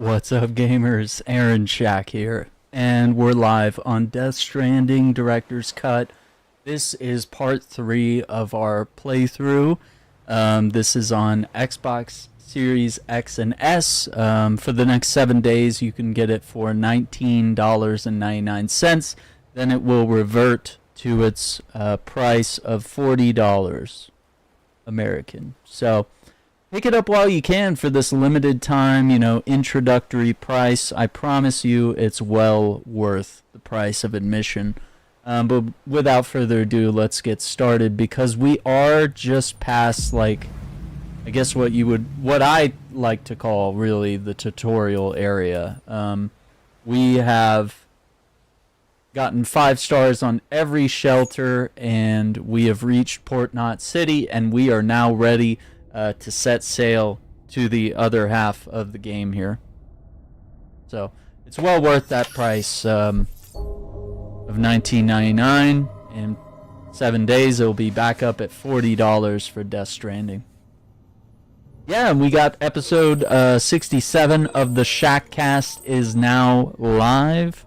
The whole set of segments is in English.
What's up, gamers? Aaron Shack here, and we're live on Death Stranding Director's Cut. This is part 3 of our playthrough. This is on Xbox Series X and S. For the next 7 days, you can get it for $19.99. Then it will revert to its price of $40 American. So pick it up while you can for this limited time, introductory price. I promise you it's well worth the price of admission. But without further ado, let's get started, because we are just past, I guess what I like to call really the tutorial area. We have gotten 5 stars on every shelter, and we have reached Port Knot City, and we are now ready to set sail to the other half of the game here. So it's well worth that price of $19.99. In 7 days it'll be back up at $40 for Death Stranding. Yeah, and we got episode 67 of the Shackcast is now live.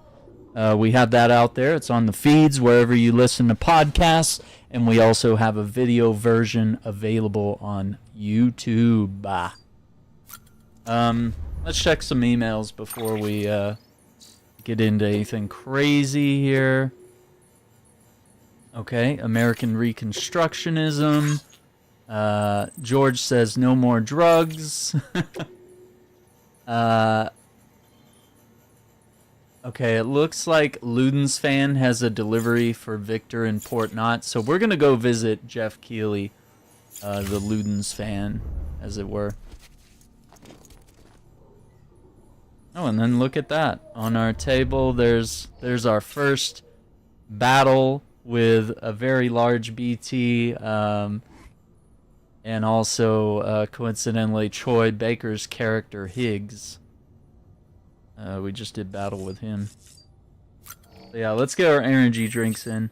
We have that out there. It's on the feeds wherever you listen to podcasts, and we also have a video version available on YouTube. Let's check some emails before we get into anything crazy here. Okay, American Reconstructionism. George says no more drugs. Okay, it looks like Luden's fan has a delivery for Victor in Port Knot, so we're gonna go visit Jeff Keighley, the Luden's fan, as it were. Oh, and then look at that. On our table, there's our first battle with a very large BT, and also, coincidentally, Troy Baker's character, Higgs. We just did battle with him. So yeah, let's get our energy drinks in.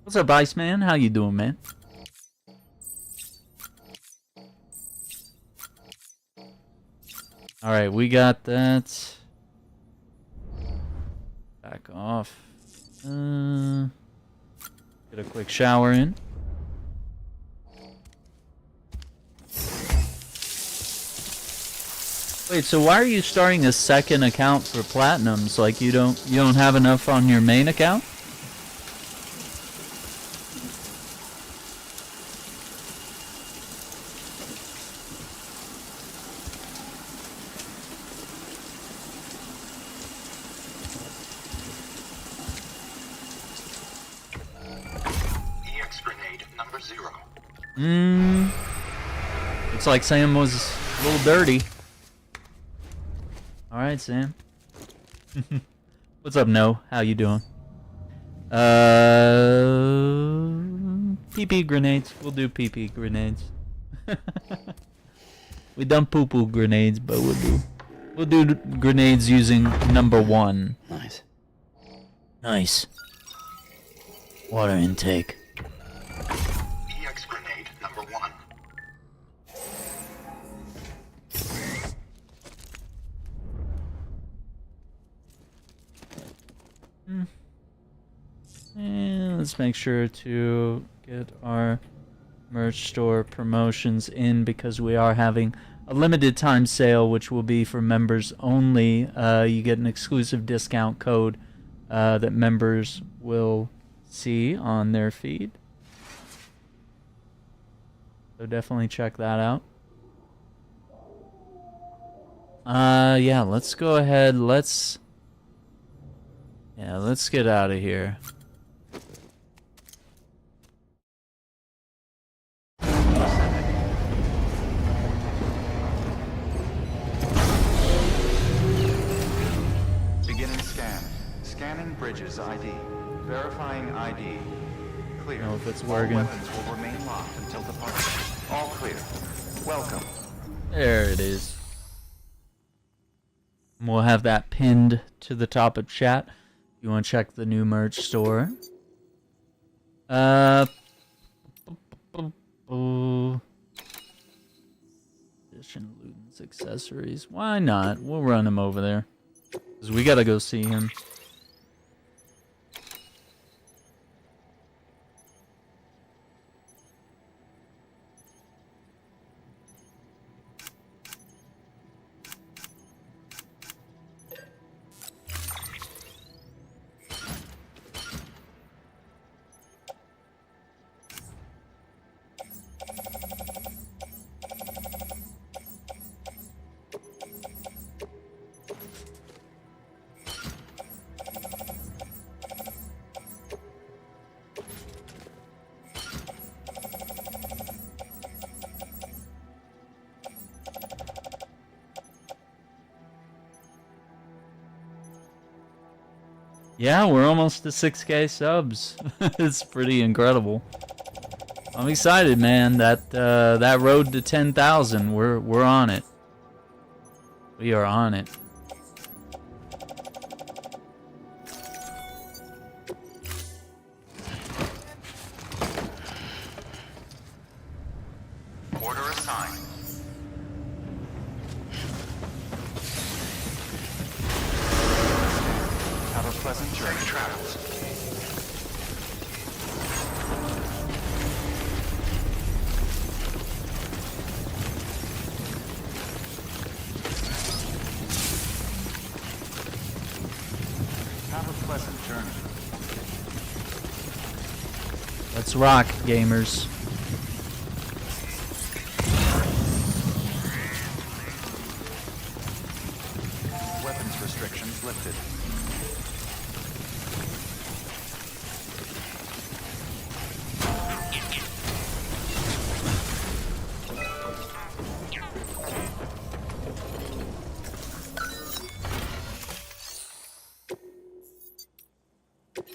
What's up, Iceman? How you doing, man? Alright, we got that. Back off. Get a quick shower in. Wait, so why are you starting a second account for platinums? Like you don't have enough on your main account? EX grenade number 0. Looks like Sam was a little dirty. Alright, Sam. What's up, No? How you doing? PP grenades. We'll do PP grenades. We done poo-poo grenades, but we'll do grenades using number 1. Nice. Nice. Water intake. EX grenade number 1. And let's make sure to get our merch store promotions in, because we are having a limited time sale, which will be for members only. You get an exclusive discount code that members will see on their feed. So definitely check that out. Yeah, let's go ahead. Let's get out of here. Beginning scan. Scanning bridges ID. Verifying ID. Clear. I don't know if it's All working. weapons will remain locked until departure. All clear. Welcome. There it is. We'll have that pinned to the top of chat. You want to check the new merch store. Edition Luden's accessories. Why not? We'll run him over there. Because we gotta go see him. Yeah, we're almost to 6K subs. It's pretty incredible. I'm excited, man. That road to 10,000, we're on it. We are on it. Order assigned. Have a pleasant journey, travels. Have a pleasant journey. Let's rock, gamers. Weapons restrictions lifted.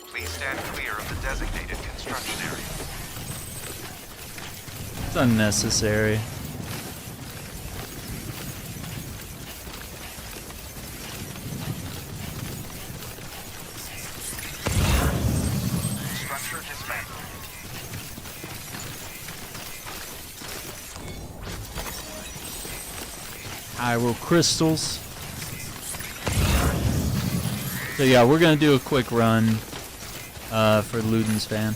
Please stand clear of the designated construction area. It's unnecessary. Structure dismantled. Iral crystals. So yeah, we're gonna do a quick run for Luden's fan.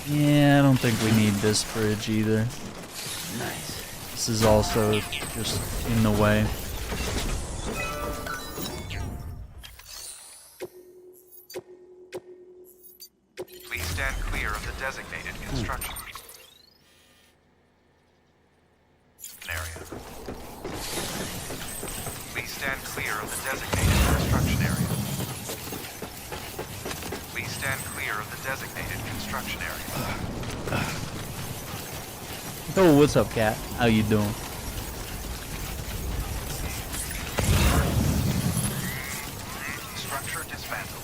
Yeah, I don't think we need this bridge either. Nice. This is also just in the way. Please stand clear of the designated construction area. Please stand clear of the designated construction area. Please stand clear of the designated construction area. Oh, what's up, cat? How you doing? Structure dismantled.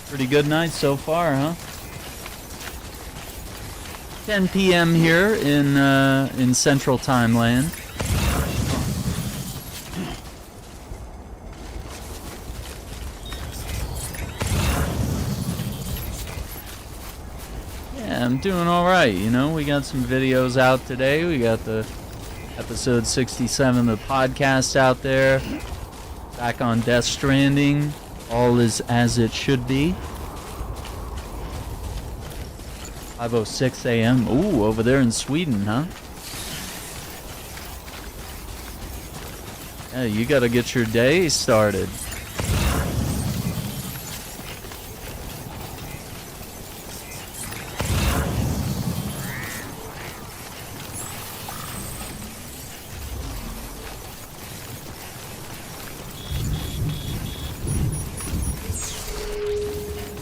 Pretty good night so far, huh? 10 p.m. here in Central Time Land. Yeah, I'm doing all right. You know, we got some videos out today. We got the episode 67 of the podcast out there. Back on Death Stranding. All is as it should be. 5:06 a.m. Ooh, over there in Sweden, huh? Yeah, you gotta get your day started.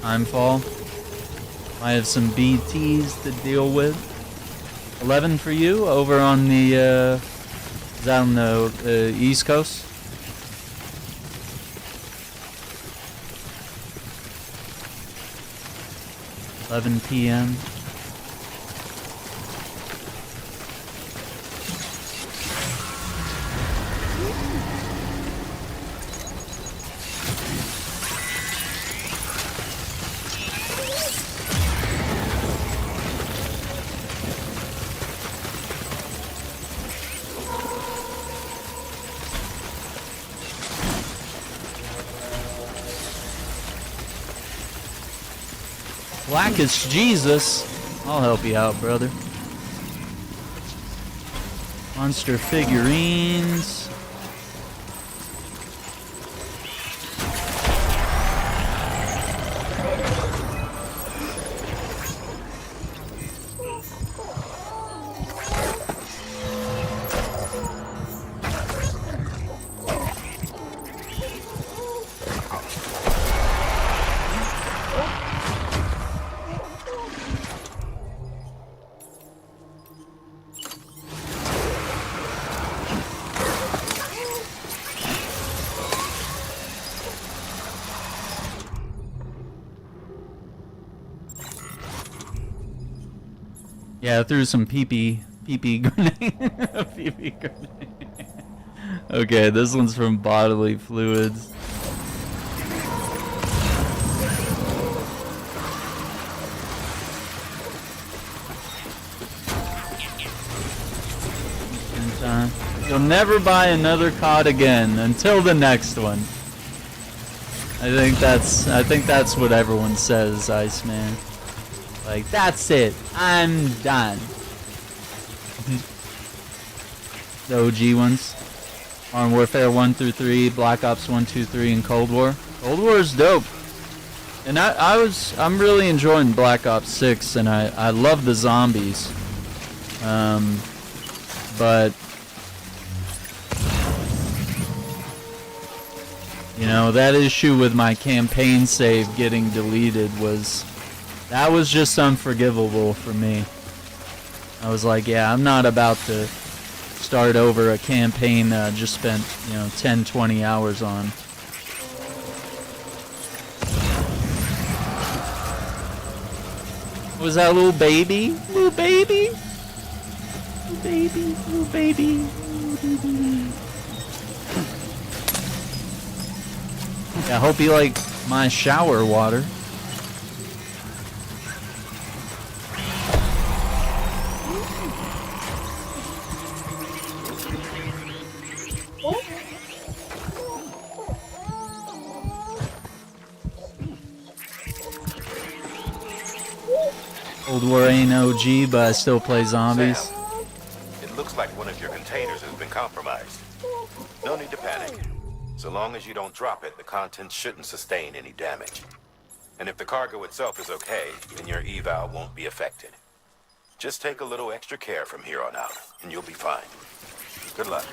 Timefall. I have some BTs to deal with. 11 for you over on the, is that on the East Coast? (11 p.m.) Blackest Jesus. I'll help you out, brother. Monster figurines. Yeah, I threw some pee-pee grenade. Pee-pee grenade. Okay, this one's from bodily fluids. You'll never buy another COD again until the next one. I think that's what everyone says, Iceman. Like, that's it. I'm done. The OG ones. Modern Warfare 1 through 3, Black Ops 1, 2, 3, and Cold War. Cold War is dope. And I'm really enjoying Black Ops 6, and I love the zombies. But you know, that issue with my campaign save getting deleted was just unforgivable for me. I was like, yeah, I'm not about to start over a campaign that I just spent, 10, 20 hours on. Was that little baby? Little baby? Little baby, little baby, little baby. Yeah, I hope you like my shower water. Cold War ain't OG, but I still play zombies. Sam, it looks like one of your containers has been compromised. No need to panic. So long as you don't drop it, the contents shouldn't sustain any damage. And if the cargo itself is okay, then your eval won't be affected. Just take a little extra care from here on out, and you'll be fine. Good luck.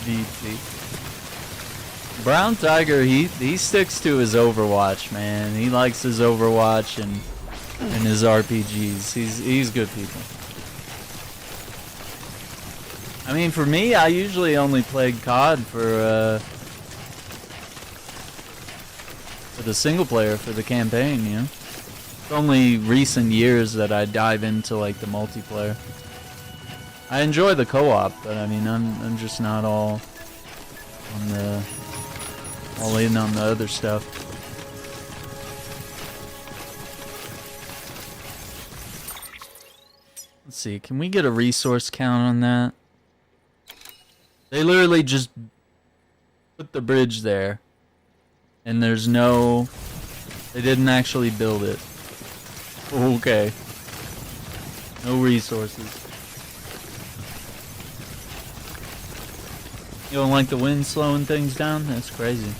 BT. Brown Tiger, he sticks to his Overwatch, man. He likes his Overwatch and his RPGs. He's good people. I mean, for me, I usually only played COD for the single player, for the campaign, you know. It's only recent years that I dive into like the multiplayer. I enjoy the co-op, but I mean, I'm just not all in on the other stuff. Let's see, can we get a resource count on that? They literally just put the bridge there, and there's no, they didn't actually build it. Okay. No resources. You don't like the wind slowing things down? That's crazy.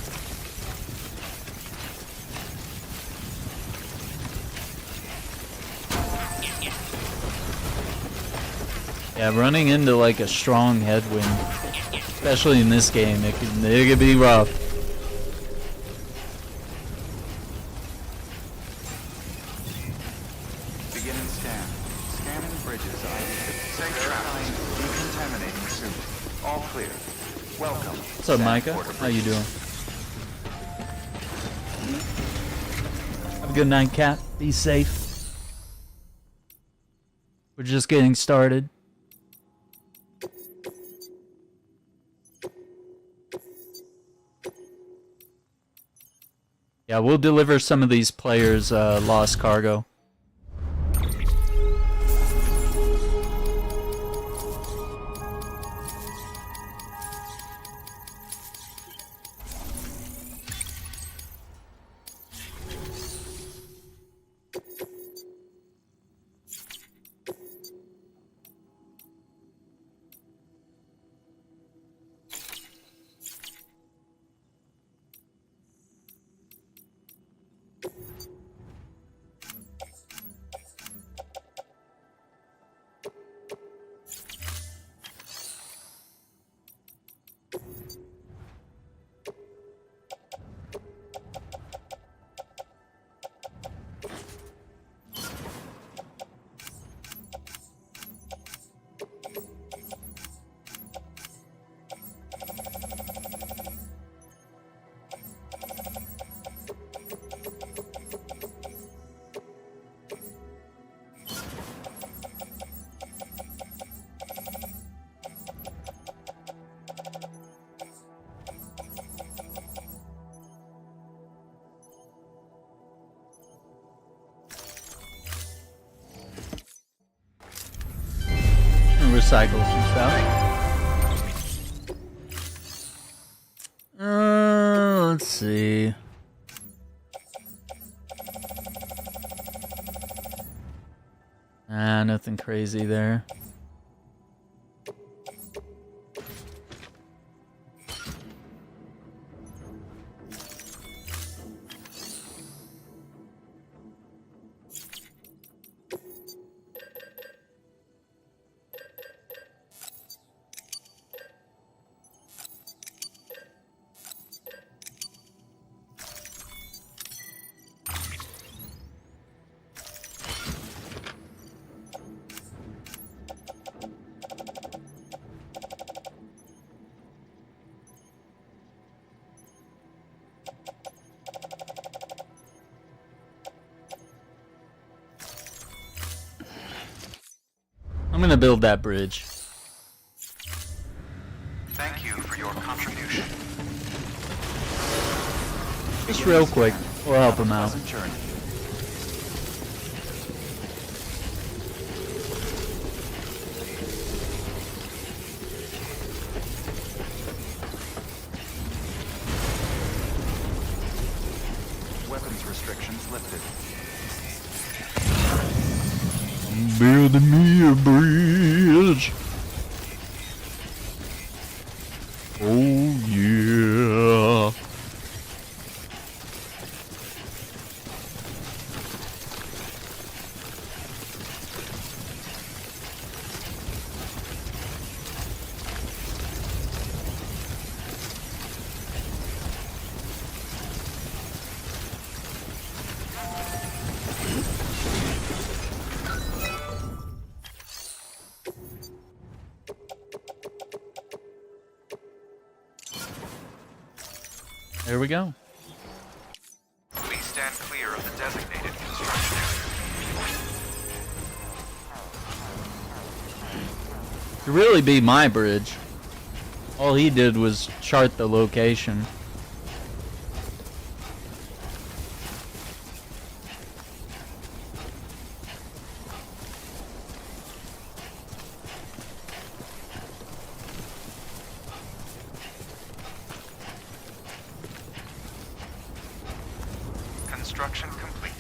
Yeah, running into like a strong headwind, especially in this game, it could be rough. Begin and scan. Scanning bridges. Safe traveling. Decontaminating suit. All clear. Welcome. What's up, Micah? How you doing? Have a good night, Cat. Be safe. We're just getting started. Yeah, we'll deliver some of these players lost cargo. Recycle some stuff. Let's see. Nothing crazy there. I'm gonna build that bridge. Thank you for your contribution. Just real quick, we'll help him out. Pleasant journey. Weapons restrictions lifted. Build me a bridge. Oh yeah. There we go. Please stand clear of the designated construction area. To really be my bridge. All he did was chart the location. Construction complete.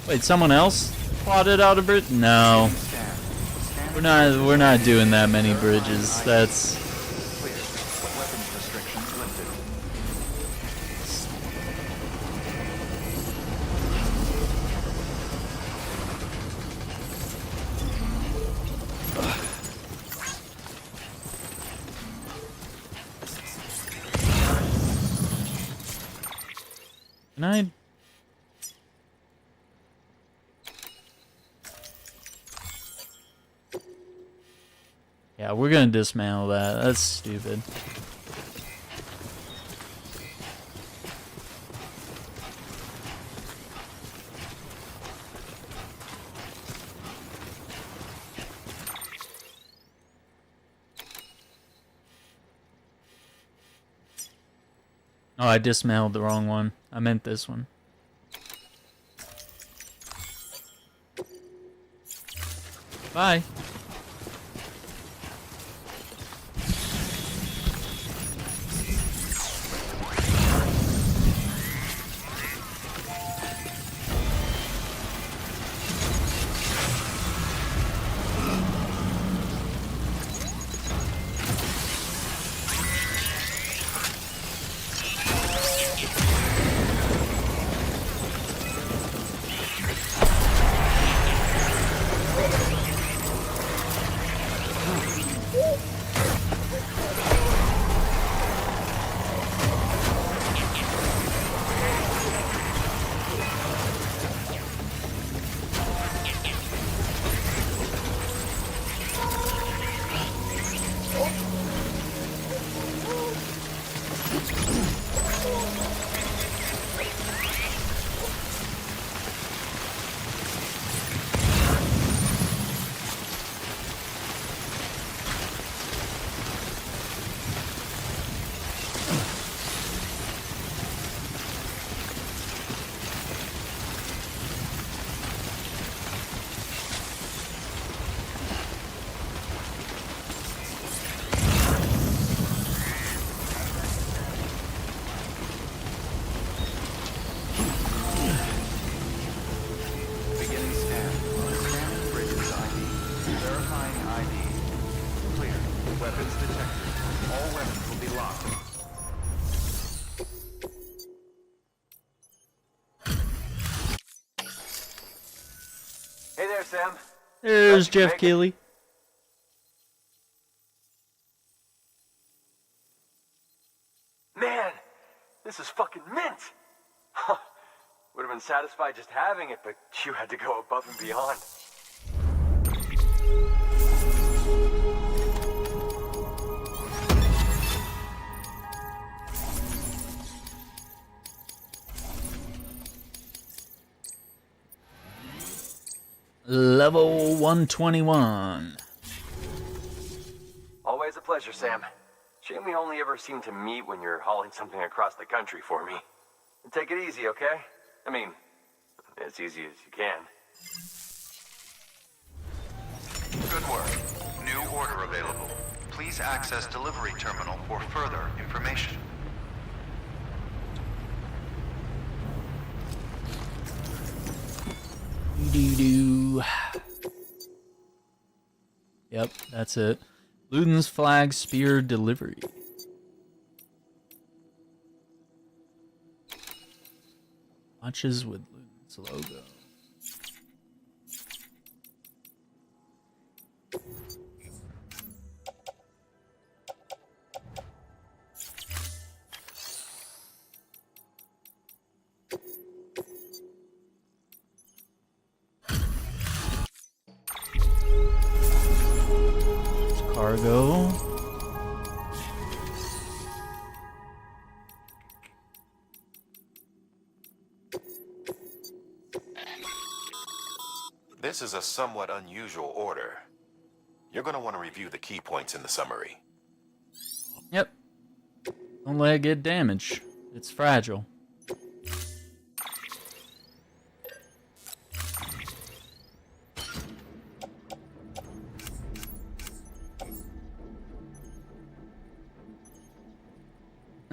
Wait, someone else plotted out a bridge? No. We're not doing that many bridges. That's Clear. Weapons restrictions lifted. Can I? Yeah, we're gonna dismantle that. That's stupid. Oh, I dismantled the wrong one. I meant this one. Bye. Beginning scan. Scanning bridges ID. Verifying ID. Clear. Weapons detected. All weapons will be locked. Hey there, Sam. There's Glad you Jeff could make it. Keighley. Man, this is fucking mint! Would have been satisfied just having it, but you had to go above and beyond. Level 121. Always a pleasure, Sam. Shame we only ever seem to meet when you're hauling something across the country for me. Take it easy, okay? I mean, as easy as you can. Good work. New order available. Please access delivery terminal for further information. Doo-doo. Yep, that's it. Luden's flag spear delivery. Watches with Luden's logo. Cargo. This is a somewhat unusual order. You're going to want to review the key points in the summary. Yep. Don't let it get damaged. It's fragile.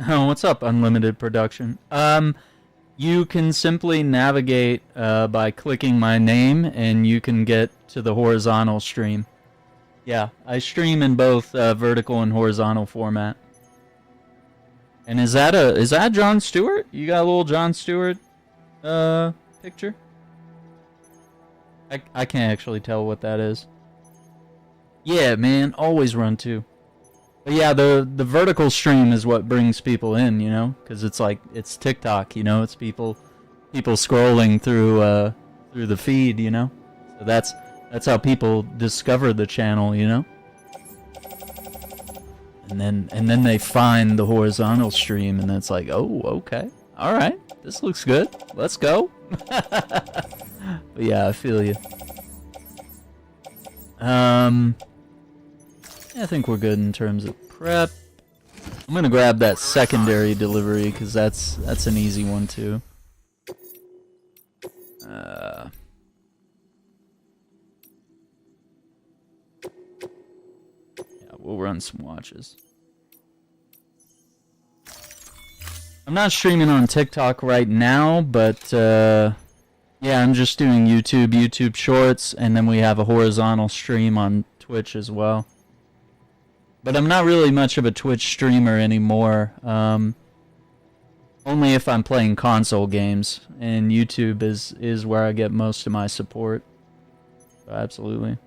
Oh, what's up, Unlimited Production? You can simply navigate by clicking my name, and you can get to the horizontal stream. Yeah, I stream in both vertical and horizontal format. And is that Jon Stewart? You got a little Jon Stewart picture? I can't actually tell what that is. Yeah, man, always run two. But yeah, the vertical stream is what brings people in, you know, because it's like it's TikTok, you know, it's people scrolling through the feed, you know. So that's how people discover the channel, you know. And then they find the horizontal stream, and it's like, oh, okay, all right, this looks good, let's go. But yeah, I feel you. Yeah, I think we're good in terms of prep. I'm gonna grab that secondary delivery because that's an easy one too. Yeah, we'll run some watches. I'm not streaming on TikTok right now, but yeah, I'm just doing YouTube Shorts, and then we have a horizontal stream on Twitch as well. But I'm not really much of a Twitch streamer anymore. Only if I'm playing console games, and YouTube is where I get most of my support. So absolutely.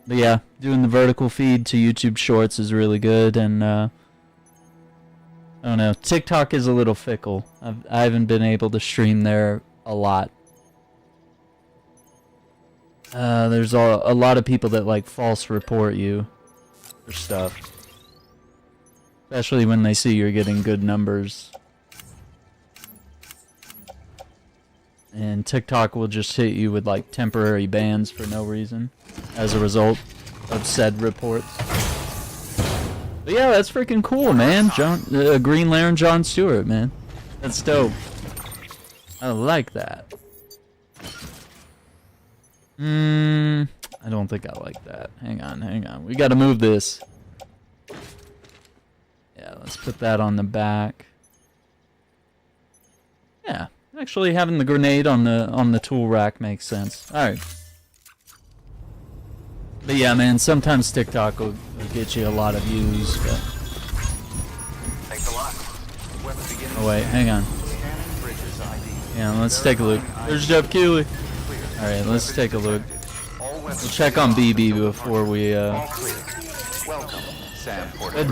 But yeah, doing the vertical feed to YouTube Shorts is really good, and I don't know. TikTok is a little fickle. I haven't been able to stream there a lot. There's a lot of people that like false report you for stuff. Especially when they see you're getting good numbers. And TikTok will just hit you with like temporary bans for no reason as a result of said reports. But yeah, that's freaking cool, man. Green Lantern John Stewart, man. That's dope. I like that. I don't think I like that. Hang on. We gotta move this. Yeah, let's put that on the back. Yeah, actually having the grenade on the tool rack makes sense. Alright. But yeah, man, sometimes TikTok will get you a lot of views, but... Thanks a lot. Oh wait, hang on. Yeah, let's take a look. There's Jeff Keighley. Alright, let's take a look. We'll check on BB before we, That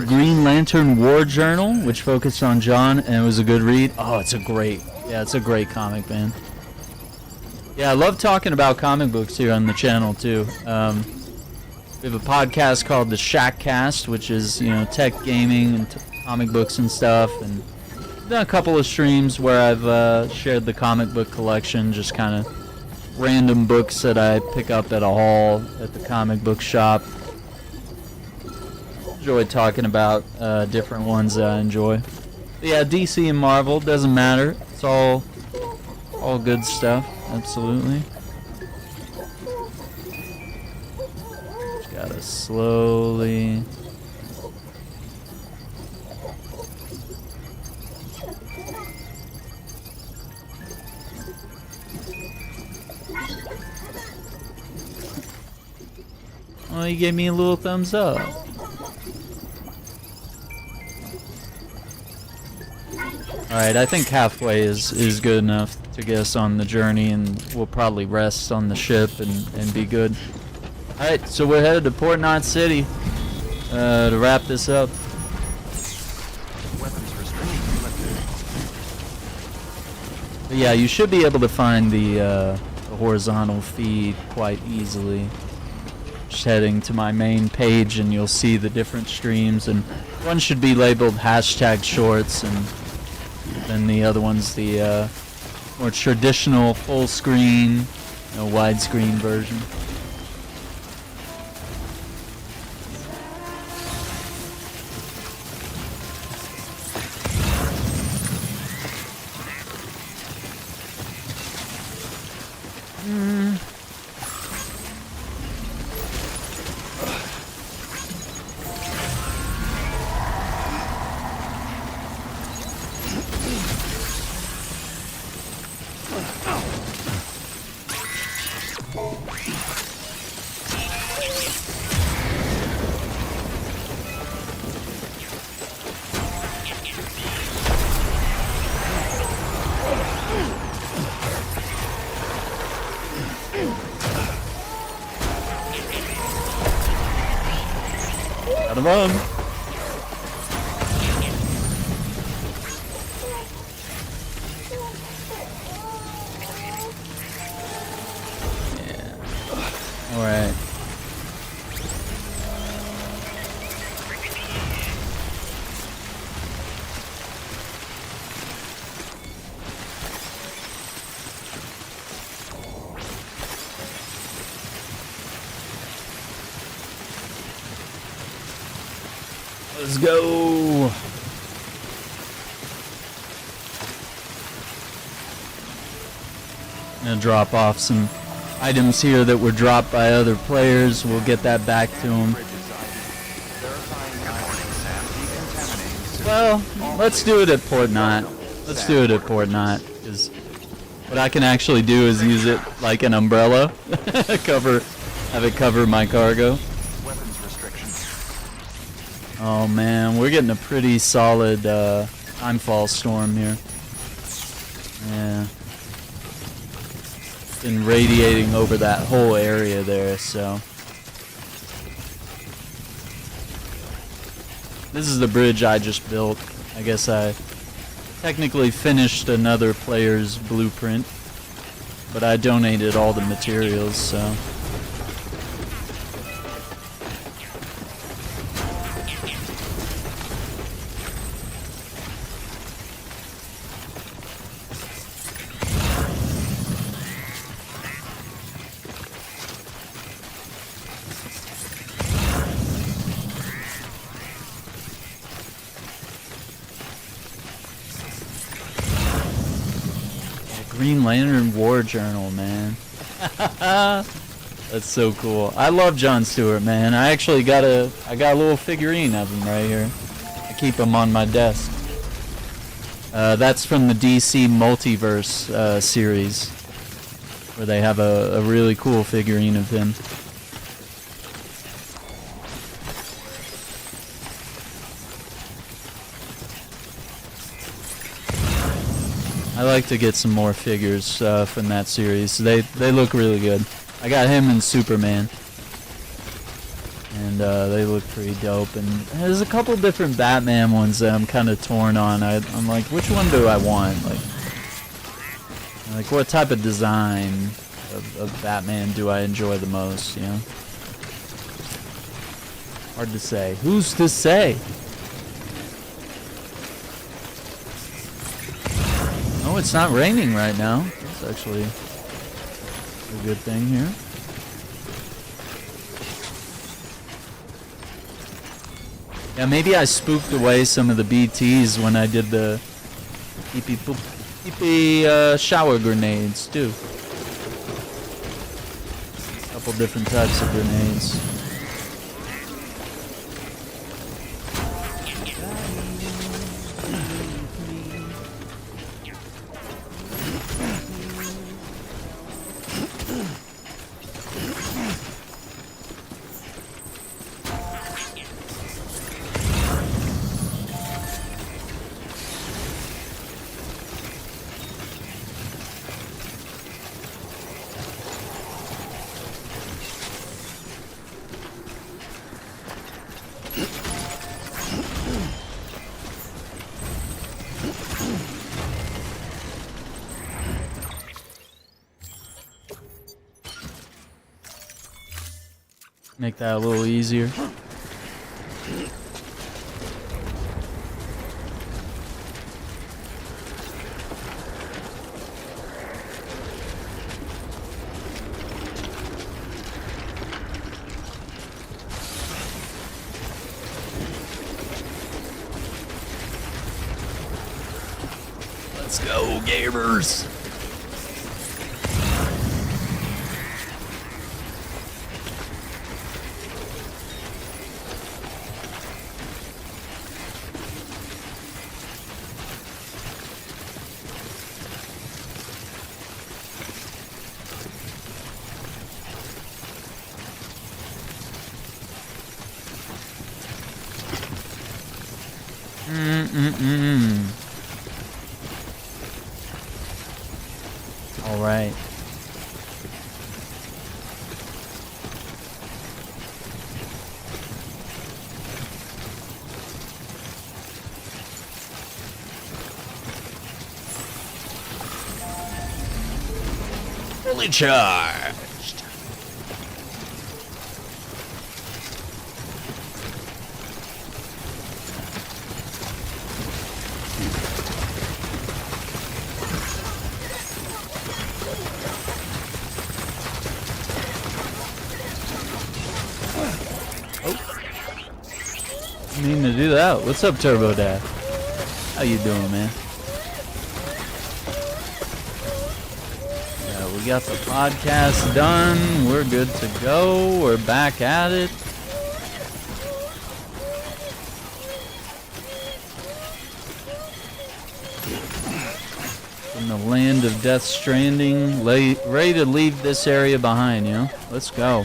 Green Lantern War Journal, which focused on John, and it was a good read. Oh, it's a great comic, man. Yeah, I love talking about comic books here on the channel, too. We have a podcast called The Shackcast, which is, you know, tech gaming and comic books and stuff, and I've done a couple of streams where I've shared the comic book collection, just kind of random books that I pick up at a haul at the comic book shop. Enjoy talking about different ones that I enjoy. But yeah, DC and Marvel, doesn't matter. It's all good stuff, absolutely. Just gotta slowly... Oh, you gave me a little thumbs up. Alright, I think halfway is good enough to get us on the journey, and we'll probably rest on the ship and be good. Alright, so we're headed to Port Knot City to wrap this up. But yeah, you should be able to find the horizontal feed quite easily. Just heading to my main page and you'll see the different streams, and one should be labeled hashtag shorts, and then the other one's the more traditional full screen, widescreen version. Got him on. Yeah. All right. Let's go. I'm gonna drop off some items here that were dropped by other players. We'll get that back to them. Well, let's do it at Port Knot. Let's do it at Port Knot, because what I can actually do is use it like an umbrella, have it cover my cargo. Weapons restrictions. Oh man, we're getting a pretty solid timefall storm here. Yeah. Been radiating over that whole area there, so. This is the bridge I just built. I guess I technically finished another player's blueprint, but I donated all the materials, so. Green Lantern War Journal, man. That's so cool. I love Jon Stewart, man. I actually got a little figurine of him right here. I keep him on my desk. That's from the DC Multiverse series, where they have a really cool figurine of him. I like to get some more figures from that series. They look really good. I got him and Superman, and they look pretty dope. And there's a couple different Batman ones that I'm kind of torn on. I'm like, which one do I want? Like what type of design of Batman do I enjoy the most? You know, hard to say. Who's to say? Oh, it's not raining right now. That's actually a good thing here. Yeah, maybe I spooked away some of the BTs when I did the shower grenades too. A couple different types of grenades. Make that a little easier. Let's go, gamers! All right. Fully charged. mean to do that. What's up, Turbo Dad? How you doing, man? Yeah, we got the podcast done. We're good to go. We're back at it. In the land of Death Stranding, ready to leave this area behind, you know? Let's go.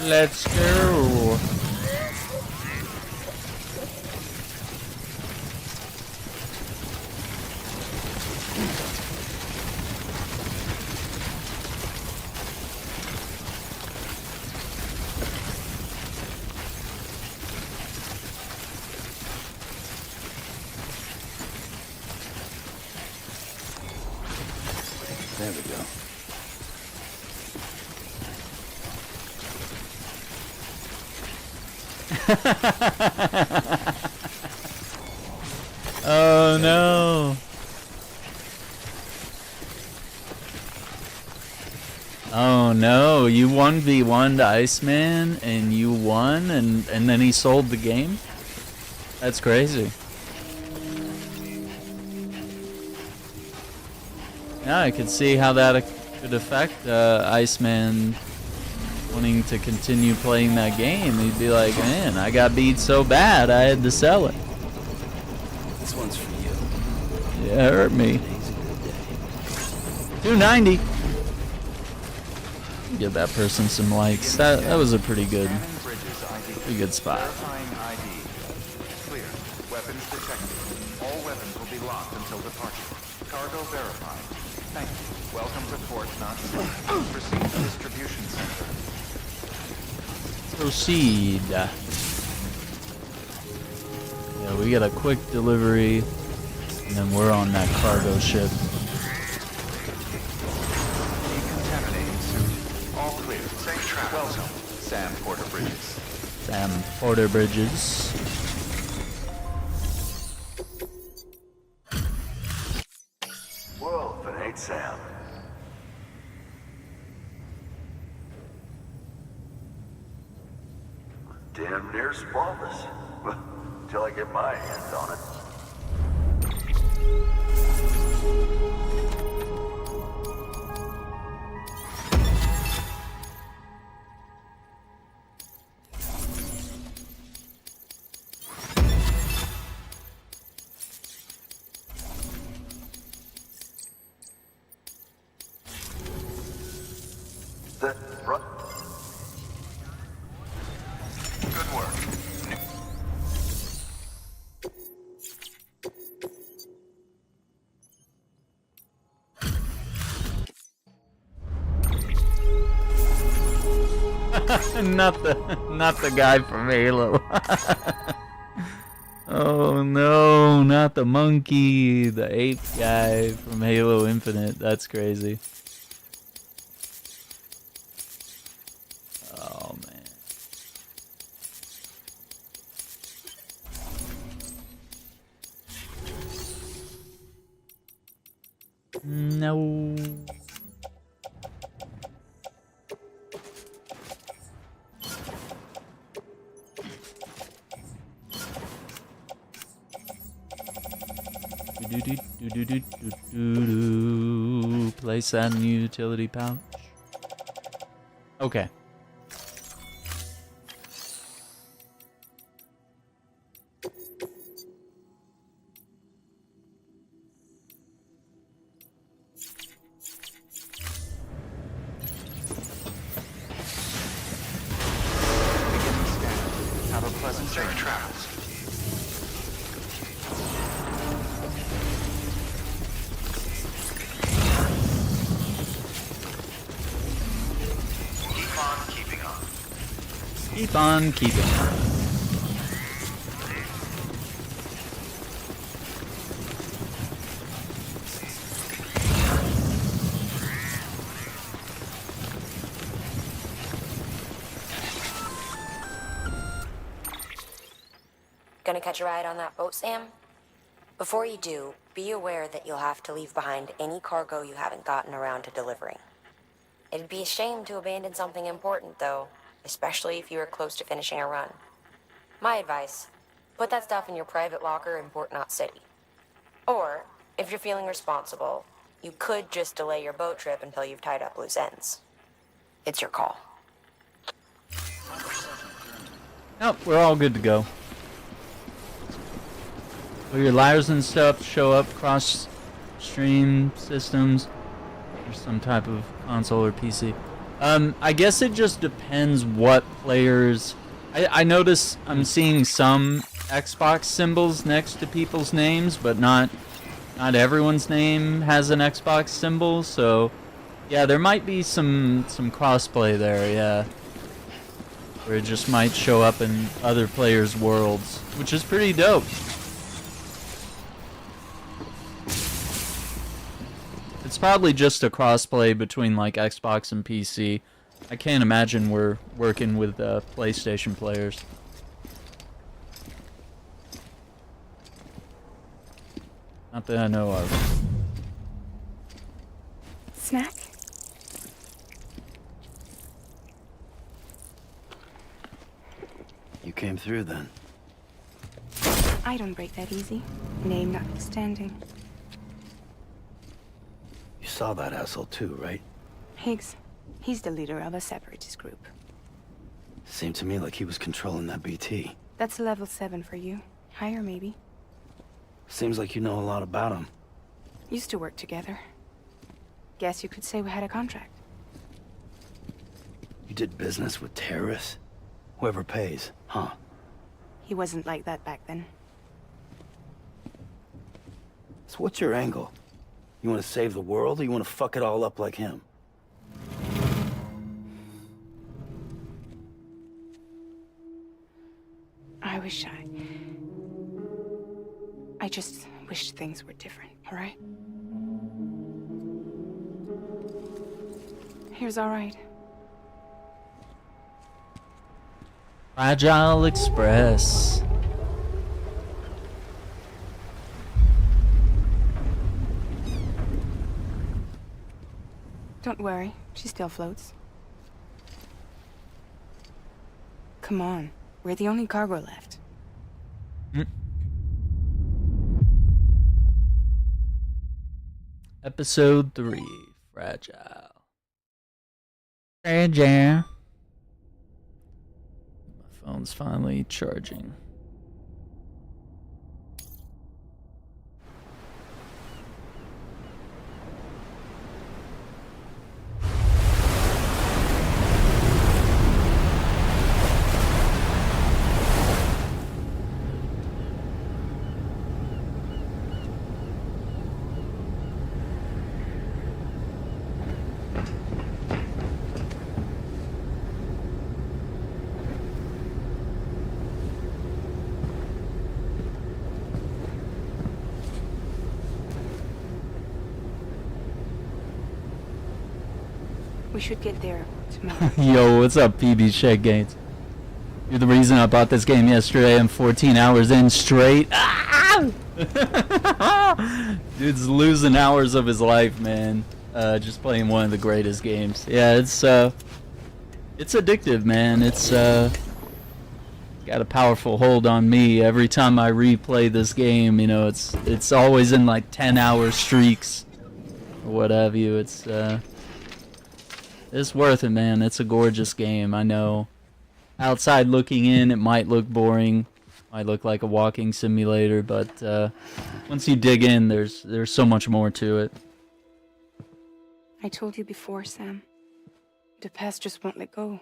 Let's go. There we go. Oh no. Oh no, you 1v1'd Iceman and you won and then he sold the game? That's crazy. Yeah, I could see how that could affect Iceman wanting to continue playing that game. He'd be like, man, I got beat so bad I had to sell it. This one's for you. Yeah, it hurt me. 290. Give that person some likes. That was a pretty good spot. Verifying ID. Clear. Weapons detected. All weapons will be locked until departure. Cargo verified. Thank you. Welcome to Port Not Safe. Proceed to distribution center. Proceed. Yeah, we got a quick delivery, and then we're on that cargo ship. Decontaminating suit. All clear. Safe travels. Welcome, Sam Porter Bridges. Sam Porter Bridges. Well, if it ain't Sam. Damn near spotless. Until I get my hands on it. Good work. not the guy from Halo. Oh no, not the monkey, the ape guy from Halo Infinite. That's crazy. Oh man. No. Place that in the utility pouch. Okay. Beginning scan. Have a pleasant journey. Travels. Keep on keeping on. Keep on keeping. Gonna catch a ride on that boat, Sam? Before you do, Be aware that you'll have to leave behind any cargo you haven't gotten around to delivering. It'd be a shame to abandon something important, though, especially if you are close to finishing a run. My advice, put that stuff in your private locker in Port Knot City. Or, if you're feeling responsible, you could just delay your boat trip until you've tied up loose ends. It's your call. Nope, we're all good to go. So your liars and stuff show up cross stream systems or some type of console or PC. I guess it just depends what players. I notice I'm seeing some Xbox symbols next to people's names, but not everyone's name has an Xbox symbol. So yeah, there might be some crossplay there. Yeah, where it just might show up in other players' worlds, which is pretty dope. It's probably just a crossplay between like Xbox and PC. I can't imagine we're working with PlayStation players. Not that I know of. Snack? You came through then. I don't break that easy. Name notwithstanding. You saw that asshole too, right? Higgs. He's the leader of a separatist group. Seemed to me like he was controlling that BT. That's level 7 for you. Higher, maybe. Seems like you know a lot about him. Used to work together. Guess you could say we had a contract. You did business with terrorists? Whoever pays, huh? He wasn't like that back then. So what's your angle? You want to save the world, or you want to fuck it all up like him? I just wish things were different, all right? Here's all right. Fragile Express. Don't worry, she still floats. Come on, we're the only cargo left. Episode 3, Fragile. Fragile. My phone's finally charging. We should get there tomorrow. Yo, what's up, PB Shed Gates? You're the reason I bought this game yesterday. I'm 14 hours in straight. Ah! Dude's losing hours of his life, man. Just playing one of the greatest games. Yeah, it's addictive, man. It's got a powerful hold on me. Every time I replay this game, you know, it's always in like 10-hour streaks or what have you. It's worth it, man. It's a gorgeous game. I know. Outside looking in, it might look boring. Might look like a walking simulator, but once you dig in, there's so much more to it. I told you before, Sam. The past just won't let go.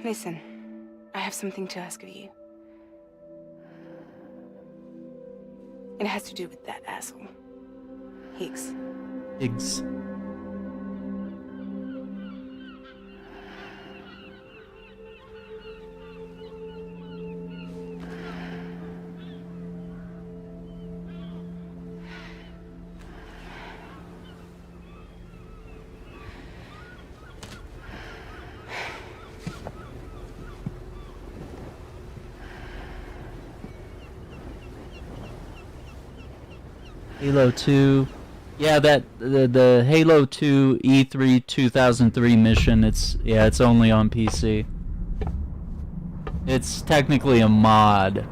Listen, I have something to ask of you. It has to do with that asshole. Higgs. Higgs. Halo 2. Yeah, the Halo 2 E3 2003 mission. It's only on PC. It's technically a mod,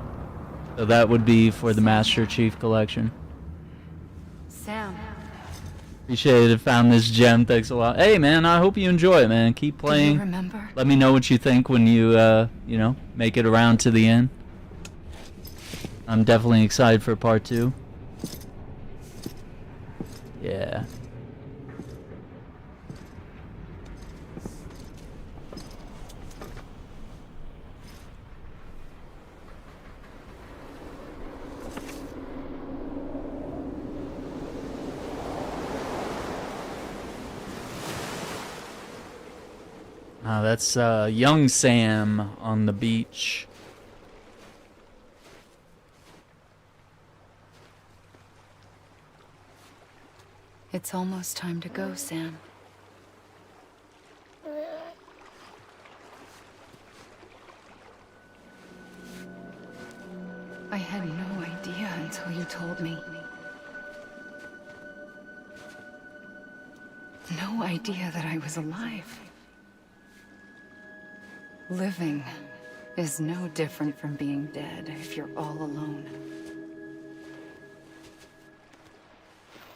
so that would be for the Master Chief Collection. Sam. Appreciate it. Found this gem. Thanks a lot. Hey, man, I hope you enjoy it, man. Keep Do you playing. remember? Let me know what you think when you, make it around to the end. I'm definitely excited for part 2. Yeah. That's young Sam on the beach. It's almost time to go, Sam. I had no idea until you told me. No idea that I was alive. Living is no different from being dead if you're all alone.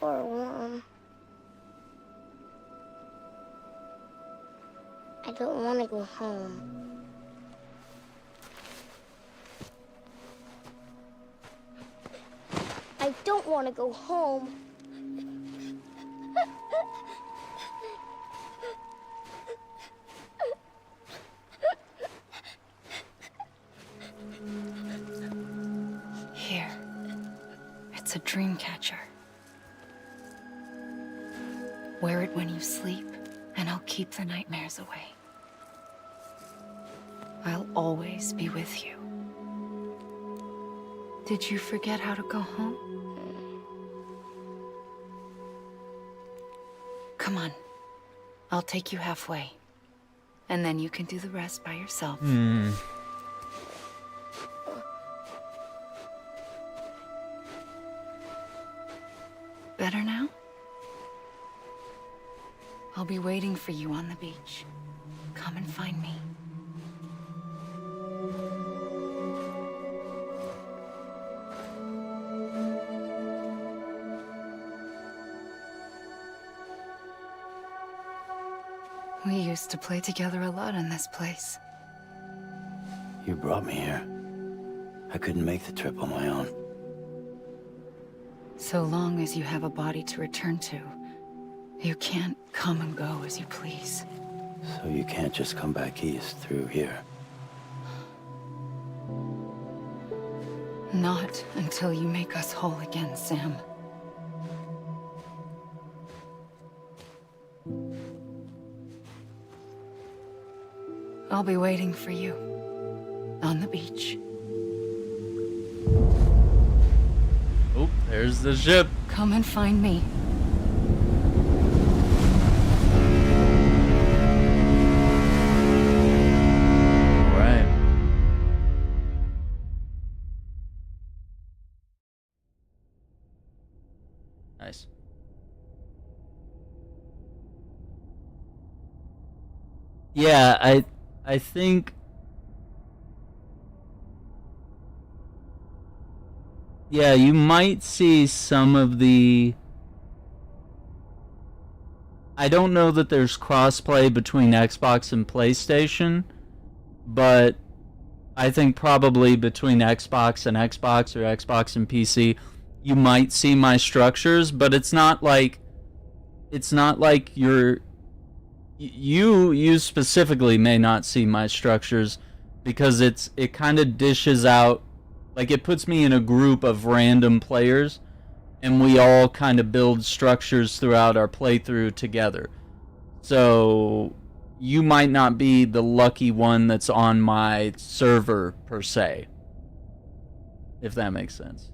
Or warm. I don't want to go home. I don't want to go home. Here. It's a dream catcher. Wear it when you sleep, and I'll keep the nightmares away. I'll always be with you. Did you forget how to go home? Come on. I'll take you halfway. And then you can do the rest by yourself. Better now? I'll be waiting for you on the beach. Come and find me. We used to play together a lot in this place. You brought me here. I couldn't make the trip on my own. So long as you have a body to return to, you can't come and go as you please. So you can't just come back east through here. Not until you make us whole again, Sam. I'll be waiting for you on the beach. Oh, there's the ship. Come and find me. Right. Nice. Yeah, I think, yeah, you might see some of the, I don't know that there's crossplay between Xbox and PlayStation, but I think probably between Xbox and Xbox or Xbox and PC, you might see my structures, but it's not like you specifically may not see my structures because it kind of dishes out, like it puts me in a group of random players and we all kind of build structures throughout our playthrough together. So you might not be the lucky one that's on my server per se, if that makes sense.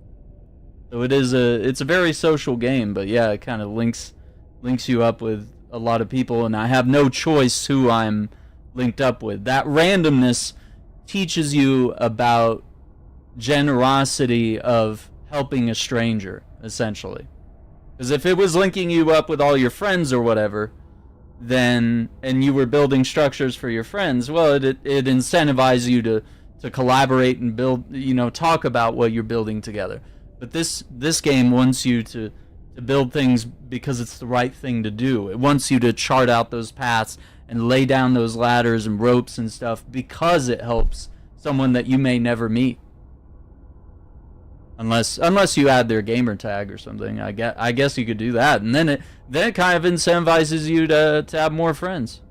So it's a very social game, but yeah, it kind of links you up with a lot of people, and I have no choice who I'm linked up with. That randomness teaches you about generosity of helping a stranger. essentially. Because if it was linking you up with all your friends or whatever, then, and you were building structures for your friends, well, it incentivizes you to collaborate and build, you know, talk about what you're building together. But this game wants you to build things because it's the right thing to do. It wants you to chart out those paths and lay down those ladders and ropes and stuff because it helps someone that you may never meet. Unless you add their gamer tag or something, I guess you could do that, and then it kind of incentivizes you to have more friends.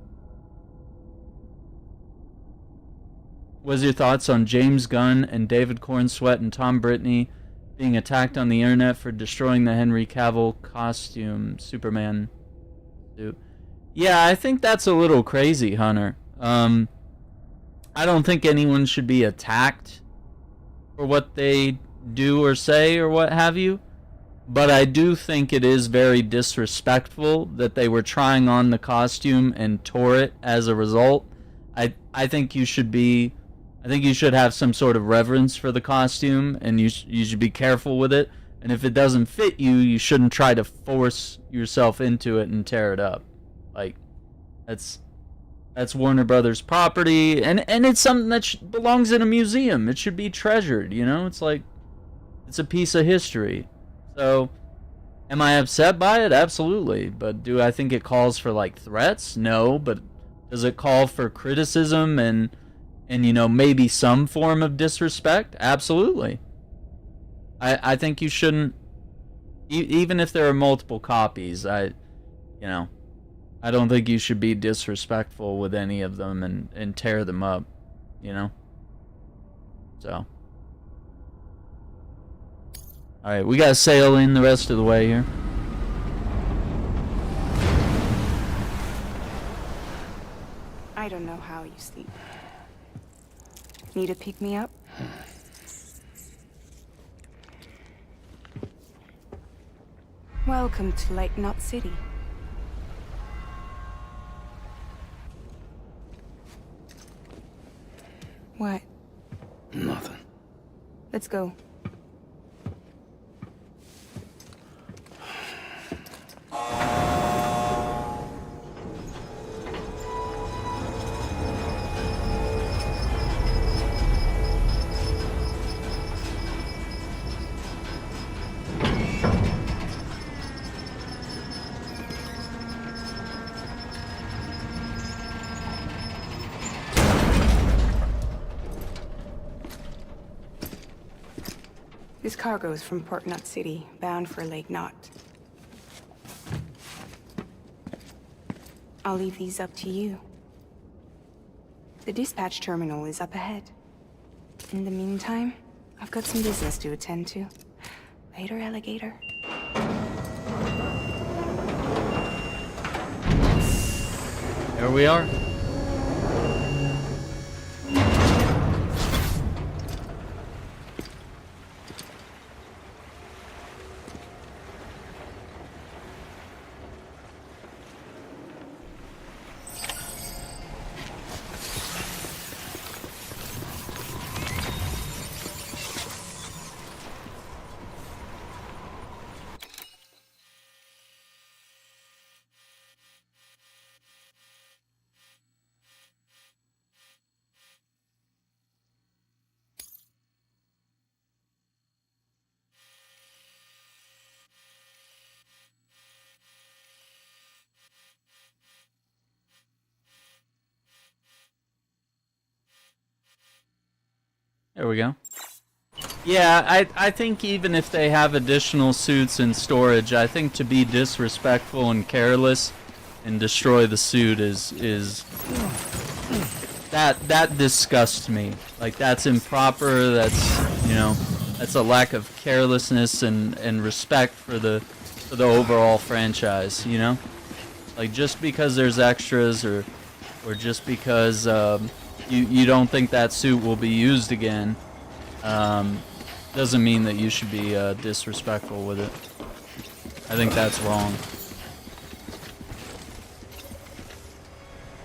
What's your thoughts on James Gunn and David Cornsweet and Tom Brittney being attacked on the internet for destroying the Henry Cavill costume Superman suit? Yeah, I think that's a little crazy, Hunter. I don't think anyone should be attacked for what they do or say or what have you, but I do think it is very disrespectful that they were trying on the costume and tore it as a result. I think you should have some sort of reverence for the costume, and you should be careful with it, and if it doesn't fit you, you shouldn't try to force yourself into it and tear it up. Like, that's Warner Brothers property, and it's something that belongs in a museum. It should be treasured, you know? It's like, it's a piece of history. So, am I upset by it? Absolutely. But do I think it calls for, like, threats? No. But does it call for criticism and you know, maybe some form of disrespect? Absolutely. I think you shouldn't, even if there are multiple copies, I don't think you should be disrespectful with any of them and tear them up, you know? So. Alright, we gotta sail in the rest of the way here. I don't know how you sleep. Need to pick me up? Welcome to Lake Knot City. What? Nothing. Let's go. This cargo is from Port Knot City, bound for Lake Knot. I'll leave these up to you. The dispatch terminal is up ahead. In the meantime, I've got some business to attend to. Later, alligator. There we are. There we go. Yeah, I think even if they have additional suits in storage, I think to be disrespectful and careless and destroy the suit is that disgusts me. Like, that's improper. That's, you know, that's a lack of carelessness and respect for the overall franchise, you know? Like, just because there's extras or just because you don't think that suit will be used again, doesn't mean that you should be disrespectful with it. I think that's wrong.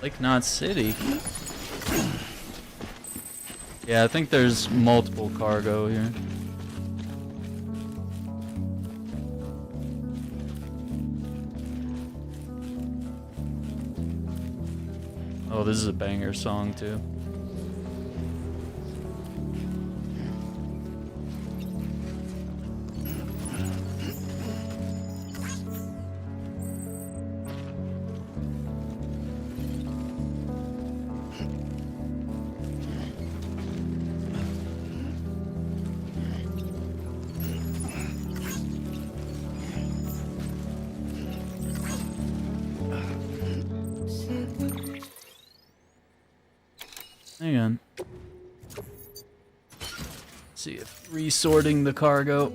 Lake Knot City? Yeah, I think there's multiple cargo here. Oh, this is a banger song too. Hang on. See if resorting the cargo.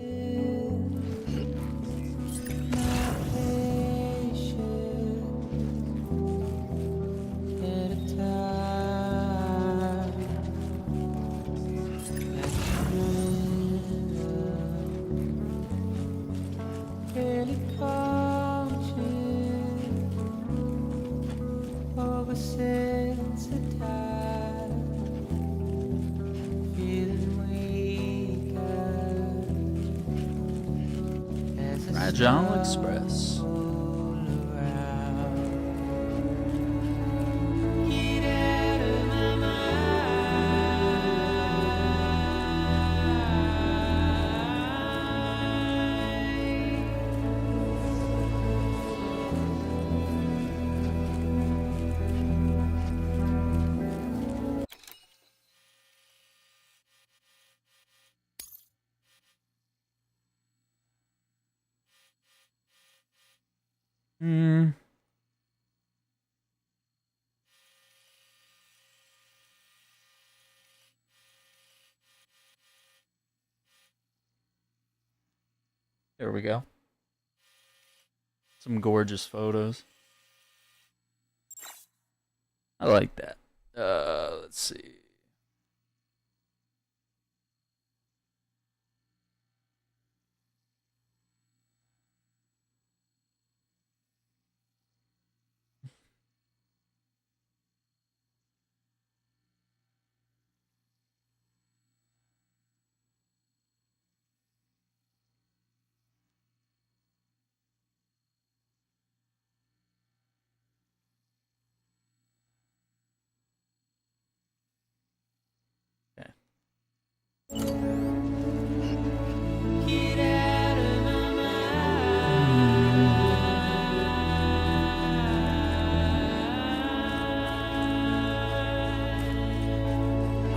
Fragile Express. There we go. Some gorgeous photos. I like that. Let's see.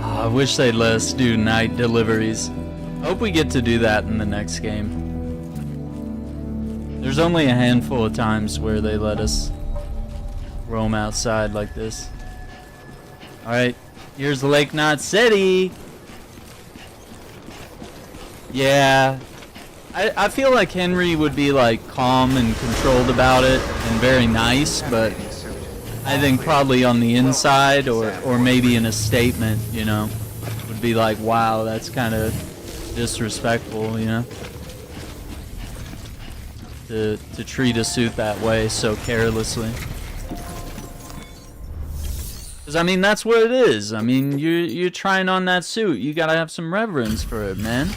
I wish they'd let us do night deliveries. I hope we get to do that in the next game. There's only a handful of times where they let us roam outside like this. Alright, here's Lake Knot City! Yeah, I feel like Henry would be like calm and controlled about it and very nice, but I think probably on the inside or maybe in a statement, you know, would be like, wow, that's kind of disrespectful, you know, to treat a suit that way so carelessly. Because I mean, that's what it is. I mean, you're trying on that suit, you gotta have some reverence for it, man.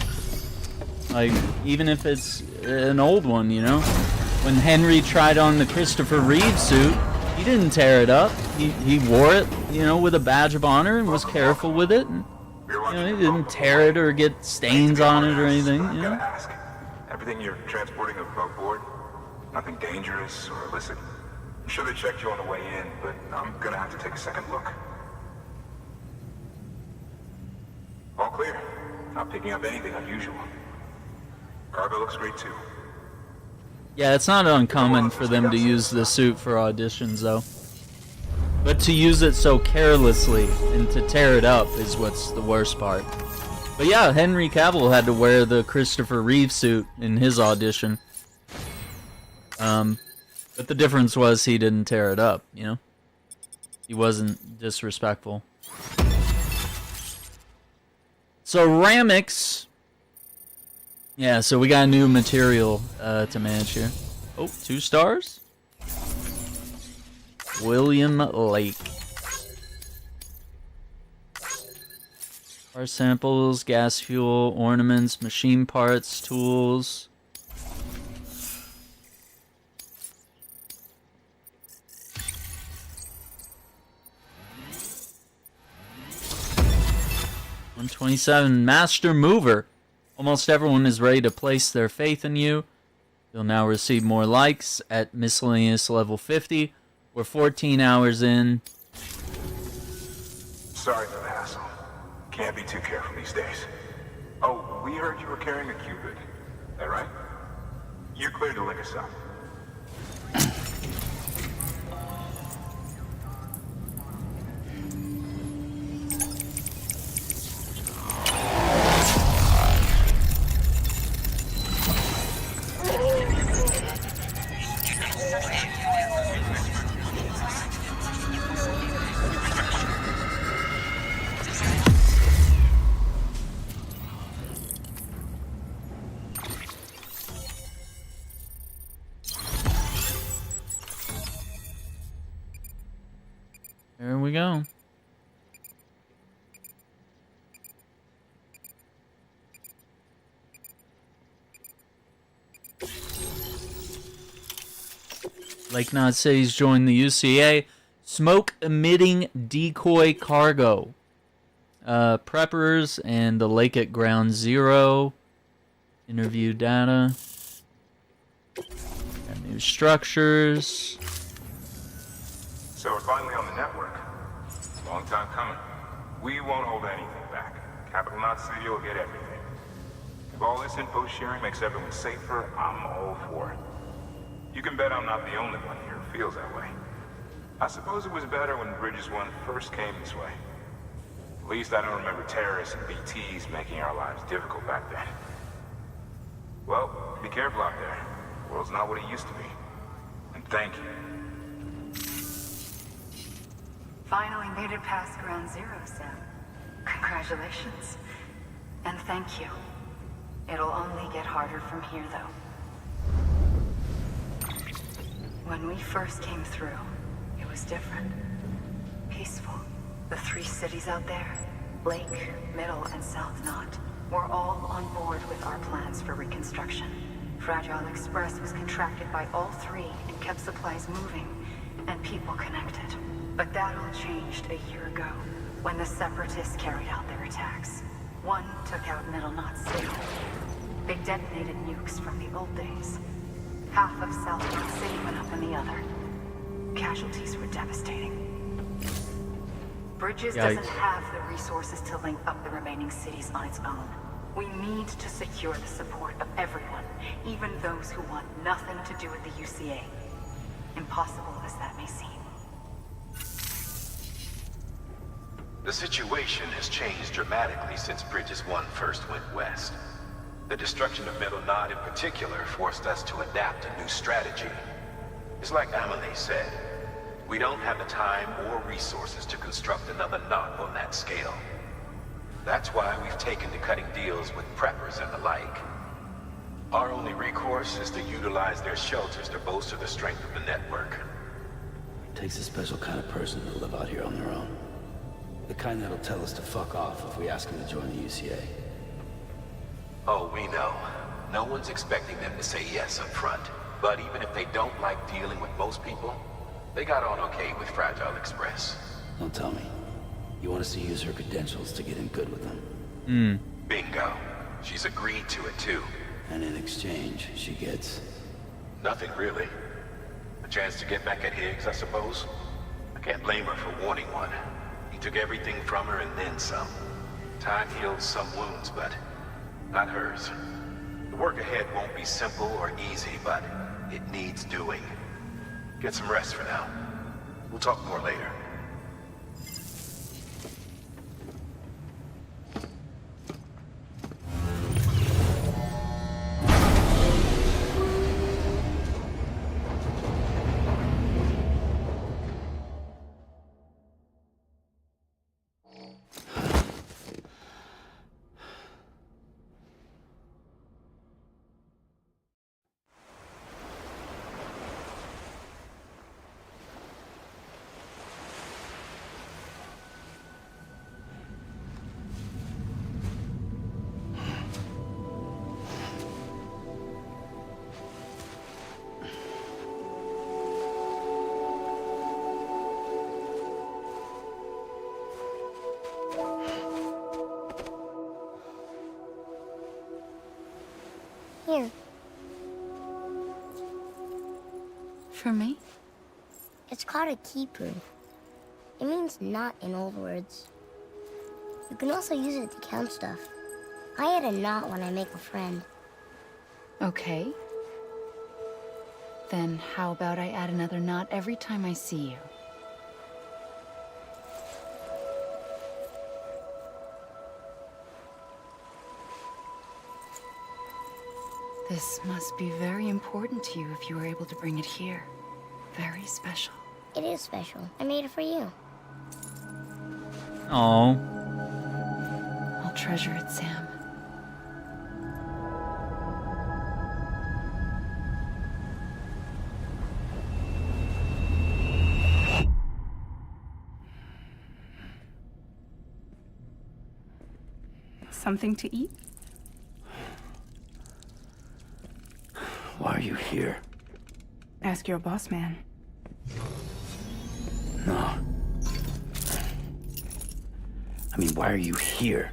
Like, even if it's an old one, you know? When Henry tried on the Christopher Reeve suit, he didn't tear it up. He wore it, you know, with a badge of honor and was careful with it. And, you know, he didn't tear it or get stains on it or anything, you know? Everything you're transporting above board, nothing dangerous or illicit. I'm sure they checked you on the way in, but I'm gonna have to take a second look. All clear. Not picking up anything unusual. Cargo looks great too. Yeah, it's not uncommon for them to use the suit for auditions, though. But to use it so carelessly and to tear it up is what's the worst part. But yeah, Henry Cavill had to wear the Christopher Reeve suit in his audition. But the difference was he didn't tear it up, you know? He wasn't disrespectful. So Ramix... Yeah, so we got new material to manage here. Oh, 2 stars? William Lake. Car samples, gas fuel, ornaments, machine parts, tools. 127, Master Mover. Almost everyone is ready to place their faith in you. You'll now receive more likes at miscellaneous level 50. We're 14 hours in. Sorry for the hassle. Can't be too careful these days. Oh, we heard you were carrying a Cupid. That right? You're clear to link us up. There we go. Lake Knot says join the UCA. Smoke emitting decoy cargo. Preppers and the lake at ground zero. Interview data. Got new structures. So we're finally on the network. Long time coming. We won't hold anything back. Capital Knot City will get everything. If all this info sharing makes everyone safer, I'm all for it. You can bet I'm not the only one here who feels that way. I suppose it was better when Bridges 1 first came this way. At least I don't remember terrorists and BTs making our lives difficult back then. Well, be careful out there. The world's not what it used to be. And thank you. Finally made it past ground zero, Sam. Congratulations. And thank you. It'll only get harder from here, though. When we first came through, it was different. Peaceful. The 3 cities out there, Lake, Middle, and South Knot, were all on board with our plans for reconstruction. Fragile Express was contracted by all 3 and kept supplies moving and people connected. But that all changed a year ago, when the Separatists carried out their attacks. One took out Middle Knot City. They detonated nukes from the old days. Half of South Knot City went up in the other. Casualties were devastating. Bridges doesn't have the resources to link up the remaining cities on its own. We need to secure the support of everyone, even those who want nothing to do with the UCA. Impossible as that may seem. The situation has changed dramatically since Bridges 1 first went west. The destruction of Middle Knot in particular forced us to adapt a new strategy. It's like Amelie said, we don't have the time or resources to construct another knot on that scale. That's why we've taken to cutting deals with preppers and the like. Our only recourse is to utilize their shelters to bolster the strength of the network. It takes a special kind of person to live out here on their own. The kind that'll tell us to fuck off if we ask them to join the UCA. Oh, we know. No one's expecting them to say yes up front. But even if they don't like dealing with most people, they got on okay with Fragile Express. Don't tell me. You want us to use her credentials to get in good with them? Bingo. She's agreed to it too. And in exchange, she gets... Nothing really. A chance to get back at Higgs, I suppose. I can't blame her for wanting one. He took everything from her and then some. Time heals some wounds, but not hers. The work ahead won't be simple or easy, but it needs doing. Get some rest for now. We'll talk more later. for me? It's called a keeper. It means knot in old words. You can also use it to count stuff. I add a knot when I make a friend. Okay. Then how about I add another knot every time I see you? This must be very important to you if you were able to bring it here. Very special. It is special. I made it for you. Oh, I'll treasure it, Sam. Something to eat? Why are you here? Ask your boss man. No. I mean, why are you here?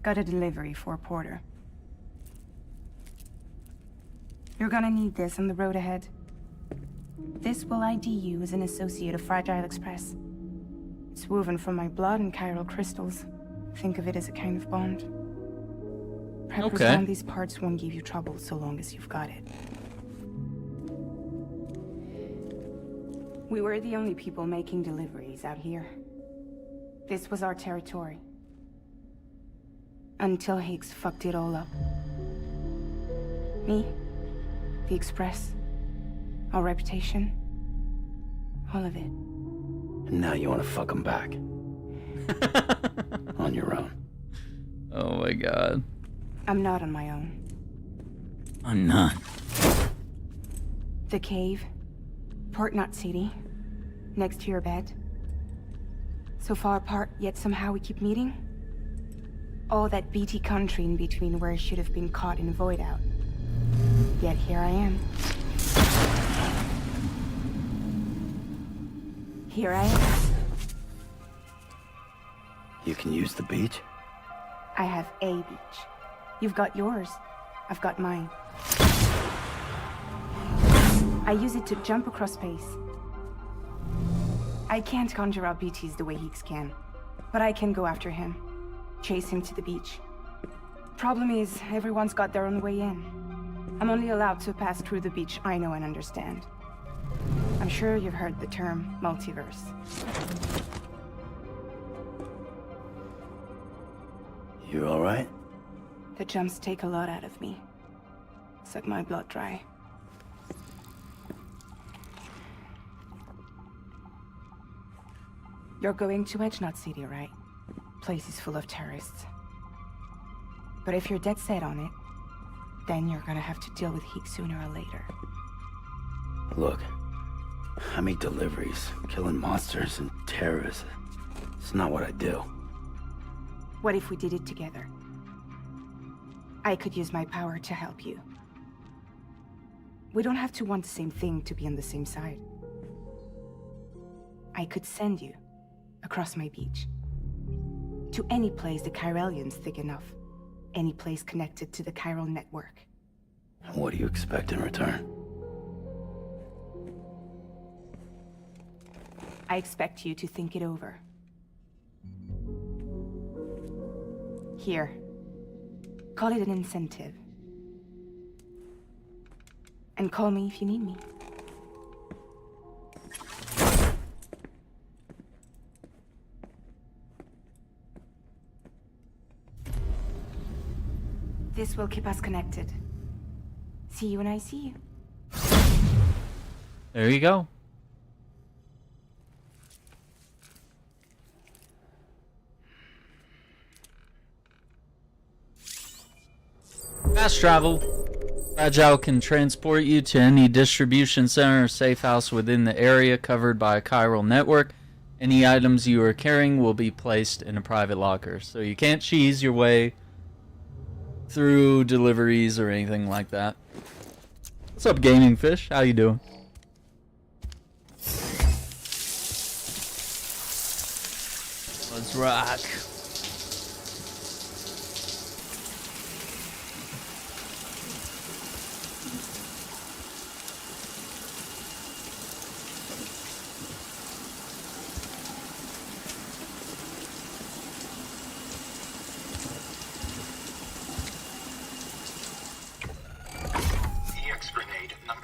Got a delivery for Porter. You're gonna need this on the road ahead. This will ID you as an associate of Fragile Express. It's woven from my blood and chiral crystals. Think of it as a kind of bond. Preppers Okay. around these parts won't give you trouble so long as you've got it. We were the only people making deliveries out here. This was our territory. Until Higgs fucked it all up. Me, the Express, our reputation, all of it. And now you want to fuck him back. On your own. oh my God. I'm not on my own. I'm not. The cave, Port Knot City, next to your bed. So far apart, yet somehow we keep meeting. All that BT country in between where I should have been caught in a void out. Yet here I am. Here I am. You can use the beach? I have a beach. You've got yours. I've got mine. I use it to jump across space. I can't conjure up BTs the way Higgs can, but I can go after him, chase him to the beach. Problem is, everyone's got their own way in. I'm only allowed to pass through the beach I know and understand. I'm sure you've heard the term multiverse. You alright? The jumps take a lot out of me. Suck my blood dry. You're going to Edge Knot City, right? Place is full of terrorists. But if you're dead set on it, then you're gonna have to deal with Higgs sooner or later. Look, I make deliveries, killing monsters and terrorists. It's not what I do. What if we did it together? I could use my power to help you. We don't have to want the same thing to be on the same side. I could send you across my beach. To any place the Chiralian's thick enough. Any place connected to the chiral network. What do you expect in return? I expect you to think it over. Here. Call it an incentive. And call me if you need me. This will keep us connected. See you when I see you. There you go. Fast travel. Fragile can transport you to any distribution center or safe house within the area covered by a chiral network. Any items you are carrying will be placed in a private locker. So you can't cheese your way through deliveries or anything like that. What's up, Gaming Fish? How you doing? Let's rock.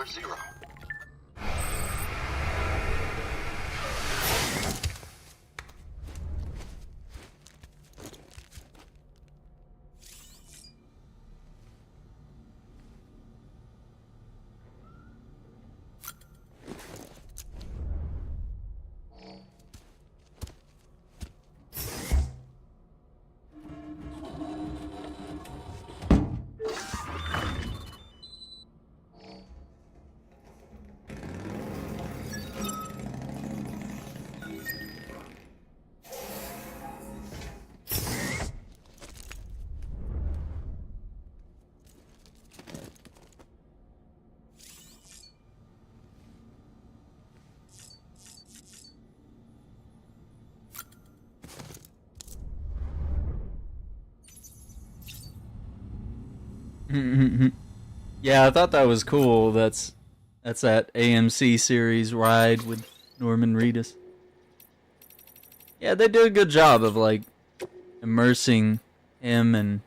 for 0. Yeah, I thought that was cool. That's that AMC series ride with Norman Reedus. Yeah, they did a good job of like immersing him and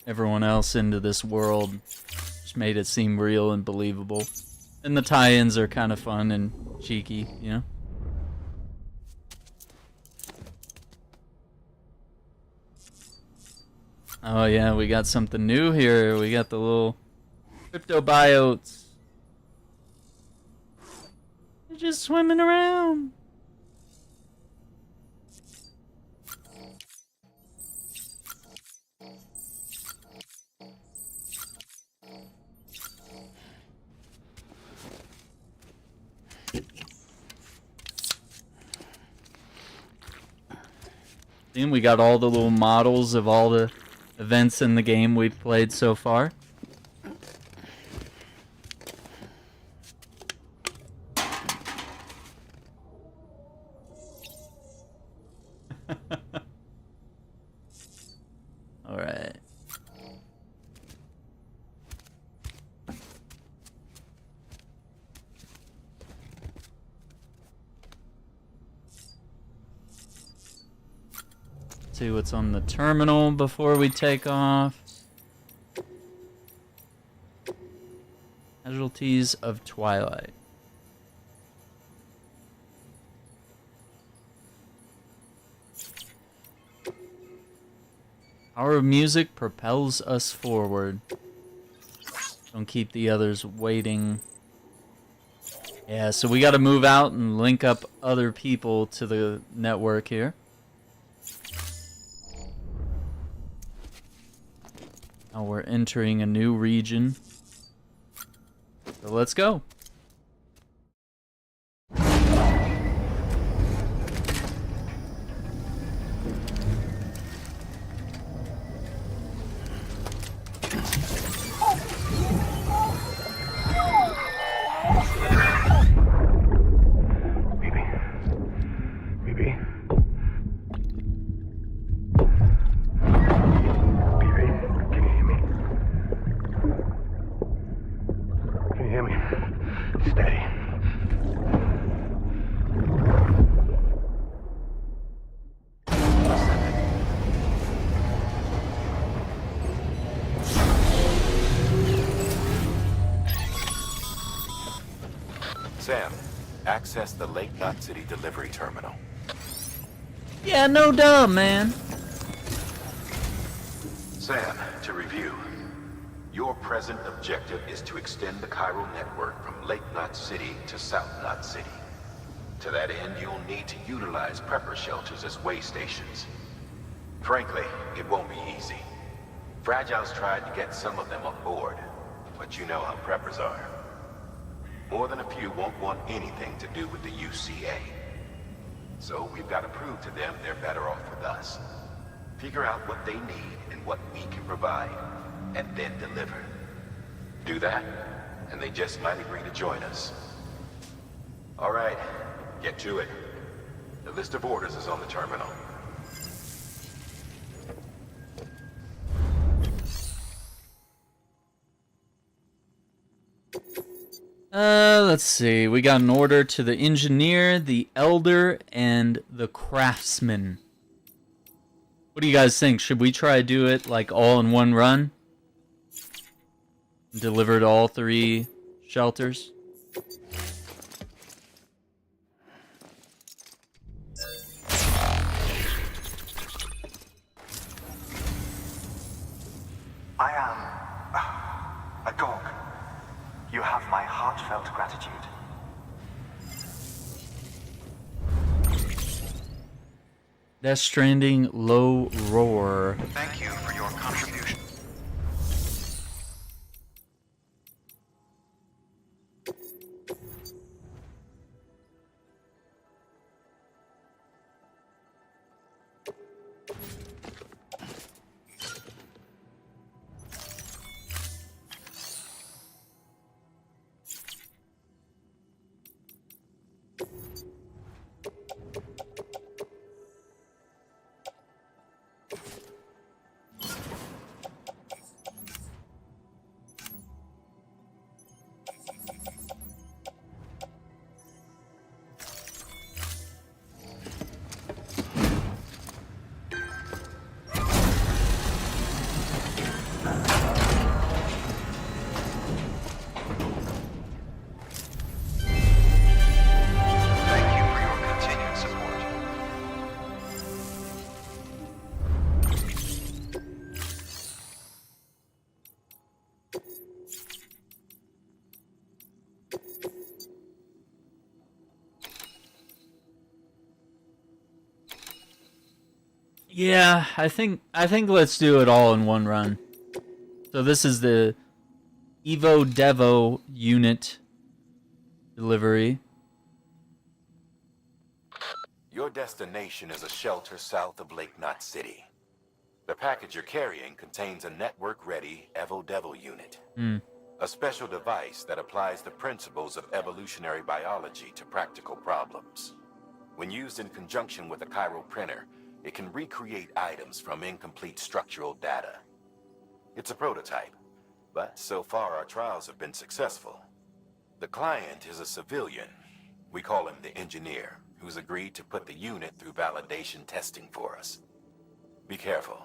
everyone else into this world. Just made it seem real and believable. And the tie-ins are kind of fun and cheeky, you know? Oh yeah, we got something new here. We got the little cryptobiotes. They're just swimming around. Then we got all the little models of all the events in the game we've played so far. All right. See what's on the terminal before we take off. Casualties of Twilight. Power of music propels us forward. Don't keep the others waiting. Yeah, so we got to move out and link up other people to the network here. Now we're entering a new region. So let's go. Sam, access the Lake Knot City delivery terminal. Yeah, no duh, man. Sam, to review. Your present objective is to extend the chiral network from Lake Knot City to South Knot City. To that end, you'll need to utilize prepper shelters as way stations. Frankly, it won't be easy. Fragile's tried to get some of them on board, but you know how preppers are. More than a few won't want anything to do with the UCA. So we've got to prove to them they're better off with us. Figure out what they need and what we can provide, and then deliver. Do that, and they just might agree to join us. All right, get to it. The list of orders is on the terminal. Let's see. We got an order to the engineer, the elder, and the craftsman. What do you guys think? Should we try to do it like all in one run? Deliver to all three shelters? I am a dog. You have my heartfelt gratitude. Death Stranding Low Roar. Thank you for your contribution. Thank you for your continued support. Yeah, I think let's do it all in one run. So this is the Evo Devo unit delivery. Your destination is a shelter south of Lake Knot City. The package you're carrying contains a network-ready Evo Devo unit. A special device that applies the principles of evolutionary biology to practical problems. When used in conjunction with a chiral printer, it can recreate items from incomplete structural data. It's a prototype, but so far our trials have been successful. The client is a civilian. We call him the engineer, who's agreed to put the unit through validation testing for us. Be careful.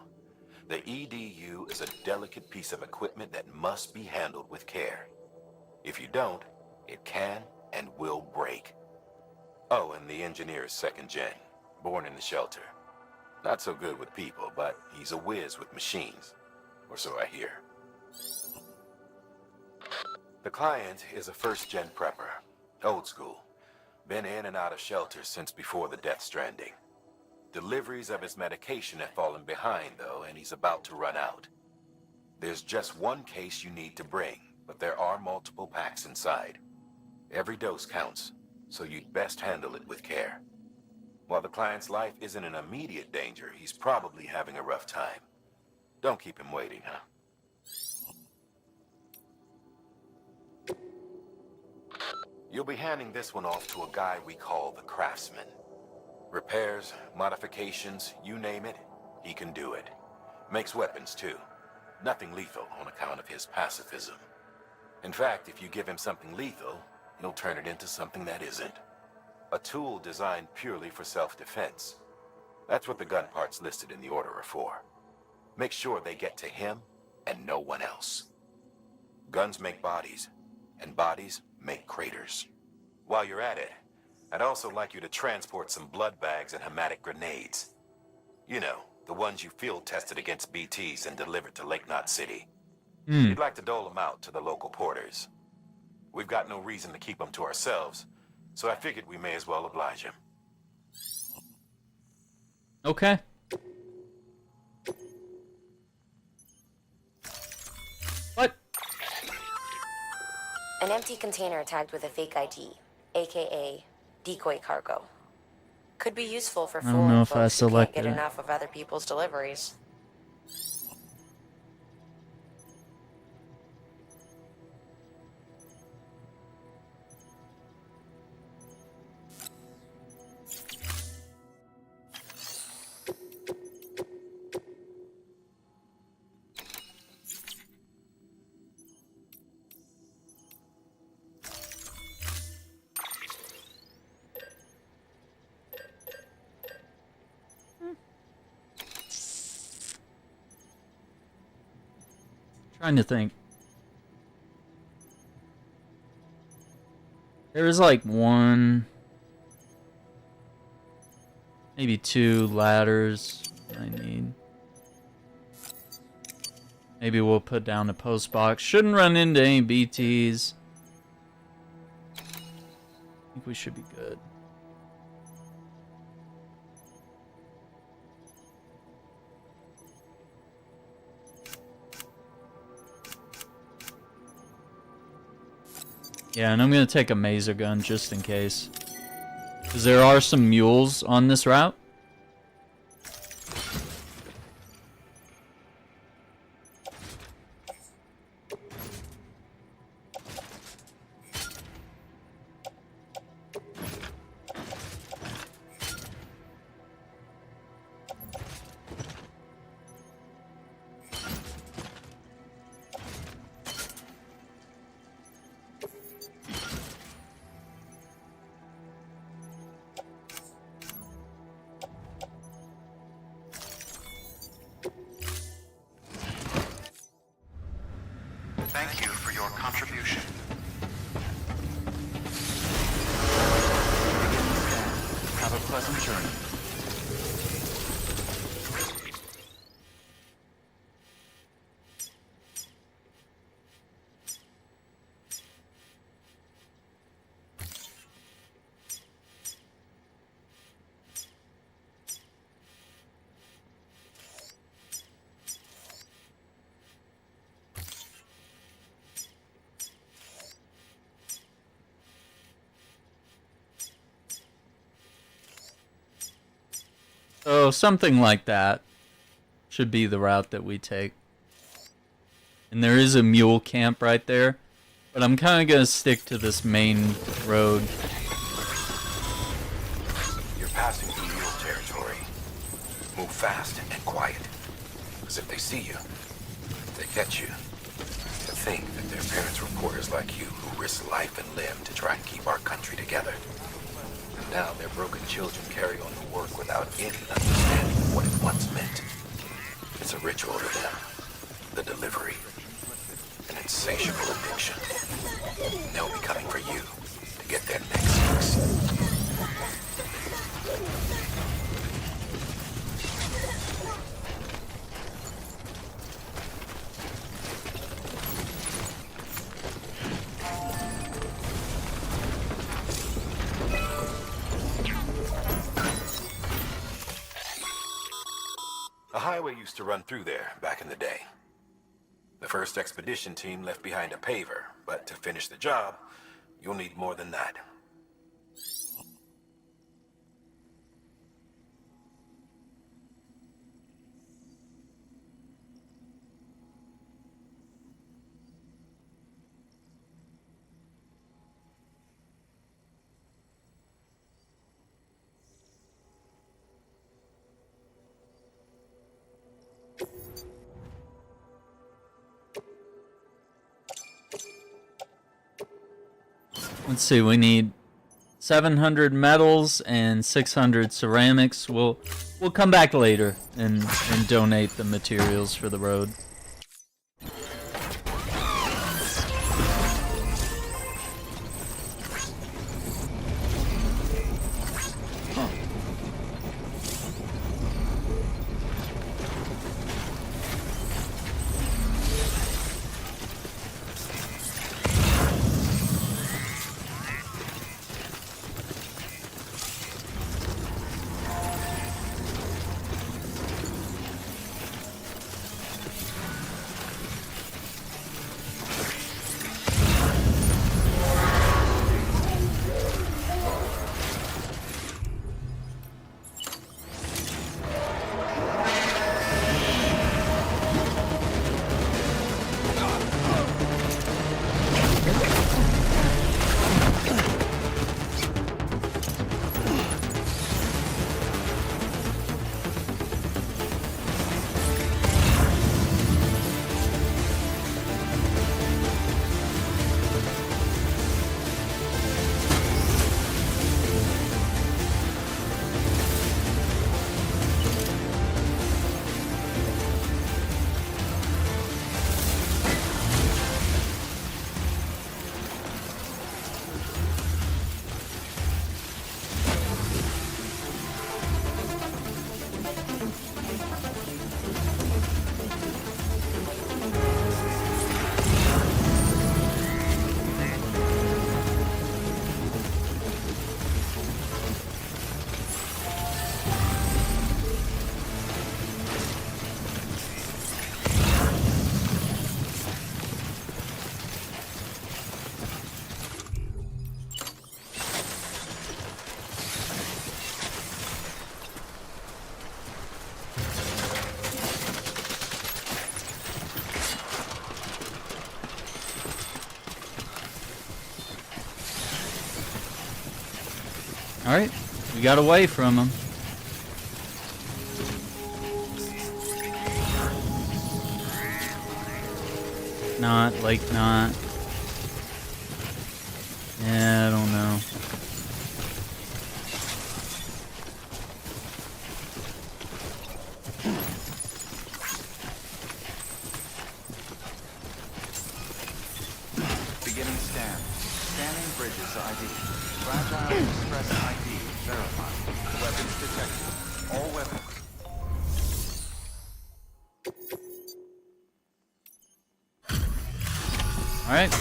The EDU is a delicate piece of equipment that must be handled with care. If you don't, it can and will break. Oh, and the engineer is second gen, born in the shelter. Not so good with people, but he's a whiz with machines, or so I hear. The client is a first-gen prepper, old school. Been in and out of shelters since before the Death Stranding. Deliveries of his medication have fallen behind, though, and he's about to run out. There's just one case you need to bring, but there are multiple packs inside. Every dose counts, so you'd best handle it with care. While the client's life isn't in immediate danger, he's probably having a rough time. Don't keep him waiting, huh? You'll be handing this one off to a guy we call the Craftsman. Repairs, modifications, you name it, he can do it. Makes weapons too. Nothing lethal on account of his pacifism. In fact, if you give him something lethal, he'll turn it into something that isn't. A tool designed purely for self-defense. That's what the gun parts listed in the order are for. Make sure they get to him and no one else. Guns make bodies, and bodies make craters. While you're at it, I'd also like you to transport some blood bags and hematic grenades. You know, the ones you field tested against BTs and delivered to Lake Knot City. You'd like to dole them out to the local porters. We've got no reason to keep them to ourselves, so I figured we may as well oblige him. Okay. What? An empty container tagged with a fake ID, aka decoy cargo. Could be useful for I don't know fooling if I folks who can't selected get it. enough of other people's deliveries. Trying to think. There is like one, maybe 2 ladders I need. Maybe we'll put down a post box. Shouldn't run into any BTs. I think we should be good. Yeah, and I'm going to take a mazer gun just in case. Because there are some mules on this route. Thank you for your contribution. Have a pleasant journey. So something like that should be the route that we take. And there is a mule camp right there, but I'm kind of going to stick to this main road. You're passing through mule territory. Move fast and quiet. Because if they see you, if they catch you, to think that they're parents reporters like you who risk life and limb to try and keep our country together. And now their broken children carry on the work without any understanding of what it once meant. It's a ritual to them. The delivery. An insatiable addiction. And they'll be coming for you to get their next fix. A highway used to run through there back in the day. The first expedition team left behind a paver, but to finish the job, you'll need more than that. Let's see, we need 700 metals and 600 ceramics. We'll come back later and donate the materials for the road. Alright, we got away from him. Not. Yeah, I don't know. Beginning scan. Scanning bridges ID. Fragile Express ID verified. Weapons detected. All weapons. Alright.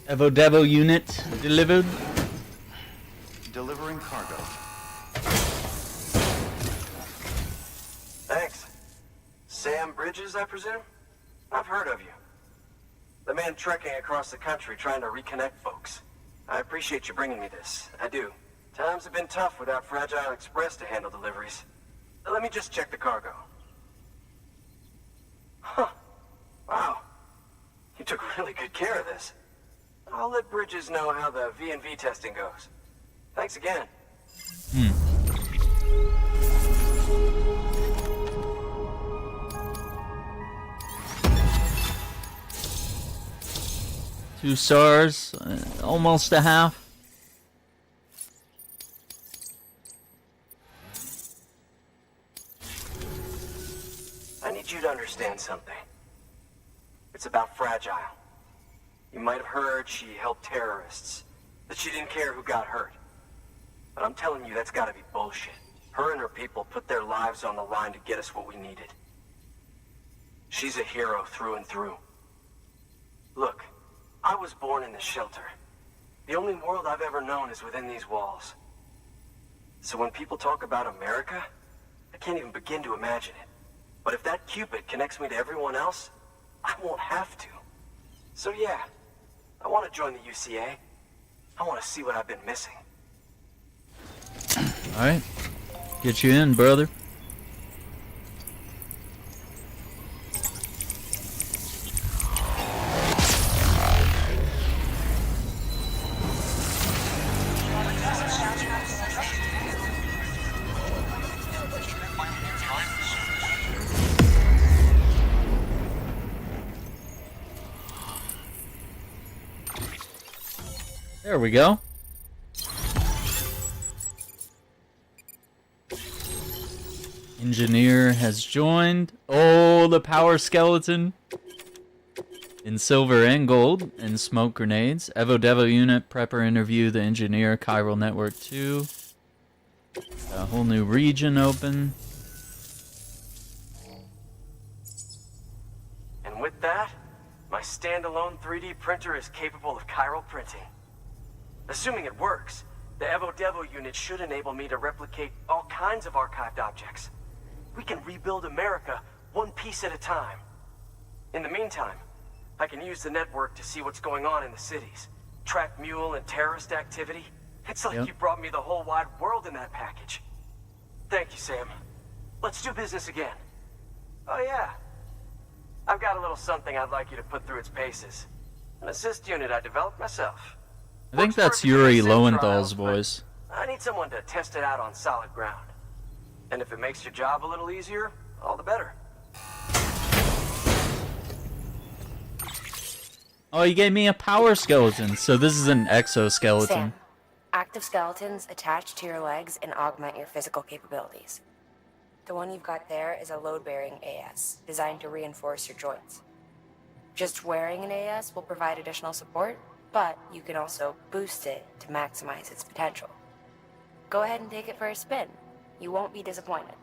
Evo Devo unit delivered. Delivering cargo. Thanks. Sam Bridges, I presume? I've heard of you. The man trekking across the country trying to reconnect folks. I appreciate you bringing me this. I do. Times have been tough without Fragile Express to handle deliveries. Let me just check the cargo. Huh. Wow. You took really good care of this. I'll let Bridges know how the V&V testing goes. Thanks again. Two stars, almost a half. I need you to understand something. It's about Fragile. You might have heard she helped terrorists, that she didn't care who got hurt. But I'm telling you, that's gotta be bullshit. Her and her people put their lives on the line to get us what we needed. She's a hero through and through. Look, I was born in this shelter. The only world I've ever known is within these walls. So when people talk about America, I can't even begin to imagine it. But if that Cupid connects me to everyone else, I won't have to. So yeah, I want to join the UCA. I want to see what I've been missing. Alright. Get you in, brother. There we go. Engineer has joined. Oh, the power skeleton. In silver and gold. And smoke grenades. Evo Devo unit. Prepper interview. The engineer. Chiral network 2. A whole new region open. And with that, my standalone 3D printer is capable of chiral printing. Assuming it works, the Evo Devo unit should enable me to replicate all kinds of archived objects. We can rebuild America one piece at a time. In the meantime, I can use the network to see what's going on in the cities. Track mule and terrorist activity. It's like you brought me the whole wide world in that package. Thank you, Sam. Let's do business again. Oh yeah. I've got a little something I'd like you to put through its paces. An assist unit I developed myself. I think that's Yuri Lowenthal's voice. I need someone to test it out on solid ground. And if it makes your job a little easier, all the better. Oh, you gave me a power skeleton. So this is an exoskeleton. Sam, active skeletons attach to your legs and augment your physical capabilities. The one you've got there is a load-bearing AS, designed to reinforce your joints. Just wearing an AS will provide additional support, but you can also boost it to maximize its potential. Go ahead and take it for a spin. You won't be disappointed.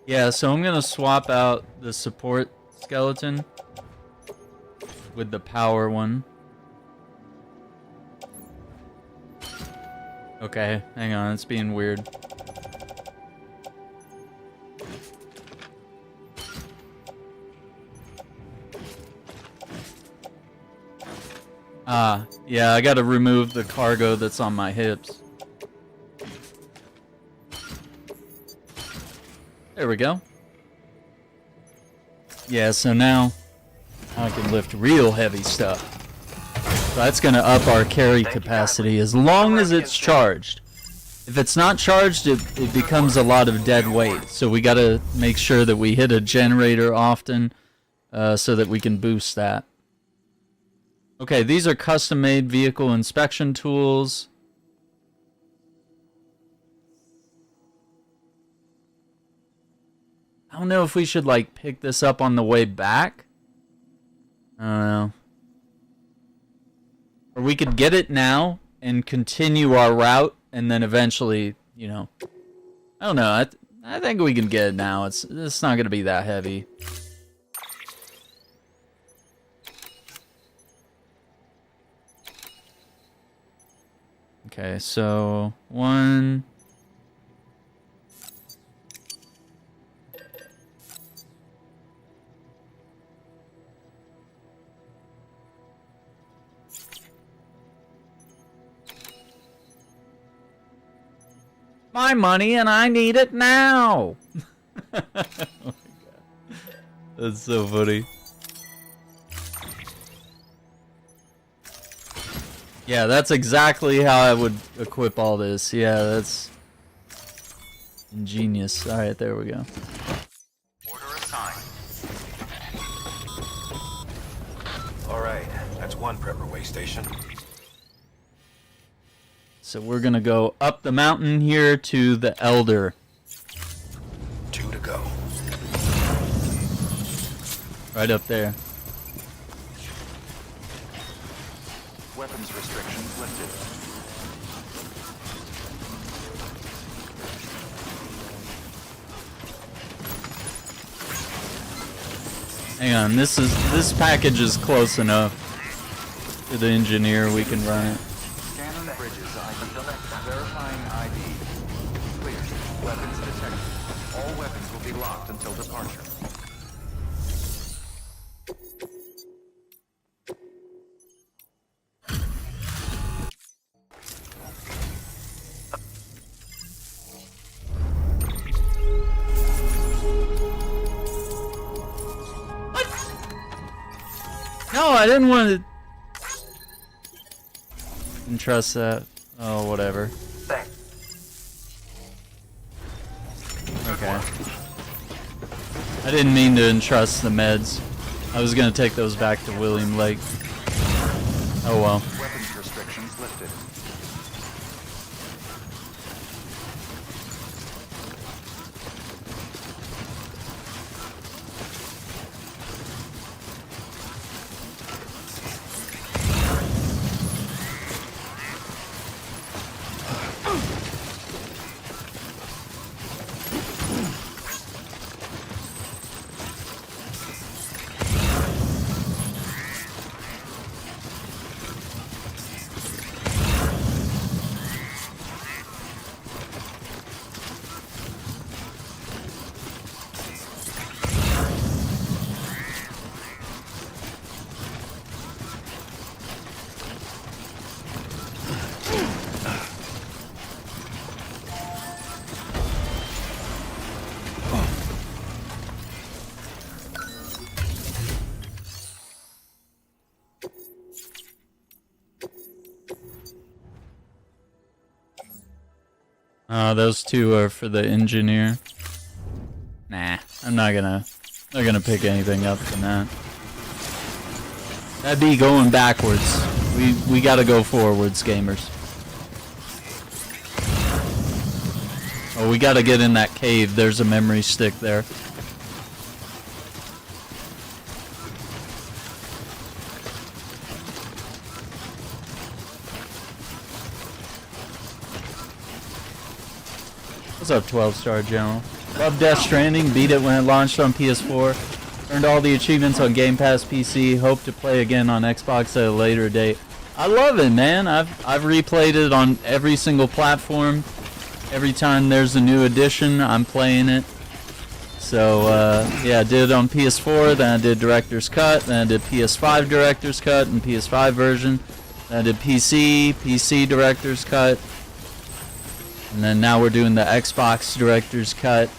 Yeah, so I'm gonna swap out the support skeleton with the power one. Okay, hang on, it's being weird. Yeah, I gotta remove the cargo that's on my hips. There we go. Yeah, so now I can lift real heavy stuff. So that's going to up our carry capacity as long as it's charged. If it's not charged, it becomes a lot of dead weight. So we got to make sure that we hit a generator often so that we can boost that. Okay, these are custom-made vehicle inspection tools. I don't know if we should, like, pick this up on the way back. I don't know. Or we could get it now and continue our route, and then eventually, you know. I don't know. I think we can get it now. It's not going to be that heavy. Okay, so 1... My money and I need it now. Oh my god. That's so funny. Yeah, that's exactly how I would equip all this. Yeah, that's ingenious. Alright, there we go. Order assigned. Alright, that's one prepper way station. So we're gonna go up the mountain here to the Elder. 2 to go. Right up there. Weapons restrictions lifted. Hang on, this package is close enough to the engineer. We can run it. Scanning bridges. Verifying ID. Clear. Weapons detected. All weapons will be locked until departure. No, I didn't want to entrust that. Oh, whatever. Okay. I didn't mean to entrust the meds. I was gonna take those back to William Lake. Oh well. Weapons restrictions lifted. Those two are for the engineer. Nah, I'm not gonna pick anything up from that. That'd be going backwards. We gotta go forwards, gamers. Oh, we gotta get in that cave. There's a memory stick there. What's up, 12-star General? Love Death Stranding, beat it when it launched on PS4. Earned all the achievements on Game Pass PC. Hope to play again on Xbox at a later date. I love it, man. I've replayed it on every single platform. Every time there's a new edition, I'm playing it. So, yeah, I did it on PS4, then I did Director's Cut, then I did PS5 Director's Cut and PS5 version. Then I did PC Director's Cut. And then now we're doing the Xbox Director's Cut.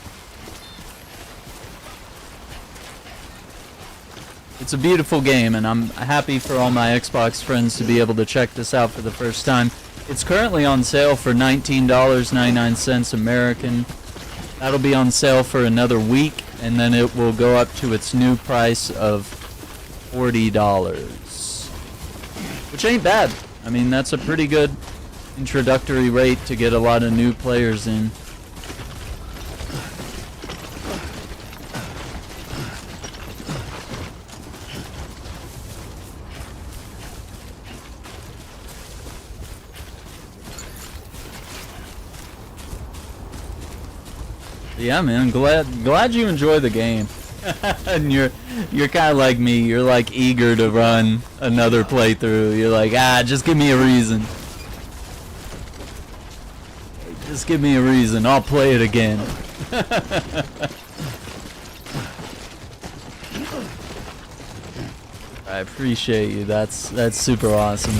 It's a beautiful game, and I'm happy for all my Xbox friends to be able to check this out for the first time. It's currently on sale for $19.99 American. That'll be on sale for another week, and then it will go up to its new price of $40. Which ain't bad. I mean, that's a pretty good introductory rate to get a lot of new players in. Yeah, man, glad you enjoy the game. And you're kind of like me. You're like eager to run another playthrough. You're like, just give me a reason. Just give me a reason. I'll play it again. I appreciate you. That's super awesome.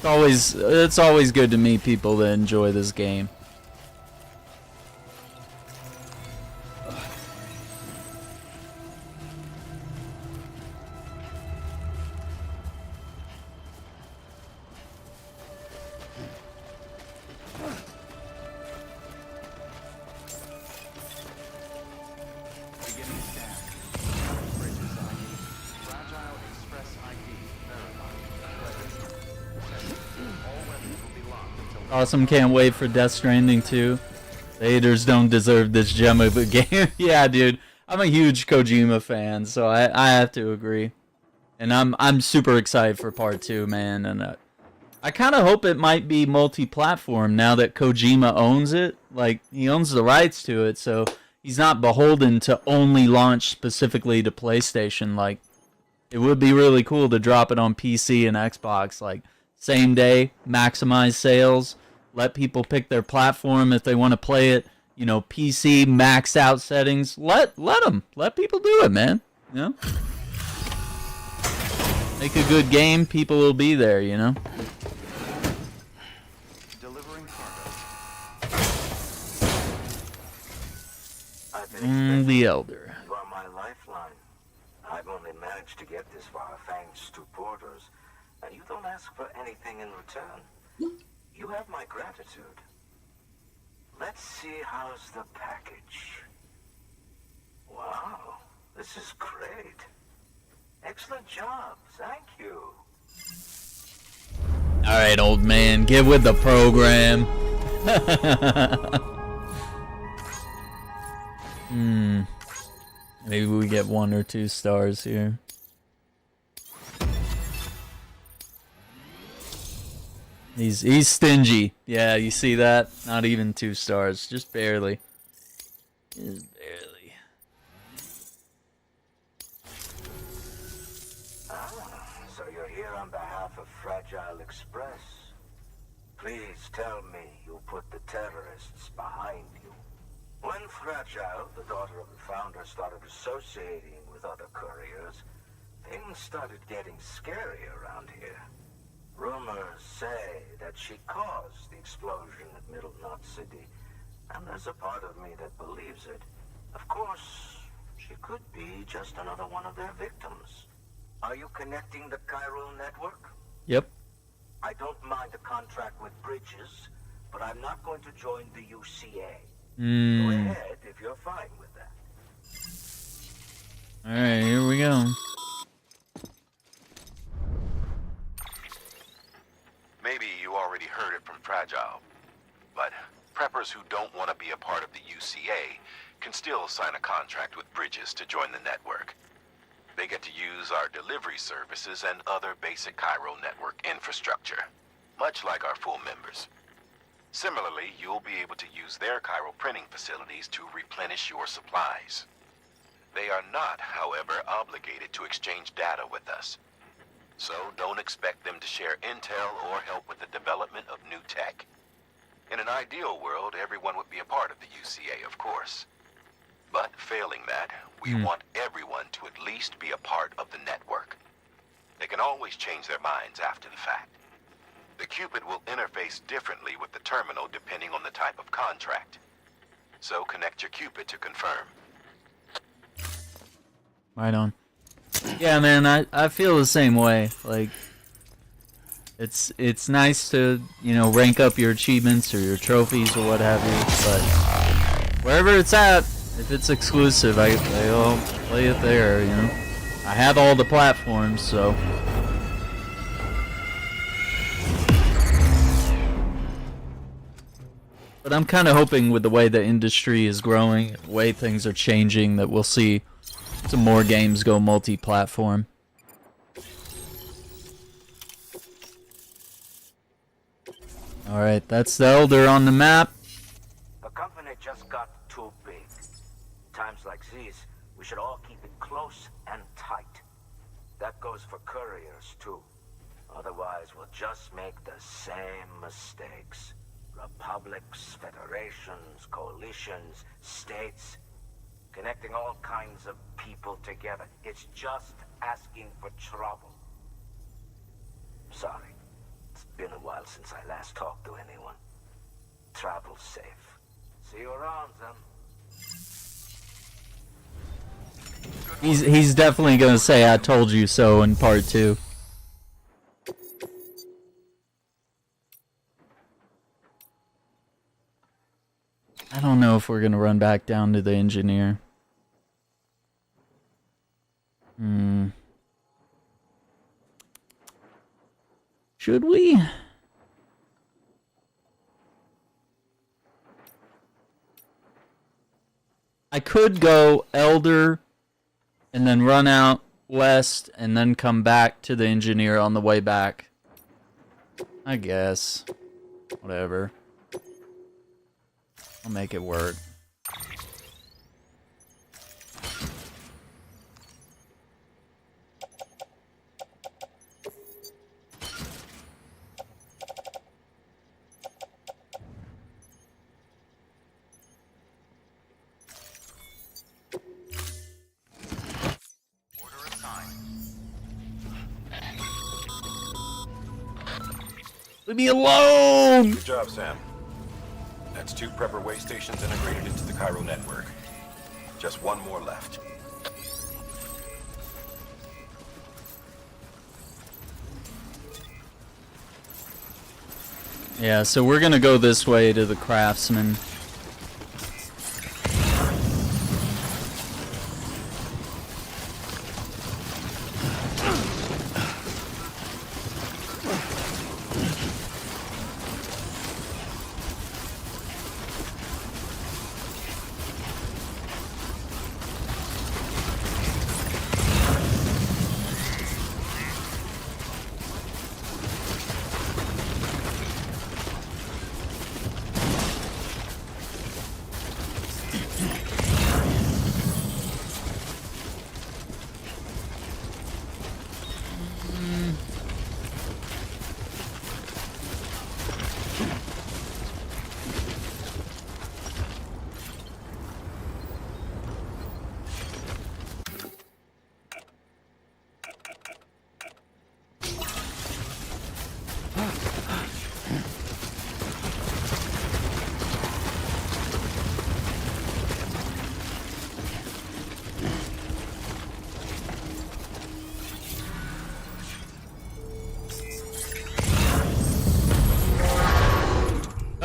It's always good to meet people that enjoy this game. Awesome, can't wait for Death Stranding 2. The haters don't deserve this gem of a game. Yeah, dude, I'm a huge Kojima fan, so I have to agree. And I'm super excited for part 2, man. And I kind of hope it might be multi-platform now that Kojima owns it. Like, he owns the rights to it, so he's not beholden to only launch specifically to PlayStation. Like, it would be really cool to drop it on PC and Xbox, like, same day, maximize sales, let people pick their platform if they want to play it, you know, PC, maxed out settings. Let people do it, man. You know? Make a good game, people will be there, you know? Delivering cargo. The Elder. You are my lifeline. I've only managed to get this far thanks to porters, and you don't ask for anything in return. You have my gratitude. Let's see how's the package. Wow, this is great. Excellent job, thank you. Alright, old man, get with the program. Maybe we get 1 or 2 stars here. He's stingy. Yeah, you see that? Not even 2 stars, just barely. Just barely. So you're here on behalf of Fragile Express. Please tell me you put the terrorists behind you. When Fragile, the daughter of the founder, started associating with other couriers, things started getting scary around here. Rumors say that she caused the explosion at Middle Knot City, and there's a part of me that believes it. Of course, she could be just another one of their victims. Are you connecting the chiral network? Yep. I don't mind a contract with Bridges, but I'm not going to join the UCA. Go ahead if you're fine with that. Alright, here we go. Maybe you already heard it from Fragile, but preppers who don't want to be a part of the UCA can still sign a contract with Bridges to join the network. They get to use our delivery services and other basic chiral network infrastructure, much like our full members. Similarly, you'll be able to use their chiral printing facilities to replenish your supplies. They are not, however, obligated to exchange data with us. So don't expect them to share intel or help with the development of new tech. In an ideal world, everyone would be a part of the UCA, of course. But failing that, we want everyone to at least be a part of the network. They can always change their minds after the fact. The Cupid will interface differently with the terminal depending on the type of contract. So connect your Cupid to confirm. Right on. Yeah, man, I feel the same way. Like, it's nice to, you know, rank up your achievements or your trophies or what have you, but wherever it's at, if it's exclusive, I'll play it there, you know. I have all the platforms, so. But I'm kind of hoping with the way the industry is growing, the way things are changing, that we'll see some more games go multi-platform. Alright, that's the Elder on the map. The company just got too big. Times like these, we should all keep it close and tight. That goes for couriers, too. Otherwise, we'll just make the same mistakes. Republics, federations, coalitions, states, connecting all kinds of people together. It's just asking for trouble. Sorry. It's been a while since I last talked to anyone. Travel safe. See you around, then. He's definitely gonna say "I told you so" in part 2. I don't know if we're gonna run back down to the engineer. Should we? I could go Elder and then run out west and then come back to the engineer on the way back. I guess. Whatever. I'll make it work. Leave me alone! Good job, Sam. That's 2 prepper way stations integrated into the Cairo network. Just 1 more left. Yeah, so we're gonna go this way to the craftsman.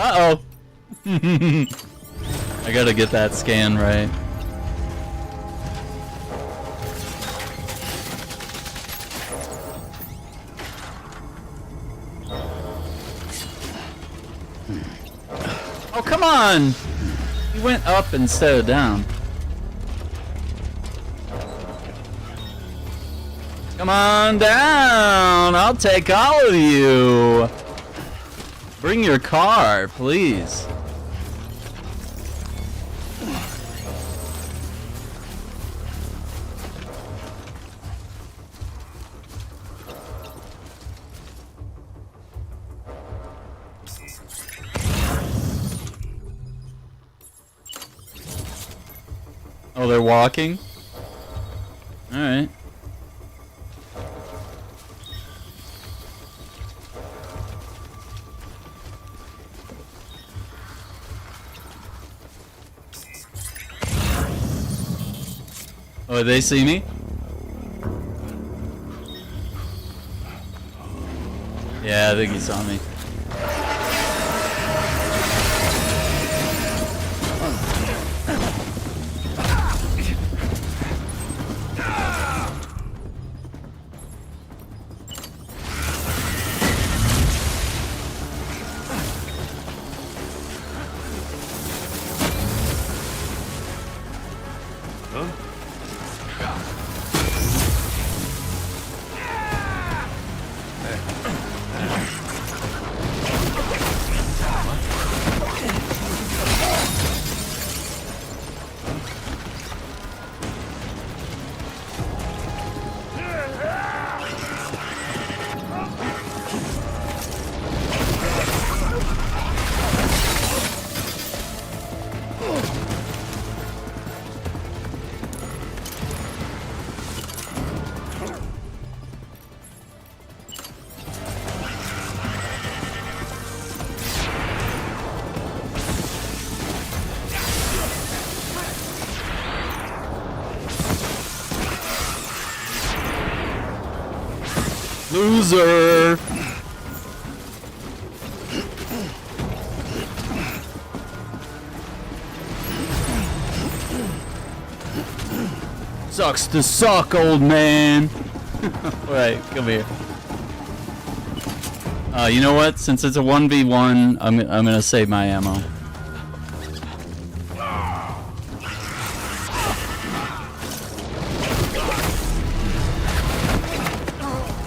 Uh-oh. I gotta get that scan right. Oh, come on! He went up instead of down. Come on down! I'll take all of you! Bring your car, please. Oh, they're walking? Alright. Oh, they see me? Yeah, I think he saw me. Loser! Sucks to suck, old man! Alright, come here. You know what? Since it's a 1v1, I'm gonna save my ammo.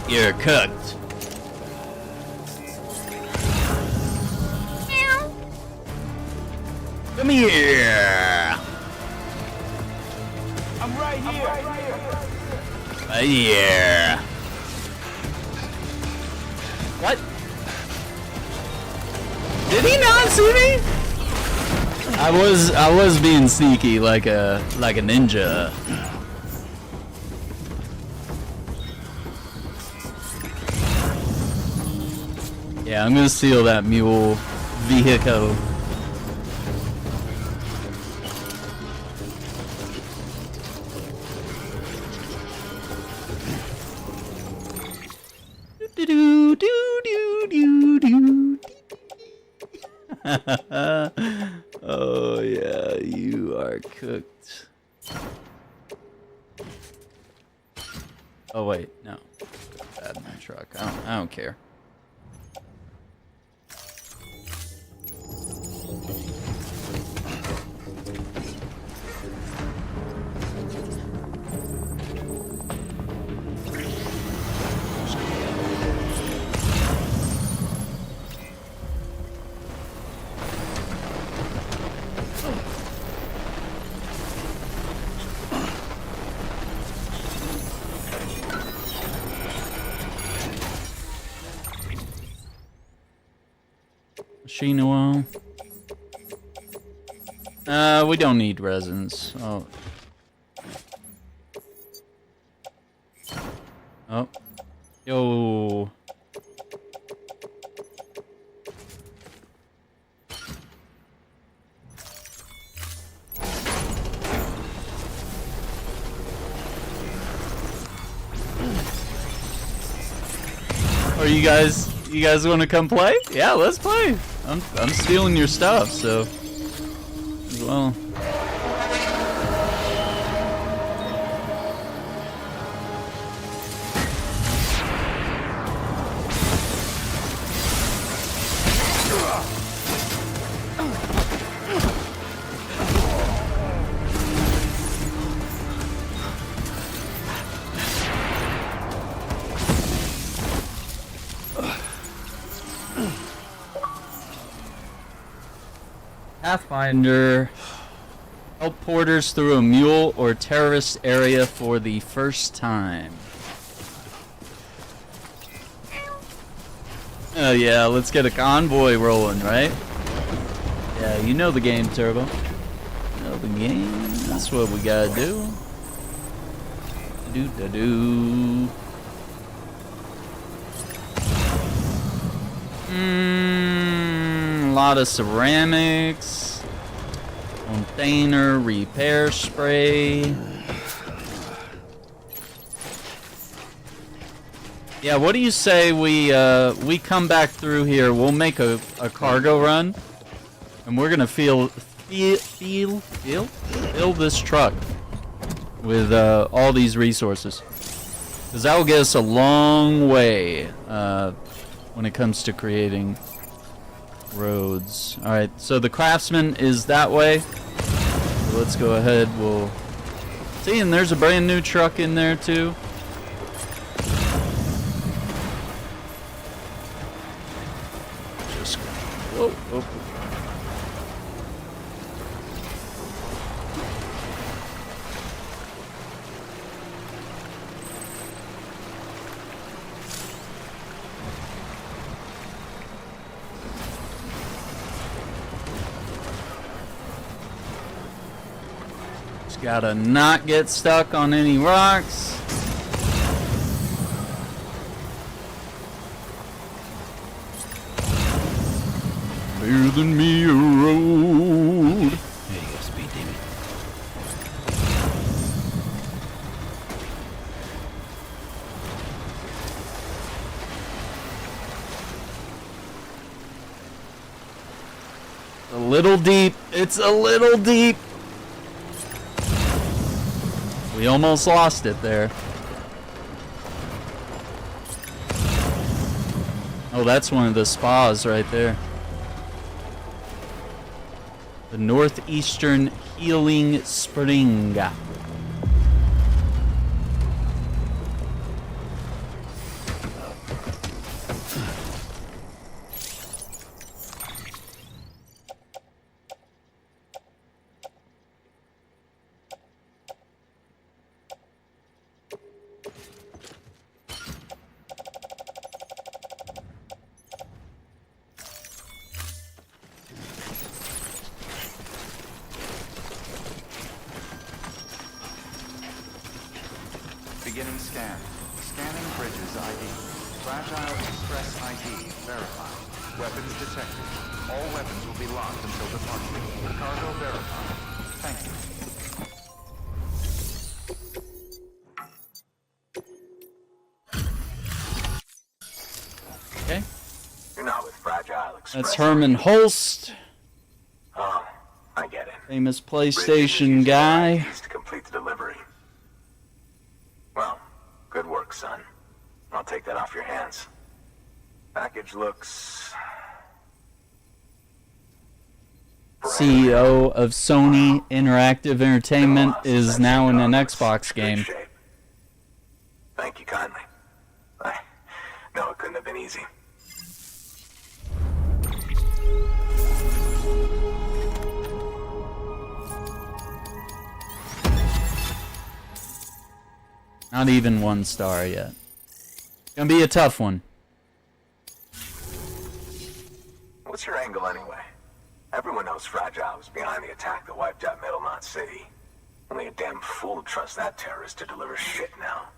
You're cooked. Come here. I'm right here. Right here. What? Did he not see me? I was being sneaky like a ninja. Yeah, I'm gonna steal that mule vehicle. Do do do do do. Oh yeah, you are cooked. Oh wait, no. Bad in my truck. I don't care. Chinois. We don't need resins. Oh. Oh. Yo. Are you guys want to come play? Yeah, let's play. I'm stealing your stuff, so as well. Pathfinder. Help porters through a mule or terrorist area for the first time. Oh yeah, let's get a convoy rolling, right? Yeah, you know the game, Turbo. You know the game. That's what we gotta do. Do-da-do. A lot of ceramics. Container repair spray. Yeah, what do you say we come back through here? We'll make a cargo run, and we're gonna fill this truck with all these resources, because that will get us a long way when it comes to creating roads. All right, so the craftsman is that way. So let's go ahead. We'll see, and there's a brand new truck in there too. Whoa, whoa. Just gotta not get stuck on any rocks. Better than me a road. There you go, speed demon. A little deep. It's a little deep. We almost lost it there. Oh, that's one of the spas right there. The Northeastern Healing Spring. Beginning scan. Scanning bridges ID. Fragile Express ID verified. Weapons detected. All weapons will be locked until departure. Cargo verified. Thank you. Okay. You're not with Fragile Express. That's Herman Holst, Oh, I get it. famous PlayStation guy. To complete the delivery. Well, good work, son. I'll take that off your hands. Package looks... CEO of Sony Interactive Entertainment is now in an Xbox game. Thank you kindly. I know it couldn't have been easy. Not even 1 star yet. Gonna be a tough one. What's your angle anyway? Everyone knows Fragile was behind the attack that wiped out Middlemont City. Only a damn fool would trust that terrorist to deliver shit now.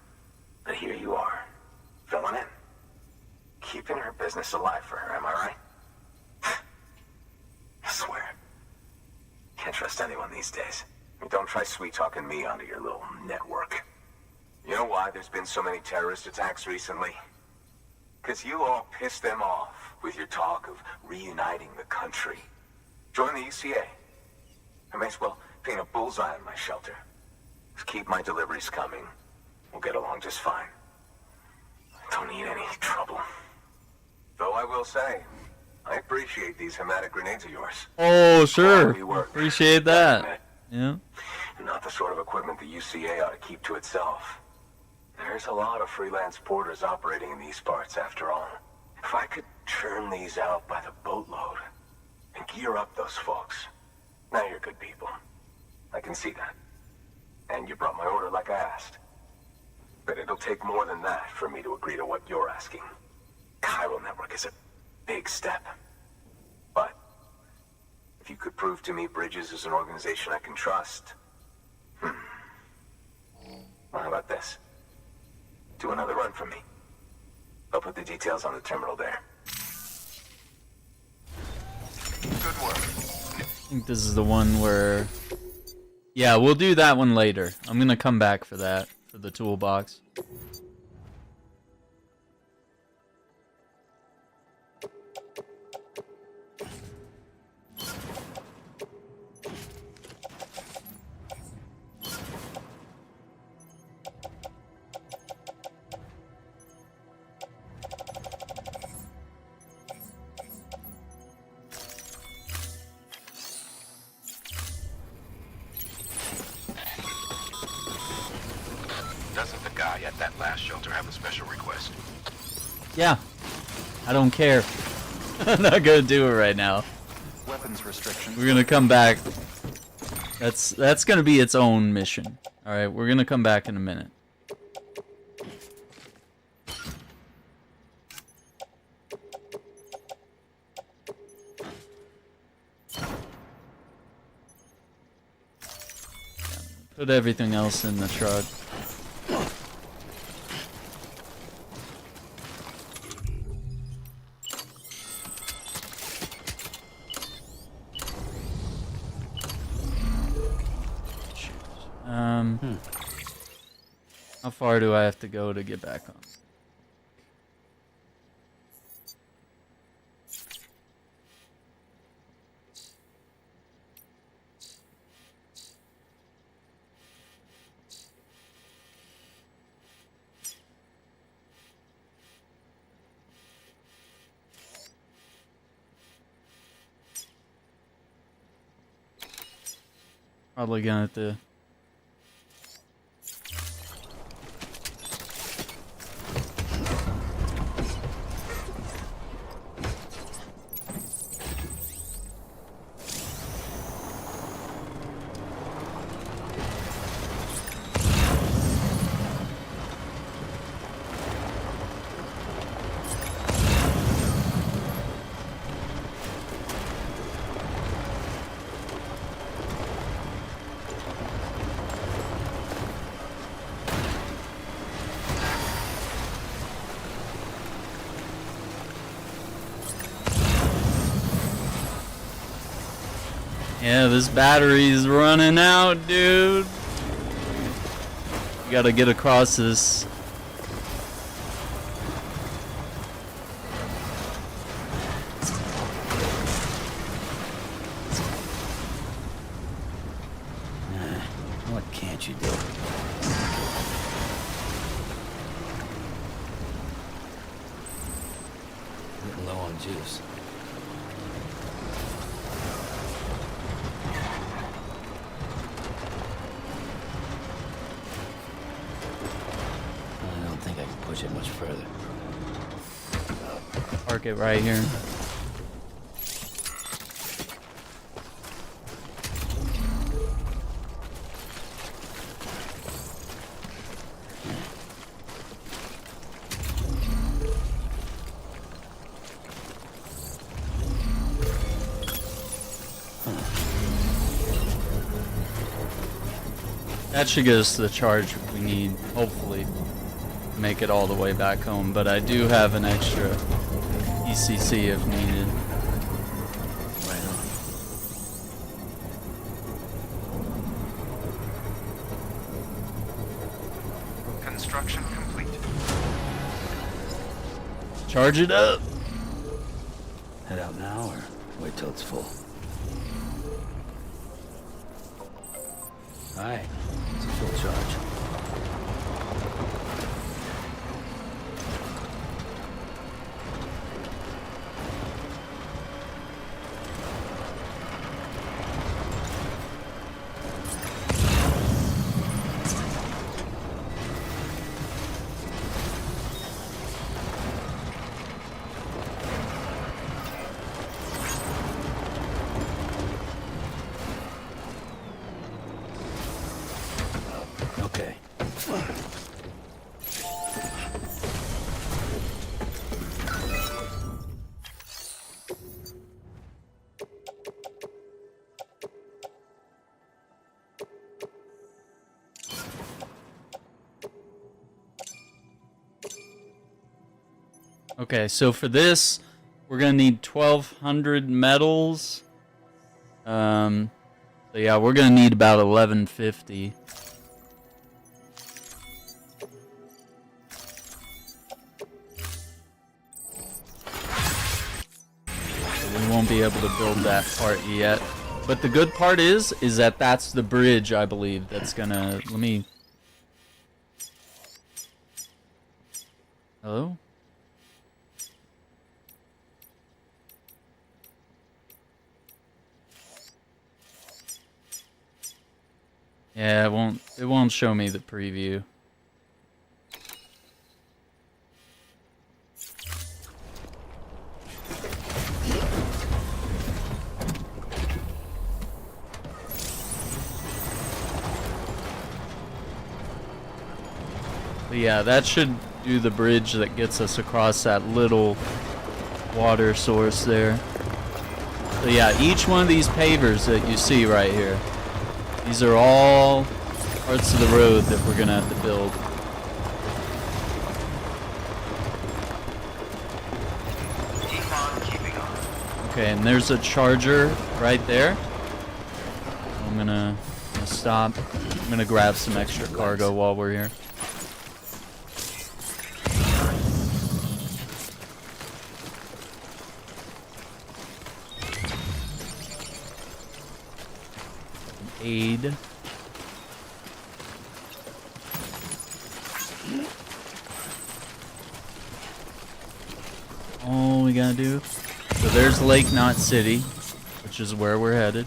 But here you are, filling in. Keeping her business alive for her, am I right? I swear. Can't trust anyone these days. Don't try sweet-talking me onto your little network. You know why there's been so many terrorist attacks recently? Because you all pissed them off with your talk of reuniting the country. Join the UCA. I may as well paint a bullseye on my shelter. Just keep my deliveries coming. We'll get along just fine. I don't need any trouble. Though I will say, I appreciate these hematic grenades of yours. Oh, sure. Quality work. Appreciate that. Yeah. Not the sort of equipment the UCA ought to keep to itself. There's a lot of freelance porters operating in these parts, after all. If I could churn these out by the boatload and gear up those folks. Now you're good people. I can see that. And you brought my order like I asked. But it'll take more than that for me to agree to what you're asking. Chiral Network is a big step. But if you could prove to me Bridges is an organization I can trust... Well, how about this? Do another run for me. I'll put the details on the terminal there. Good work. I think this is the one where... Yeah, we'll do that one later. I'm gonna come back for that, for the toolbox. Doesn't the guy at that last shelter have a special request? Yeah. I don't care. I'm not gonna do it right now. Weapons restrictions. We're gonna come back. That's gonna be its own mission. Alright, we're gonna come back in a minute. Put everything else in the truck. How far do I have to go to get back on? Probably gonna have to. Yeah, this battery's running out, dude. You gotta get across this. What can't you do? Getting low on juice. I don't think I can push it much further. Park it right here. That should get us the charge we need, hopefully, to make it all the way back home. But I do have an extra ECC if needed. Right on. Construction complete. Charge it up! Head out now or wait till it's full? Alright, it's a full charge. Okay. Okay, so for this, we're gonna need 1,200 metals. So yeah, we're gonna need about 1,150. We won't be able to build that part yet. But the good part is that that's the bridge, I believe, that's gonna... Let me... Hello? Yeah, it won't show me the preview. But yeah, that should do the bridge that gets us across that little water source there. So yeah, each one of these pavers that you see right here, these are all parts of the road that we're gonna have to build. Keep on keeping on. Okay, and there's a charger right there. I'm gonna stop. I'm gonna grab some extra cargo while we're here. Aid. All we gotta do. So there's Lake Knot City, which is where we're headed.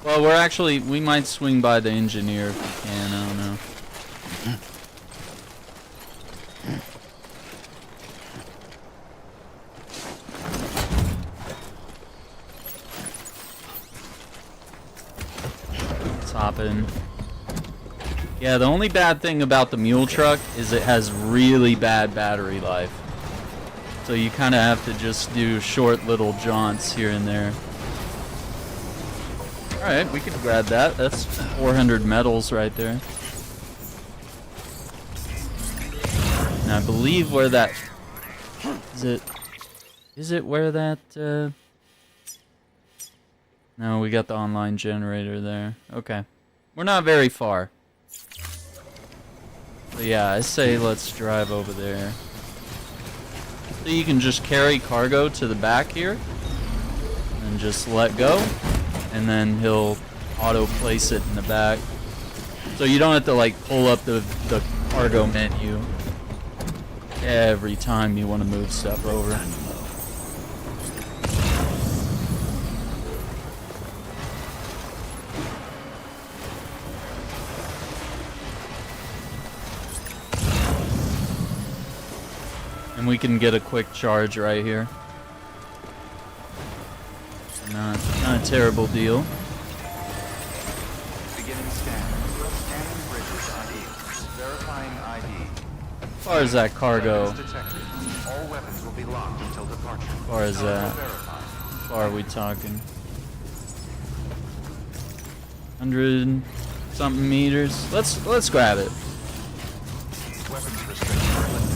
Well, we might swing by the engineer if we can, I don't know. Let's hop in. Yeah, the only bad thing about the mule truck is it has really bad battery life. So you kind of have to just do short little jaunts here and there. Alright, we can grab that. That's 400 metals right there. And I believe where that... Is it where that... No, we got the online generator there. Okay. We're not very far. But yeah, I say let's drive over there. So you can just carry cargo to the back here. And just let go. And then he'll auto place it in the back. So you don't have to like pull up the cargo menu every time you want to move stuff over. And we can get a quick charge right here. Not a terrible deal. Beginning scan. Scanning bridges ID. Verifying ID. As far as that cargo, Weapons detected. All weapons will be locked until departure. as far as that, Verified. how far are we talking? 100 something meters. Let's grab it. Weapons restrictions are lifted.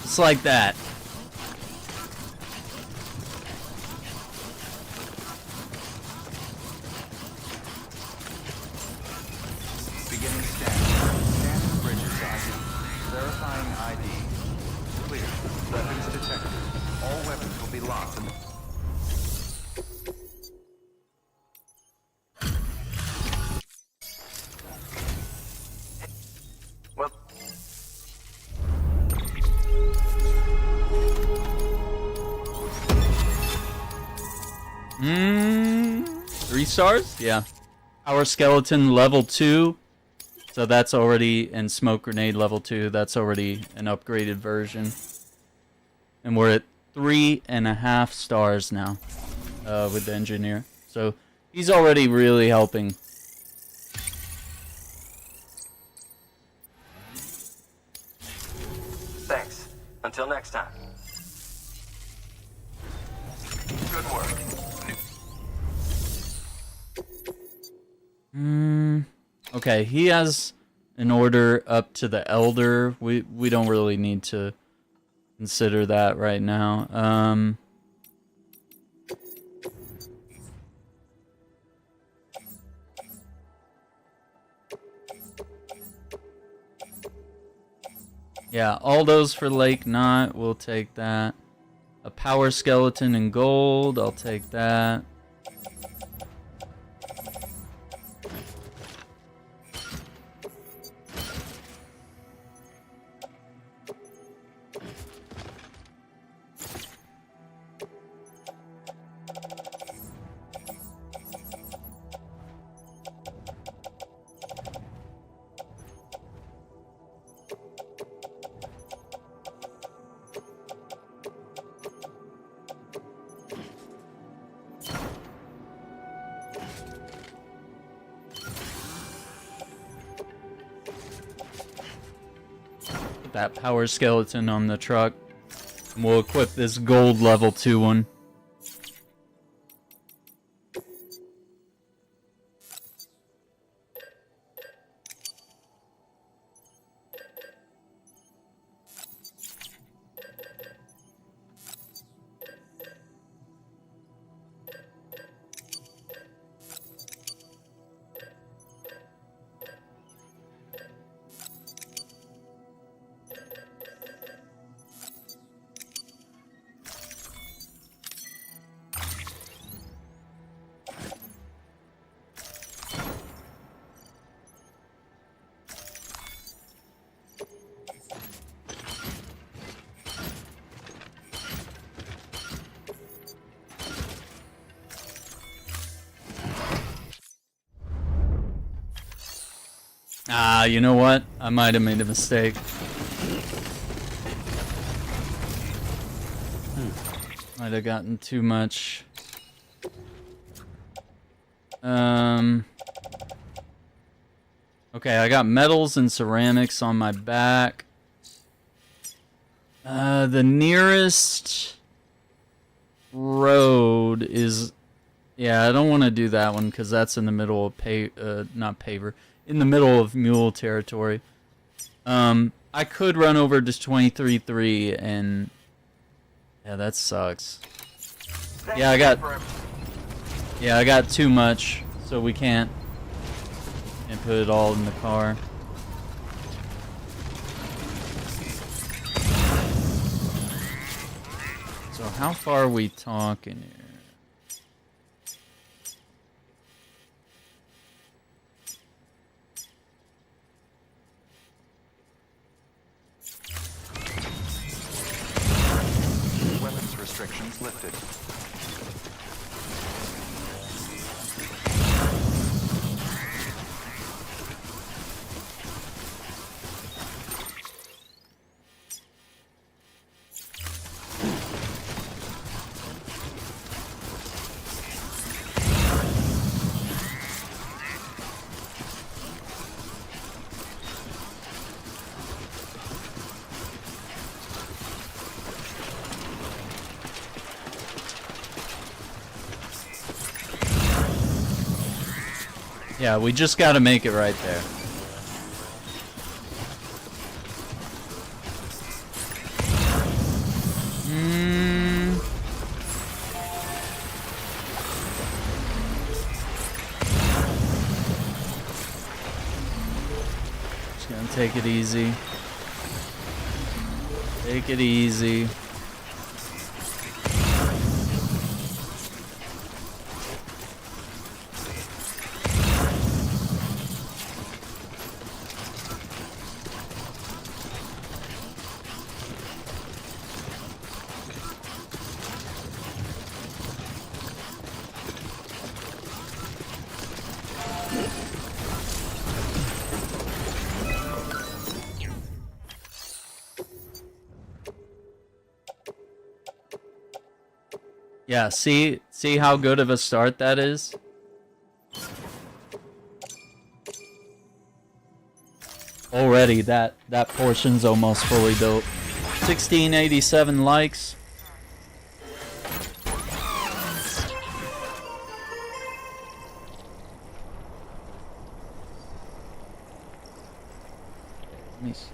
Just like that. Beginning scan. Scanning bridges ID. Verifying ID. Clear. Weapons detected. All weapons will be locked. Well, 3 stars? Yeah. Power skeleton level 2. So that's already, and smoke grenade level 2. That's already an upgraded version. And we're at 3.5 stars now with the engineer. So he's already really helping. Thanks. Until next time. Good work. Okay, he has an order up to the Elder. We don't really need to consider that right now. Yeah, all those for Lake Knot. We'll take that. A power skeleton in gold. I'll take that. that power skeleton on the truck. And we'll equip this gold level 2 one. Ah, you know what? I might have made a mistake. Might have gotten too much. Okay, I got metals and ceramics on my back. The nearest road is... Yeah, I don't want to do that one because that's in the middle of not paver. In the middle of mule territory. I could run over to 23-3 and... Yeah, that sucks. Yeah, I got too much, so we can't put it all in the car. So how far are we talking here? Restrictions lifted. Yeah, we just gotta make it right there. Just gonna take it easy. Take it easy. Yeah, see how good of a start that is? Already that portion's almost fully built. 1687 likes. Let me see.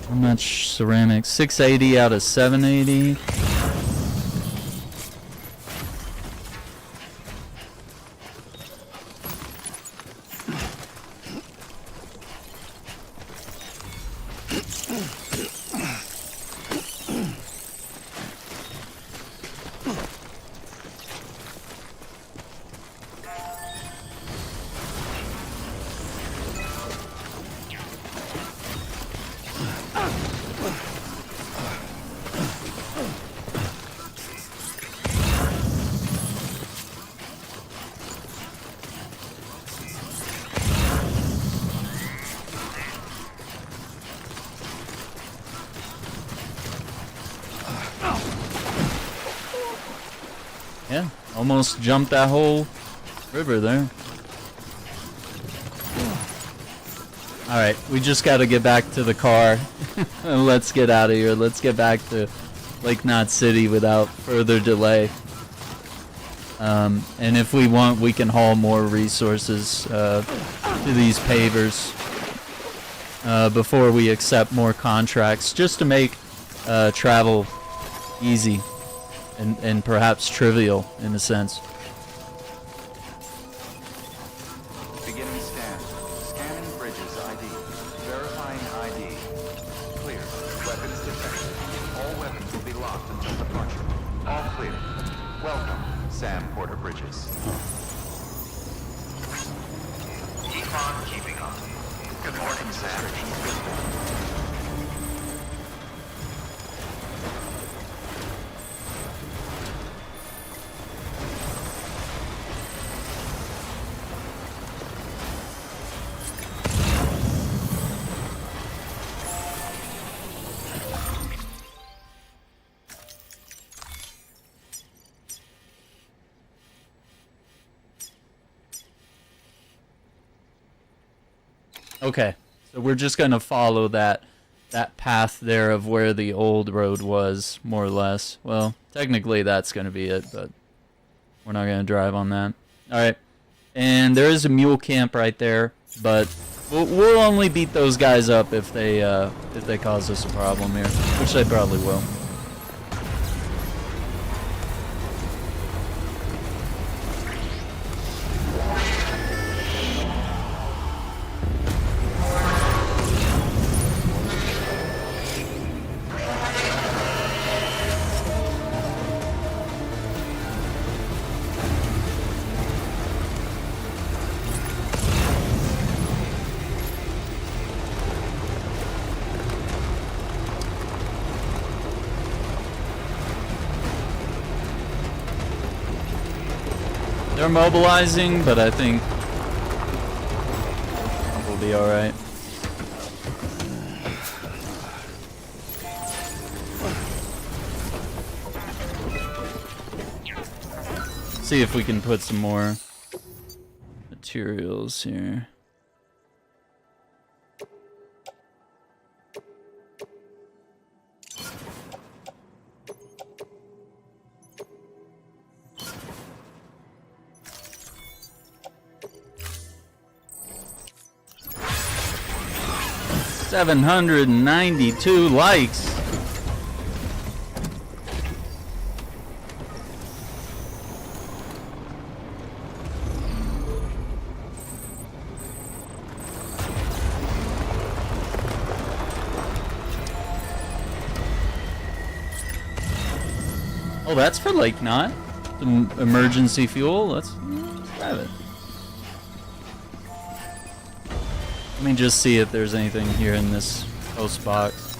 How much ceramics? 680 out of 780. almost jumped that whole river there. Alright, we just gotta get back to the car. Let's get out of here. Let's get back to Lake Knot City without further delay. And if we want, we can haul more resources to these pavers before we accept more contracts, just to make travel easy and perhaps trivial in a sense. Beginning scan. Scanning bridges ID. Verifying ID. Clear. Weapons detected. All weapons will be locked until departure. All clear. Welcome, Sam Porter Bridges. Keep on keeping on. Good morning, Sam. Okay, so we're just gonna follow that path there of where the old road was, more or less. Well, technically that's gonna be it, but we're not gonna drive on that. All right, and there is a mule camp right there, but we'll only beat those guys up if they cause us a problem here, which they probably will. They're mobilizing, but I think we'll be alright. See if we can put some more materials here. $792 likes. Oh, that's for Lake Knot. Some emergency fuel. Let's grab it. Let me just see if there's anything here in this post box.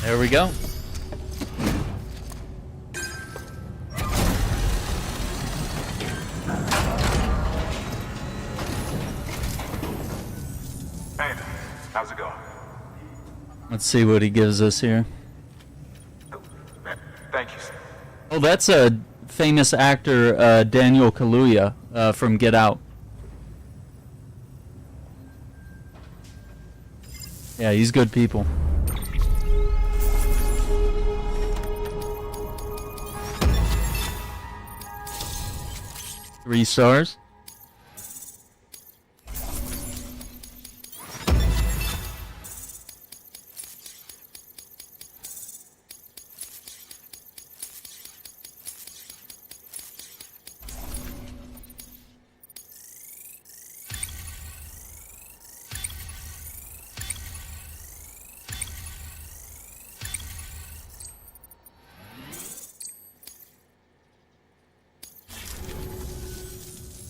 There we go. Let's see what he gives us here. Thank you, sir. Oh, that's a famous actor, Daniel Kaluuya, from Get Out. Yeah, he's good people. Three stars.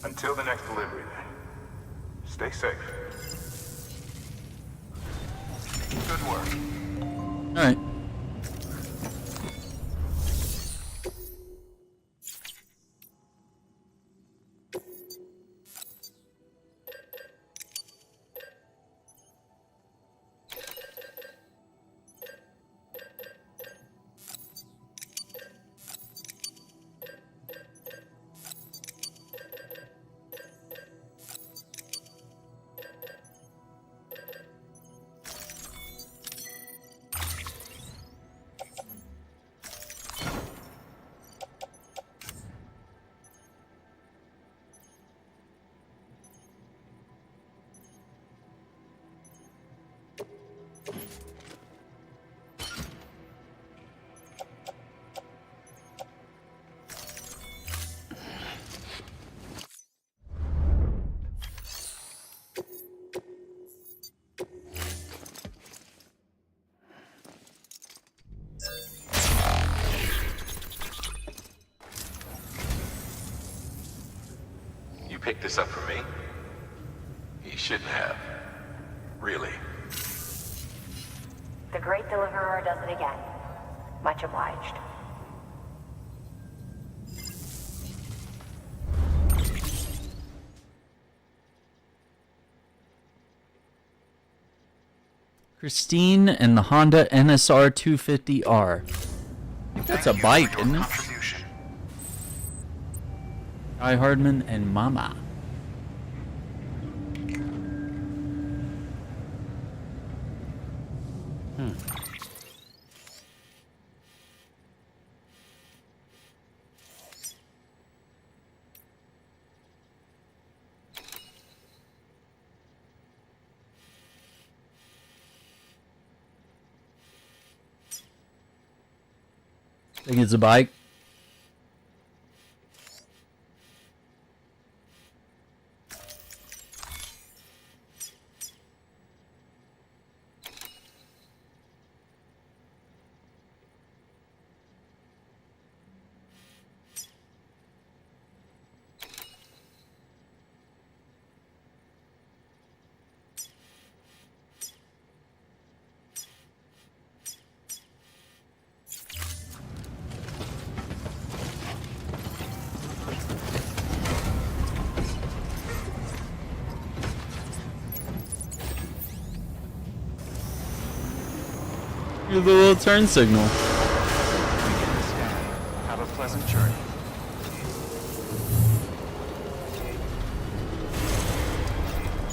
Until the next delivery, then. Stay safe. Good work. All right. You picked this up for me? You shouldn't have. Really. The Great Deliverer does it again. Much obliged. Christine and the Honda NSR 250R. I think that's a bike, isn't it? Guy Hardman and Mama. Think it's a bike. Here's the little turn signal. Begin the scan. Have a pleasant journey.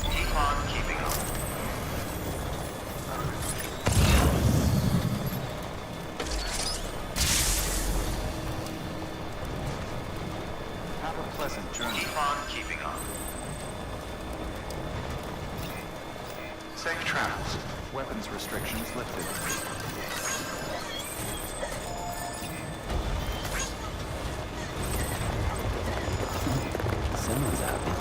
Keep on keeping on. Have a pleasant journey. Keep on keeping on. Safe travels. Weapons restrictions lifted. Someone's happy.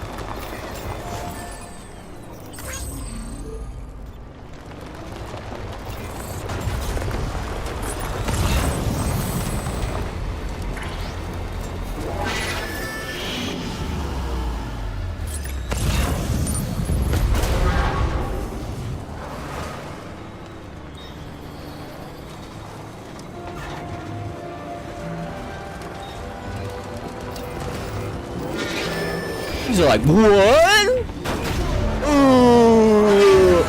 These are like, what? Ooh.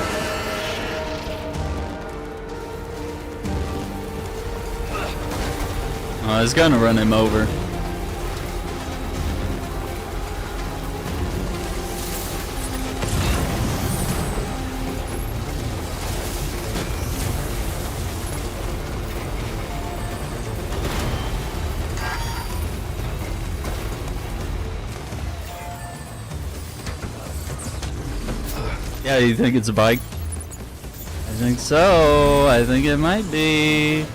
Oh, it's gonna run him over. Yeah, you think it's a bike? I think so. I think it might be.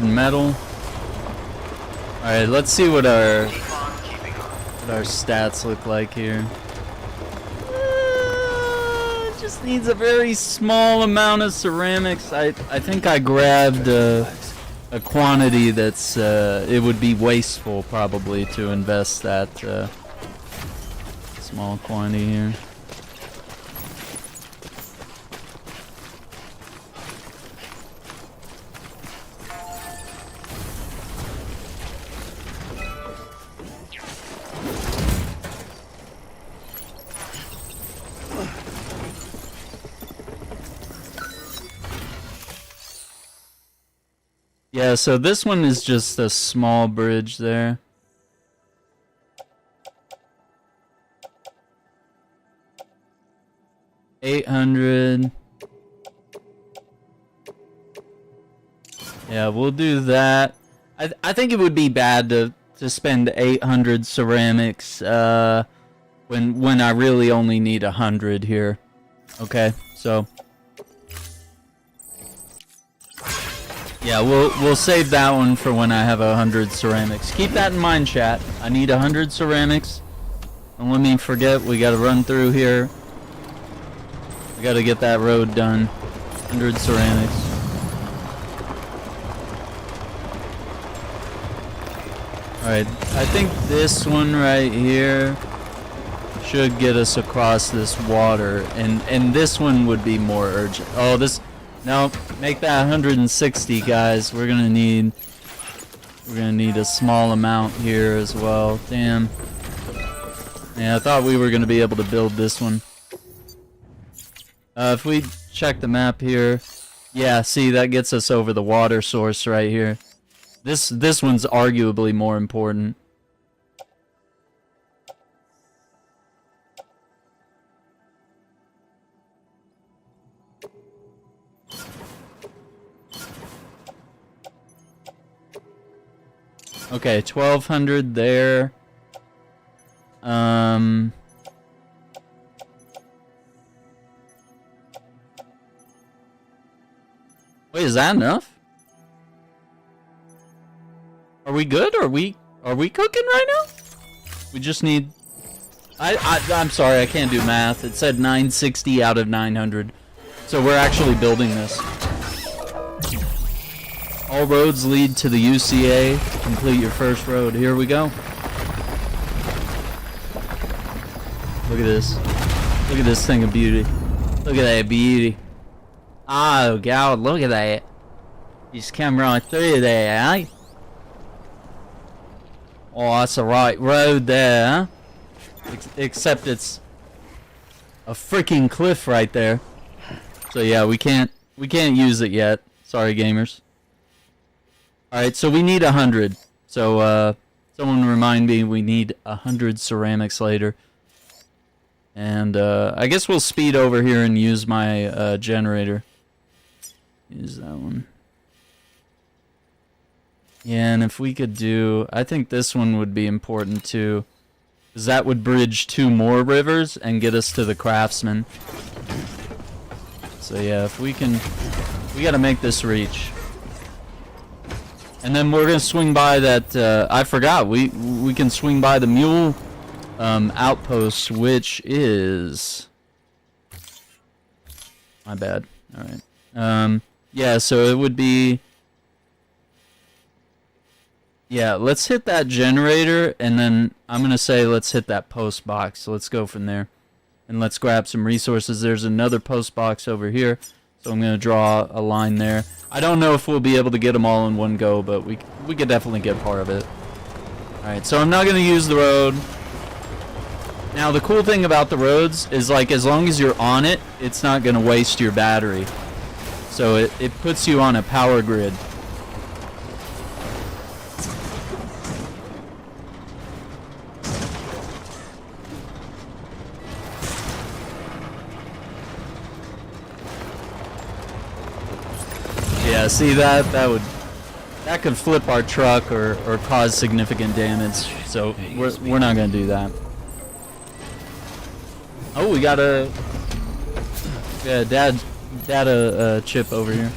Metal. Alright, let's see what our stats look like here. It just needs a very small amount of ceramics. I think I grabbed a quantity that's it would be wasteful probably to invest that small quantity here. Yeah, so this one is just a small bridge there. $800. Yeah, we'll do that. I think it would be bad to spend 800 ceramics when I really only need 100 here. Okay, so yeah, we'll save that one for when I have 100 ceramics. Keep that in mind, chat. I need 100 ceramics. Don't let me forget, we gotta run through here. We gotta get that road done. 100 ceramics. Alright, I think this one right here should get us across this water. And this one would be more urgent. Oh, this... No, make that 160, guys. We're gonna need a small amount here as well. Damn. Yeah, I thought we were gonna be able to build this one. If we check the map here, yeah, see, that gets us over the water source right here. This one's arguably more important. Okay, 1200 there. Wait, is that enough? Are we good? Are we cooking right now? We just need... I'm sorry, I can't do math. It said 960 out of 900. So we're actually building this. All roads lead to the UCA. Complete your first road. Here we go. Look at this. Look at this thing of beauty. Look at that beauty. Oh, God, look at that. Just come right through there, eh? Oh, that's the right road there, huh? Except it's a freaking cliff right there. So yeah, we can't use it yet. Sorry, gamers. Alright, so we need 100. So, someone remind me we need 100 ceramics later. And, I guess we'll speed over here and use my, generator. Use that one. Yeah, and if we could do... I think this one would be important, too. Because that would bridge 2 more rivers and get us to the craftsman. So, yeah, if we can... We gotta make this reach. And then we're gonna swing by that, I forgot, we can swing by the mule, outpost, which is... My bad. Alright. Yeah, so it would be... Yeah, let's hit that generator, and then I'm going to say let's hit that post box. So let's go from there. And let's grab some resources. There's another post box over here, so I'm going to draw a line there. I don't know if we'll be able to get them all in one go, but we could definitely get part of it. Alright, so I'm not going to use the road. Now, the cool thing about the roads is, like, as long as you're on it, it's not going to waste your battery. So it puts you on a power grid. Yeah, see that could flip our truck or cause significant damage. So we're not gonna do that. Oh, we got a data chip over here.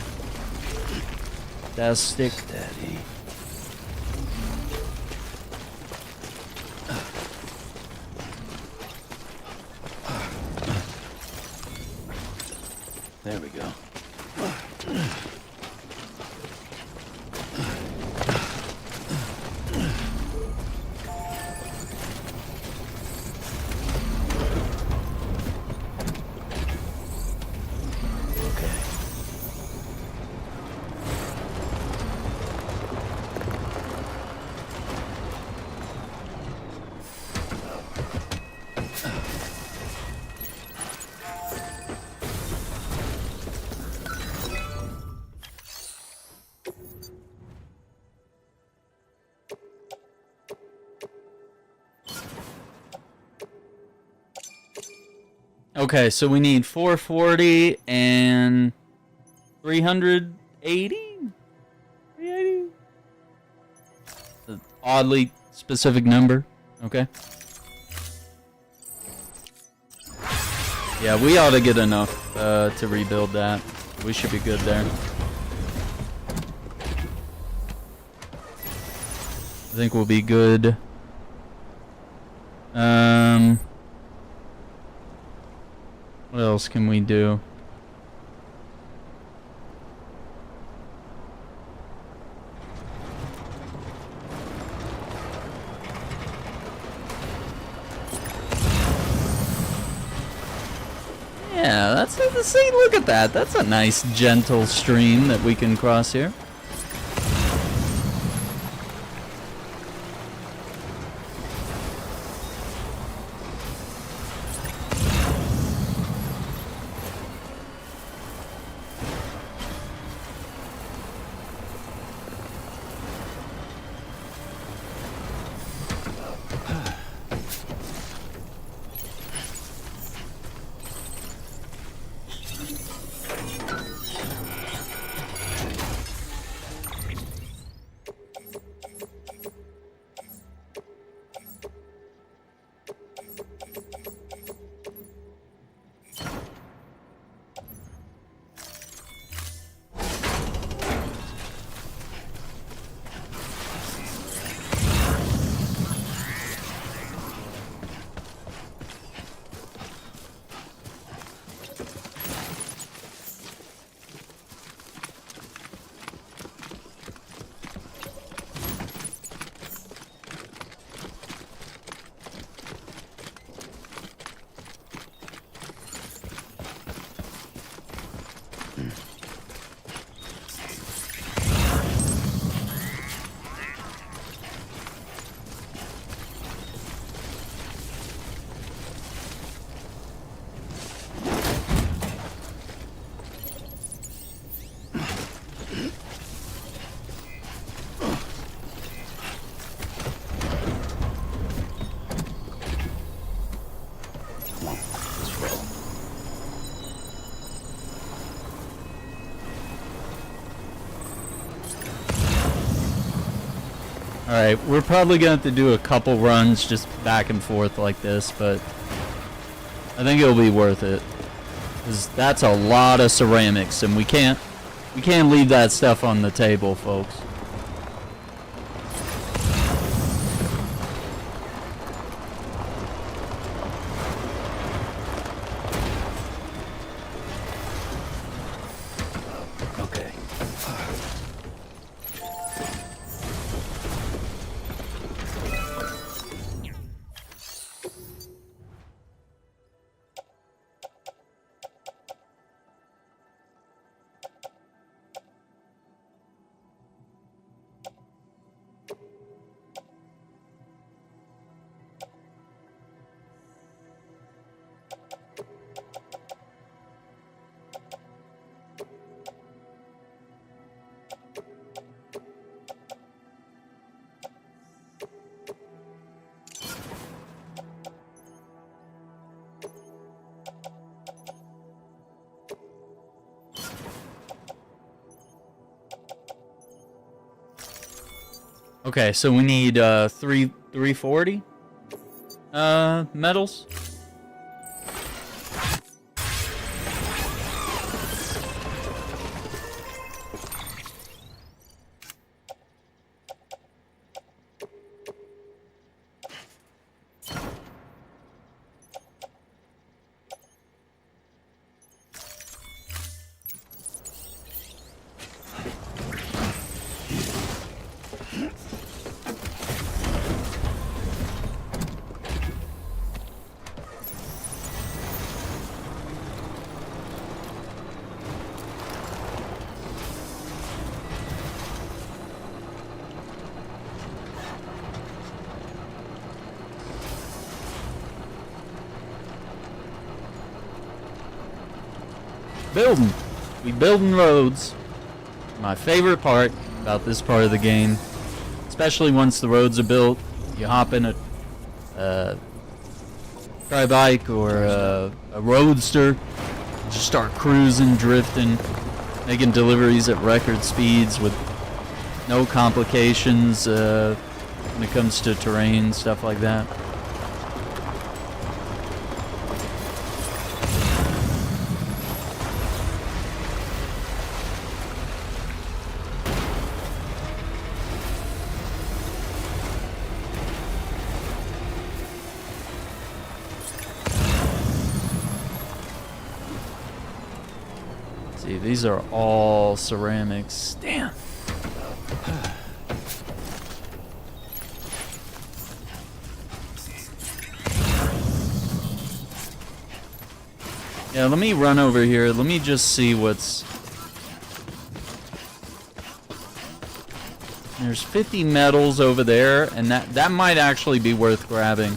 Data stick. Daddy. There we go. Okay, so we need 440 and 380? 380? An oddly specific number. Okay. Yeah, we ought to get enough to rebuild that. We should be good there. I think we'll be good. What else can we do? Yeah, that's see, look at that. That's a nice gentle stream that we can cross here. Alright, we're probably going to have to do a couple runs just back and forth like this, but I think it'll be worth it. Because that's a lot of ceramics, and we can't leave that stuff on the table, folks. Okay, so we need 340 metals. Building. We building roads. My favorite part about this part of the game, especially once the roads are built, you hop in a tri-bike or a roadster, just start cruising, drifting, making deliveries at record speeds with no complications when it comes to terrain, stuff like that. See, these are all ceramics. Damn. Yeah, let me run over here. Let me just see what's... There's 50 metals over there, and that might actually be worth grabbing.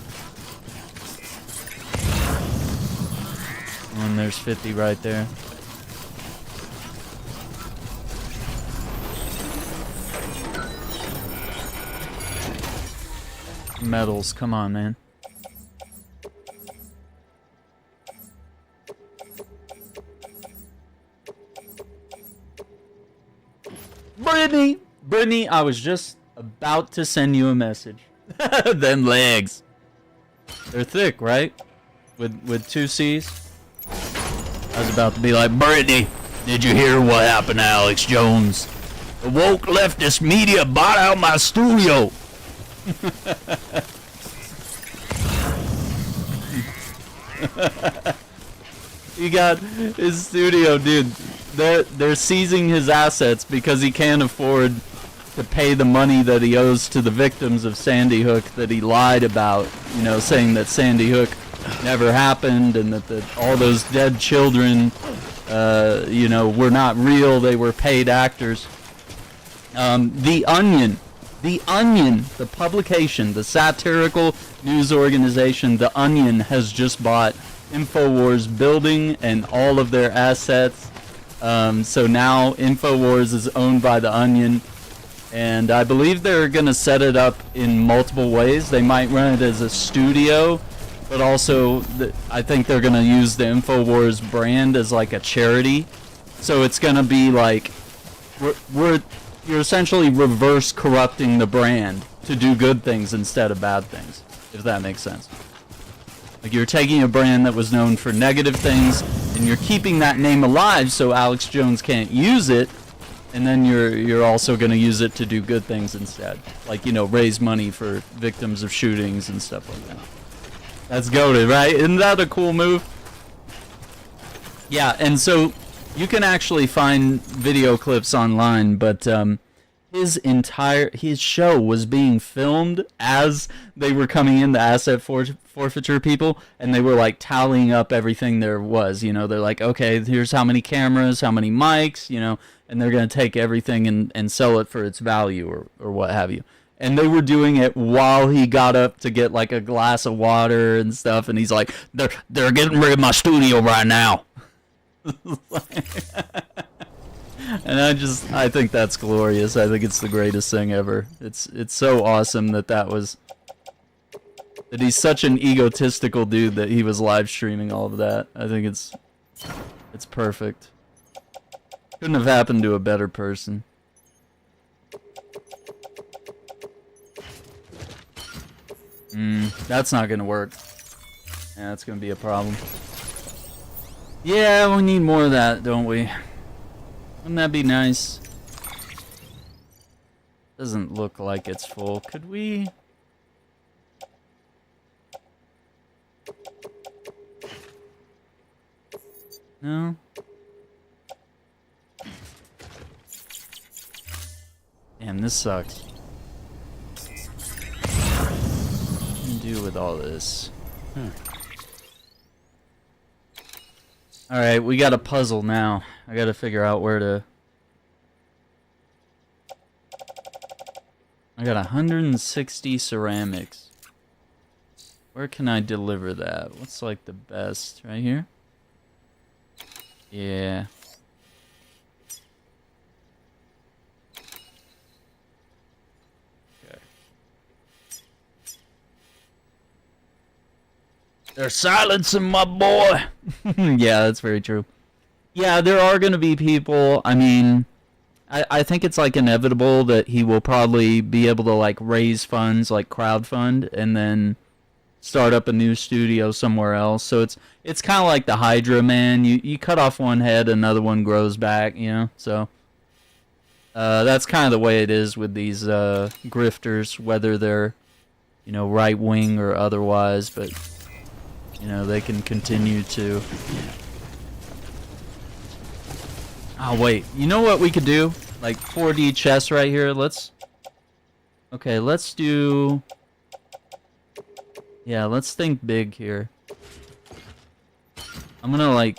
And there's 50 right there. Metals, come on, man. Brittany, I was just about to send you a message. Them legs. They're thick, right? With 2 C's. I was about to be like, Brittany, did you hear what happened to Alex Jones? The woke leftist media bought out my studio. He got his studio, dude. They're seizing his assets because he can't afford to pay the money that he owes to the victims of Sandy Hook that he lied about, you know, saying that Sandy Hook never happened and that all those dead children, you know, were not real, they were paid actors. The Onion, the publication, the satirical news organization, The Onion, has just bought InfoWars building and all of their assets. So now InfoWars is owned by The Onion, and I believe they're going to set it up in multiple ways. They might run it as a studio, but also I think they're going to use the InfoWars brand as like a charity. So it's going to be like you're essentially reverse corrupting the brand to do good things instead of bad things, if that makes sense. Like, you're taking a brand that was known for negative things and you're keeping that name alive so Alex Jones can't use it, and then you're also going to use it to do good things instead, like, you know, raise money for victims of shootings and stuff like that. That's goated, right? Isn't that a cool move? Yeah, and so you can actually find video clips online, but his show was being filmed as they were coming in, the asset forfeiture people, and they were like tallying up everything there was, you know. They're like, okay, here's how many cameras, how many mics, you know, and they're going to take everything and sell it for its value or what have you. And they were doing it while he got up to get like a glass of water and stuff, and he's like, they're getting rid of my studio right now. And I think that's glorious. I think it's the greatest thing ever. It's so awesome that he's such an egotistical dude that he was live streaming all of that. I think it's perfect. Couldn't have happened to a better person. That's not gonna work. Yeah, that's gonna be a problem. Yeah, we need more of that, don't we? Wouldn't that be nice? Doesn't look like it's full. Could we... No? Damn, this sucks. What can I do with all this? Alright, we got a puzzle now. I gotta figure out where to... I got 160 ceramics. Where can I deliver that? What's like the best? Right here? Yeah. Okay. They're silencing my boy! Yeah, that's very true. Yeah, there are gonna be people, I mean... I think it's like inevitable that he will probably be able to like raise funds, like crowdfund, and then start up a new studio somewhere else. So it's kind of like the Hydra, man. You cut off one head, another one grows back, you know. So that's kind of the way it is with these grifters, whether they're, you know, right wing or otherwise. But you know, they can continue to. Oh wait, you know what we could do? Like 4D chess right here. Let's do. Yeah, let's think big here. I'm gonna like.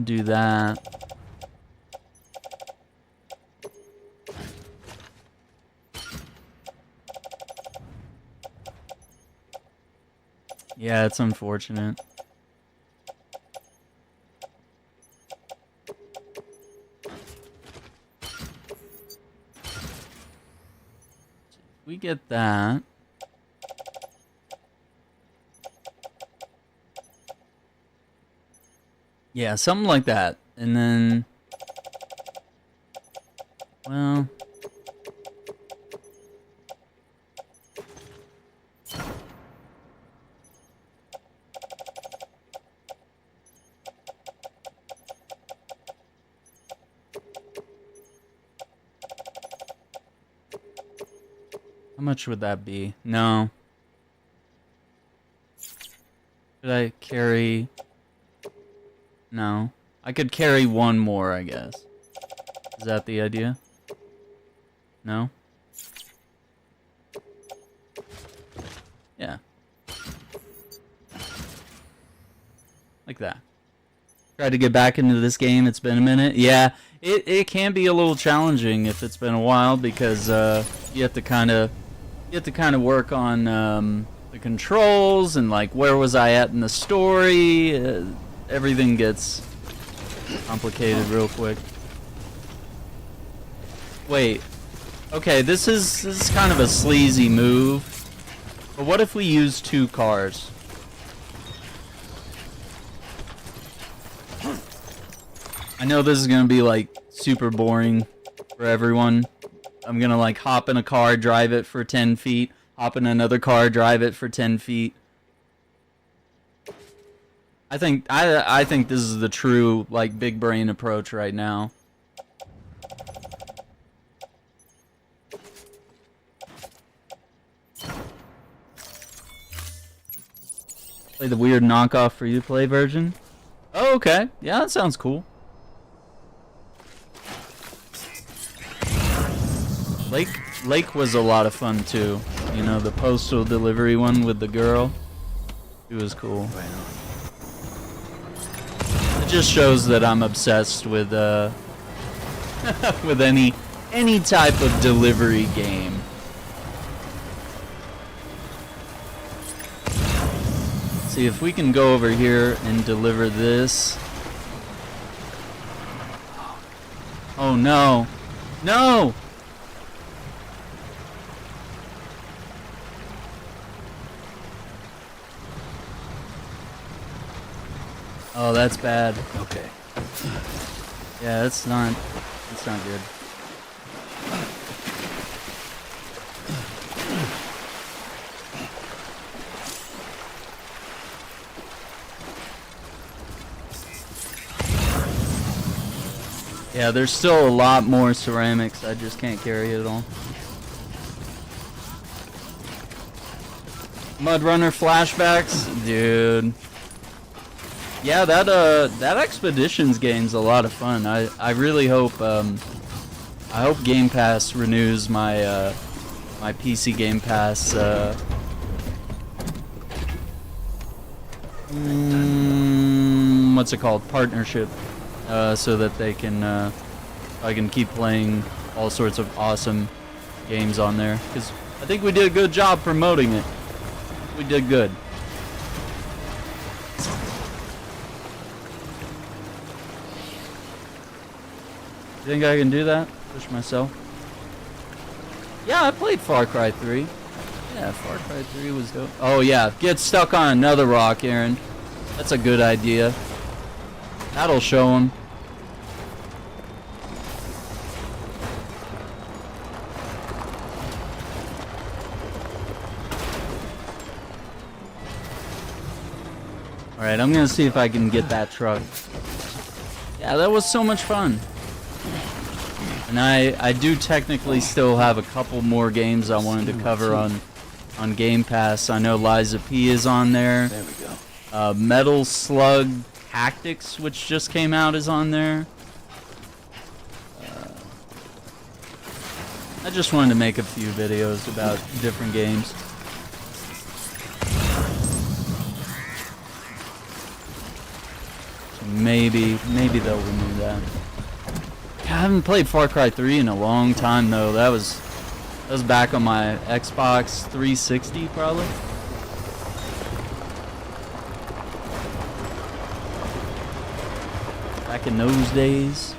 Do that. Yeah, it's unfortunate. We get that. Yeah, something like that. And then... Well... How much would that be? No. Could I carry... No. I could carry one more, I guess. Is that the idea? No? Yeah. Like that. Tried to get back into this game, it's been a minute. Yeah, it can be a little challenging if it's been a while because you have to kind of work on the controls and like where was I at in the story. Everything gets complicated real quick. Wait. Okay, this is kind of a sleazy move. But what if we use 2 cars? I know this is gonna be like super boring for everyone. I'm gonna like hop in a car, drive it for 10 feet, hop in another car, drive it for 10 feet. I think this is the true like big brain approach right now. Play the weird knockoff free to play version. Oh, okay. Yeah, that sounds cool. Lake was a lot of fun too. You know, the postal delivery one with the girl. It was cool. It just shows that I'm obsessed with with any type of delivery game. See if we can go over here and deliver this. Oh no. No! Oh, that's bad. Okay. Yeah, that's not good. Yeah, there's still a lot more ceramics. I just can't carry it all. Mudrunner flashbacks, dude. Yeah, that Expeditions game's a lot of fun. I really hope I hope Game Pass renews my my PC Game Pass what's it called? Partnership, so that they can I can keep playing all sorts of awesome games on there. Because I think we did a good job promoting it. We did good. You think I can do that? Push myself? Yeah, I played Far Cry 3. Yeah, Far Cry 3 was dope. Oh yeah, get stuck on another rock, Aaron. That's a good idea. That'll show him. Alright, I'm gonna see if I can get that truck. Yeah, that was so much fun. And I do technically still have a couple more games I wanted to cover on Game Pass. I know Liza P is on there. There we go. Metal Slug Tactics, which just came out, is on there. I just wanted to make a few videos about different games. So maybe they'll renew that. I haven't played Far Cry 3 in a long time though. That was back on my Xbox 360 probably. Back in those days.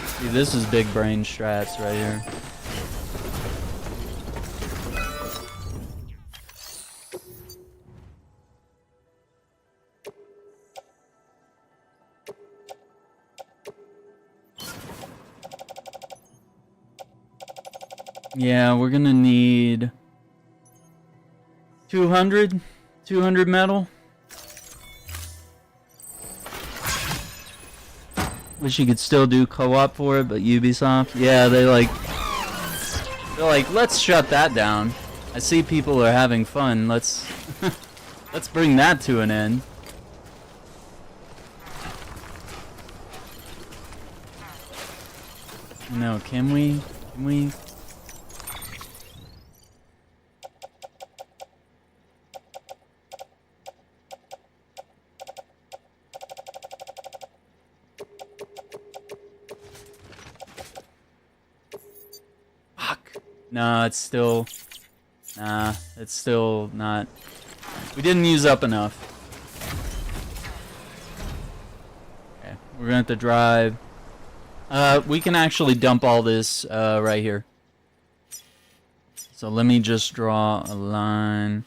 See, this is big brain strats right here. Yeah, we're gonna need 200 metal. Wish you could still do co-op for it, but Ubisoft, yeah, they're like, let's shut that down. I see people are having fun. Let's let's bring that to an end. No, can we? No, it's still not. We didn't use up enough. Okay, we're gonna have to drive. We can actually dump all this right here. So let me just draw a line.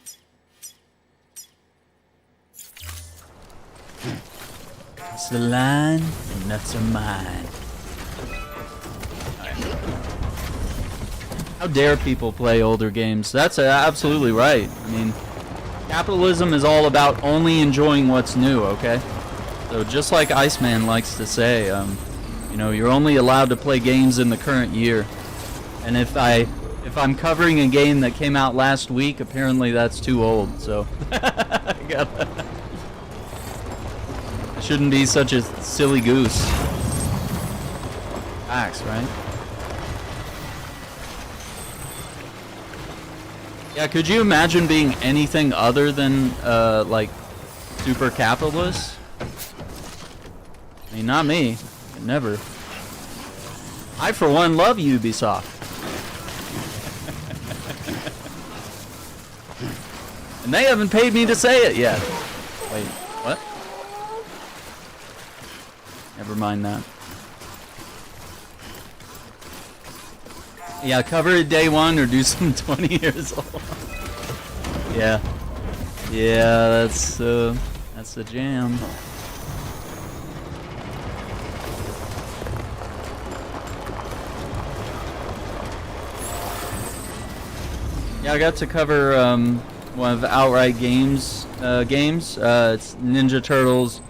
It's the line, and nuts are mine. How dare people play older games? That's absolutely right. I mean, capitalism is all about only enjoying what's new, okay? So just like Iceman likes to say, you know, you're only allowed to play games in the current year. And if I'm covering a game that came out last week, apparently that's too old, so I shouldn't be such a silly goose. Facts, right? Yeah, could you imagine being anything other than, like, super capitalist? I mean, not me. Never. I, for one, love Ubisoft. And they haven't paid me to say it yet. Wait, what? Never mind that. Yeah, cover it day one or do some 20 years old. Yeah. Yeah, that's the jam. Yeah, I got to cover one of Outright Games games. It's Ninja Turtles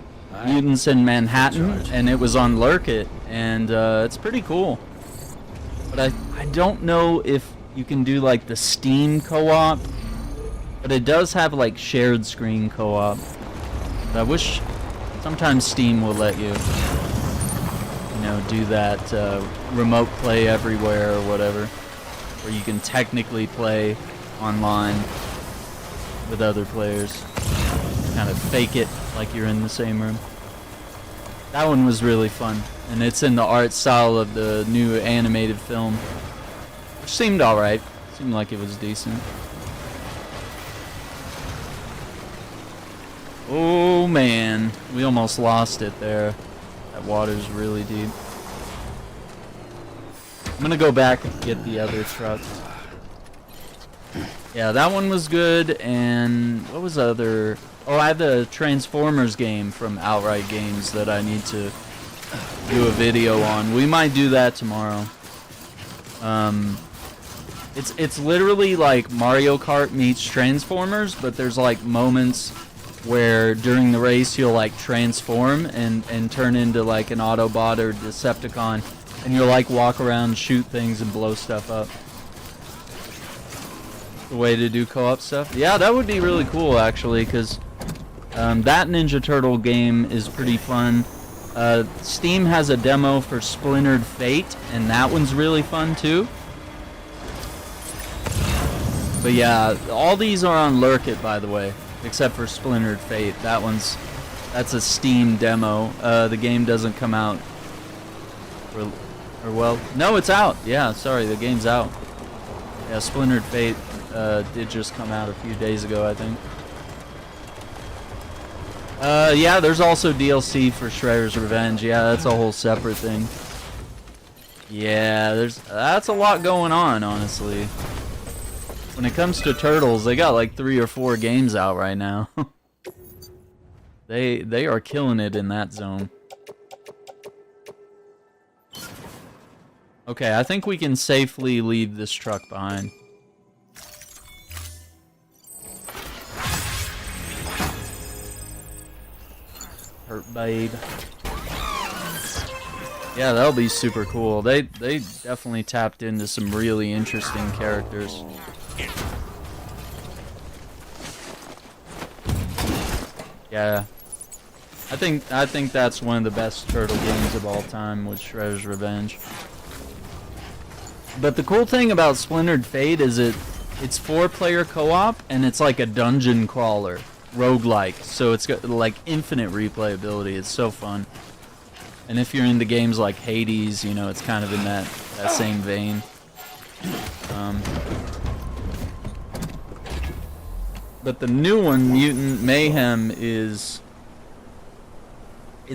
mutants in Manhattan, and it was on Lurk It, and it's pretty cool. But I don't know if you can do like the Steam co-op, but it does have like shared screen co-op. I wish sometimes Steam will let you, you know, do that remote play everywhere or whatever, where you can technically play online with other players, kind of fake it like you're in the same room. That one was really fun, and it's in the art style of the new animated film, which seemed alright. Seemed like it was decent. Oh man, we almost lost it there. That water's really deep. I'm gonna go back and get the other truck. Yeah, that one was good, and what was the other? Oh, I have the Transformers game from Outright Games that I need to do a video on. We might do that tomorrow. It's literally like Mario Kart meets Transformers, but there's like moments where during the race you'll like transform and turn into like an Autobot or Decepticon, and you'll like walk around, shoot things, and blow stuff up. The way to do co-op stuff. Yeah, that would be really cool actually, because that Ninja Turtle game is pretty fun. Steam has a demo for Splintered Fate, and that one's really fun too. But yeah, all these are on Lurk It, by the way, except for Splintered Fate. That's a Steam demo. The game doesn't come out. Or well, no, it's out. Yeah, sorry, the game's out. Yeah, Splintered Fate did just come out a few days ago, I think. Yeah, there's also DLC for Shredder's Revenge. Yeah, that's a whole separate thing. Yeah, that's a lot going on, honestly. When it comes to Turtles, they got like 3 or 4 games out right now. They are killing it in that zone. Okay, I think we can safely leave this truck behind. Hurt babe. Yeah, that'll be super cool. They definitely tapped into some really interesting characters. Yeah. I think that's one of the best Turtle games of all time, was Shredder's Revenge. But the cool thing about Splintered Fate is it's 4-player co-op, and it's like a dungeon crawler, roguelike. So it's got like infinite replayability. It's so fun. And if you're into games like Hades, you know, it's kind of in that same vein. But the new one, Mutant Mayhem, it's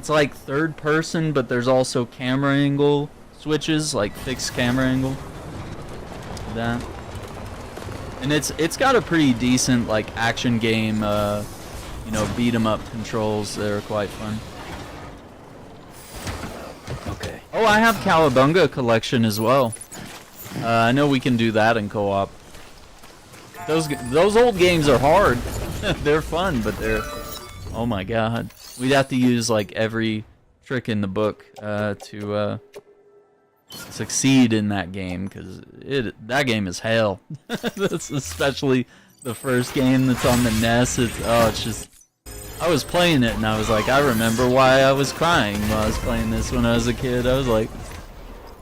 like third person, but there's also camera angle switches, like fixed camera angle. That. And it's got a pretty decent like action game, you know, beat 'em up controls that are quite fun. Okay. Oh, I have Cowabunga collection as well. I know we can do that in co-op. Those old games are hard. They're fun, but they're, oh my god. We'd have to use like every trick in the book to succeed in that game, because that game is hell. That's especially the first game that's on the NES. It's just, I was playing it and I was like, I remember why I was crying while I was playing this when I was a kid. I was like,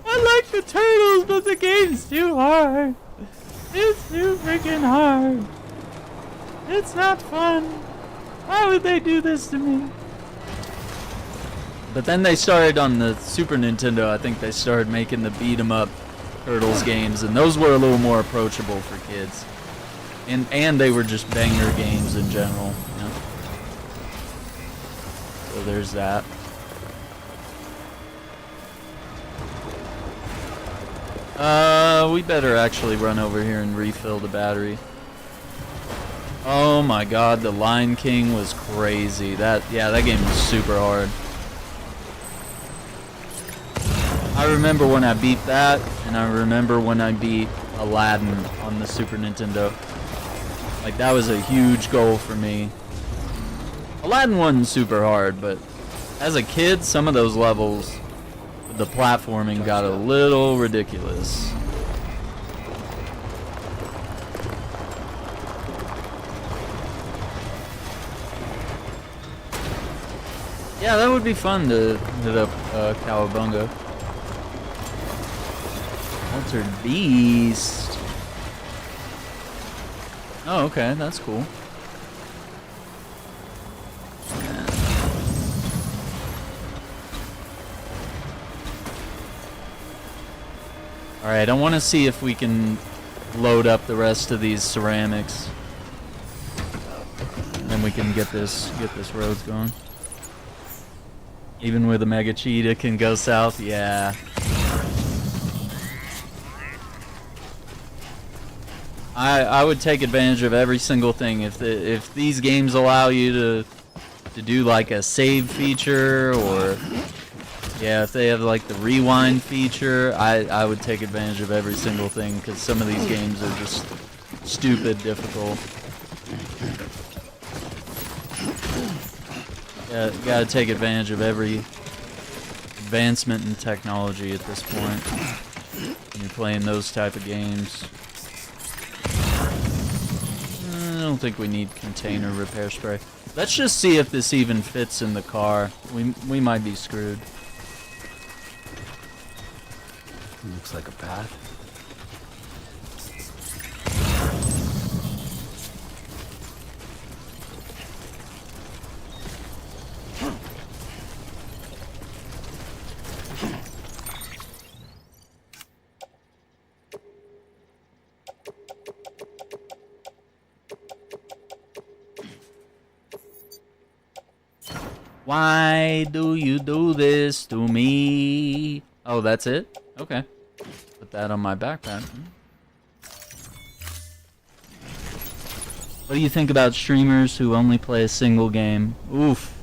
I like the Turtles, but the game's too hard. It's too freaking hard. It's not fun. Why would they do this to me? But then they started on the Super Nintendo. I think they started making the beat 'em up Turtles games, and those were a little more approachable for kids. And they were just banger games in general, you know? So there's that. We better actually run over here and refill the battery. Oh my god, the Lion King was crazy. That game was super hard. I remember when I beat that, and I remember when I beat Aladdin on the Super Nintendo. Like, that was a huge goal for me. Aladdin wasn't super hard, but As a kid, some of those levels, the platforming got a little ridiculous. Yeah, that would be fun to hit up Cowabunga. Altered Beast. Oh, okay, that's cool. Alright, I want to see if we can load up the rest of these ceramics. And then we can get this road going. Even with a Mega Cheetah can go south, yeah. I would take advantage of every single thing. If these games allow you to do like a save feature, or yeah, if they have like the rewind feature, I would take advantage of every single thing, because some of these games are just stupid difficult. Yeah, gotta take advantage of every advancement in technology at this point when you're playing those type of games. I don't think we need container repair spray. Let's just see if this even fits in the car. We might be screwed. Looks like a path. Why do you do this to me? Oh, that's it? Okay. Put that on my backpack. What do you think about streamers who only play a single game? Oof.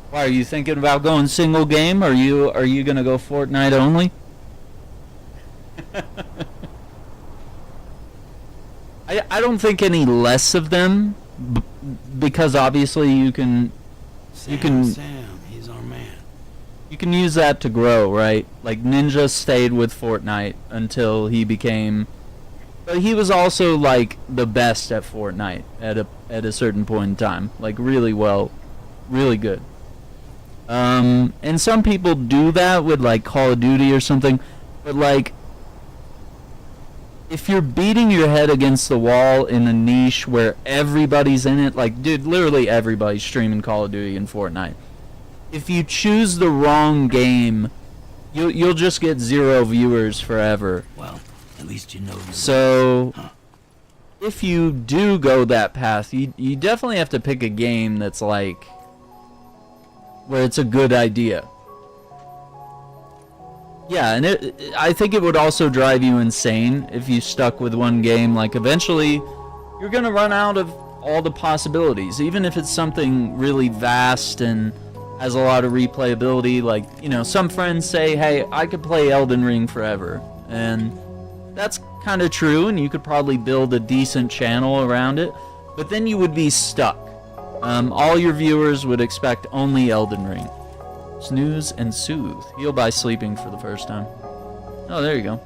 Why, are you thinking about going single game? Are you gonna go Fortnite only? I don't think any less of them, because obviously you can Sam, he's our man. You can use that to grow, right? Like Ninja stayed with Fortnite until he became, but he was also like the best at Fortnite at a certain point in time, like really well, really good. And some people do that with like Call of Duty or something, but like if you're beating your head against the wall in a niche where everybody's in it, like, dude, literally everybody's streaming Call of Duty and Fortnite. If you choose the wrong game, you'll just get 0 viewers forever. Well, at least you know. So, if you do go that path, you definitely have to pick a game that's like, where it's a good idea. Yeah, and I think it would also drive you insane if you stuck with one game. Like, eventually, you're going to run out of all the possibilities. Even if it's something really vast and has a lot of replayability. Like, you know, some friends say, hey, I could play Elden Ring forever. And that's kind of true, and you could probably build a decent channel around it. But then you would be stuck. All your viewers would expect only Elden Ring. Snooze and soothe. Heal by sleeping for the first time. Oh, there you go.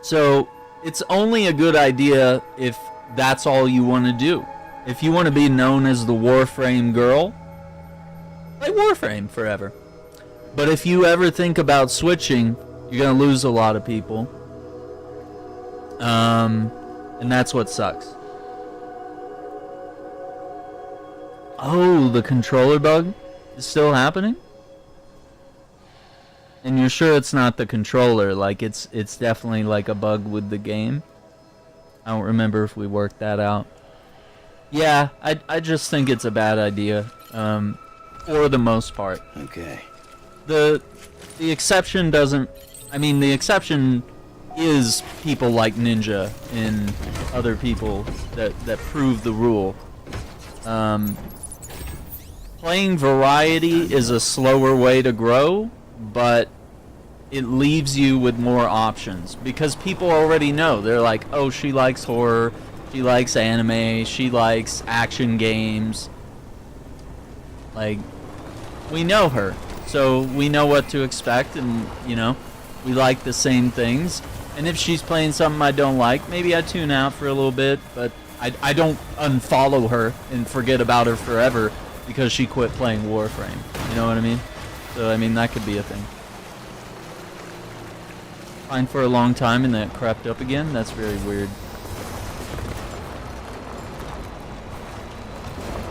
So, it's only a good idea if that's all you want to do. If you want to be known as the Warframe girl, play Warframe forever. But if you ever think about switching, you're going to lose a lot of people. And that's what sucks. Oh, the controller bug is still happening? And you're sure it's not the controller, like it's definitely like a bug with the game? I don't remember if we worked that out. Yeah, I just think it's a bad idea, for the most part. Okay. The exception doesn't, I mean, the exception is people like Ninja and other people that prove the rule. Playing variety is a slower way to grow, but it leaves you with more options because people already know. They're like, oh, she likes horror, She likes anime. She likes action games. Like, we know her, so we know what to expect, and you know, we like the same things. And if she's playing something I don't like, maybe I tune out for a little bit, but I don't unfollow her and forget about her forever because she quit playing Warframe. You know what I mean? So I mean, that could be a thing. Fine for a long time and then it crept up again. That's very weird.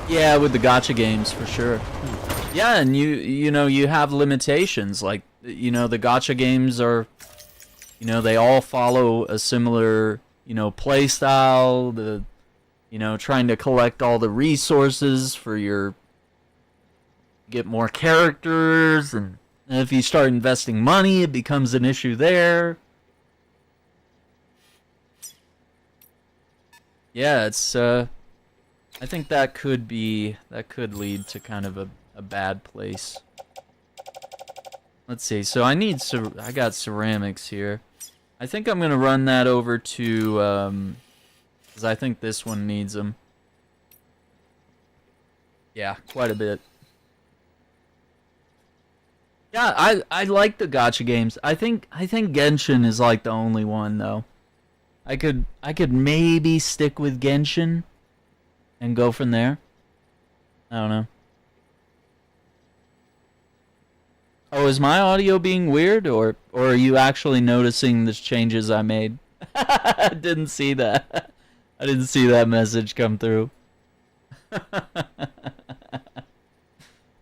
Yeah, with the gacha games for sure. Yeah, and you know, you have limitations. Like, you know, the gacha games are, you know, they all follow a similar, you know, play style. The, you know, trying to collect all the resources for your, get more characters, and if you start investing money, it becomes an issue there. Yeah, it's I think that could lead to kind of a bad place. Let's see. So I got ceramics here. I think I'm gonna run that over to because I think this one needs them. Yeah, quite a bit. Yeah, I like the gacha games. I think Genshin is like the only one though. I could maybe stick with Genshin and go from there. I don't know. Oh, is my audio being weird, or are you actually noticing the changes I made? I didn't see that. I didn't see that message come through.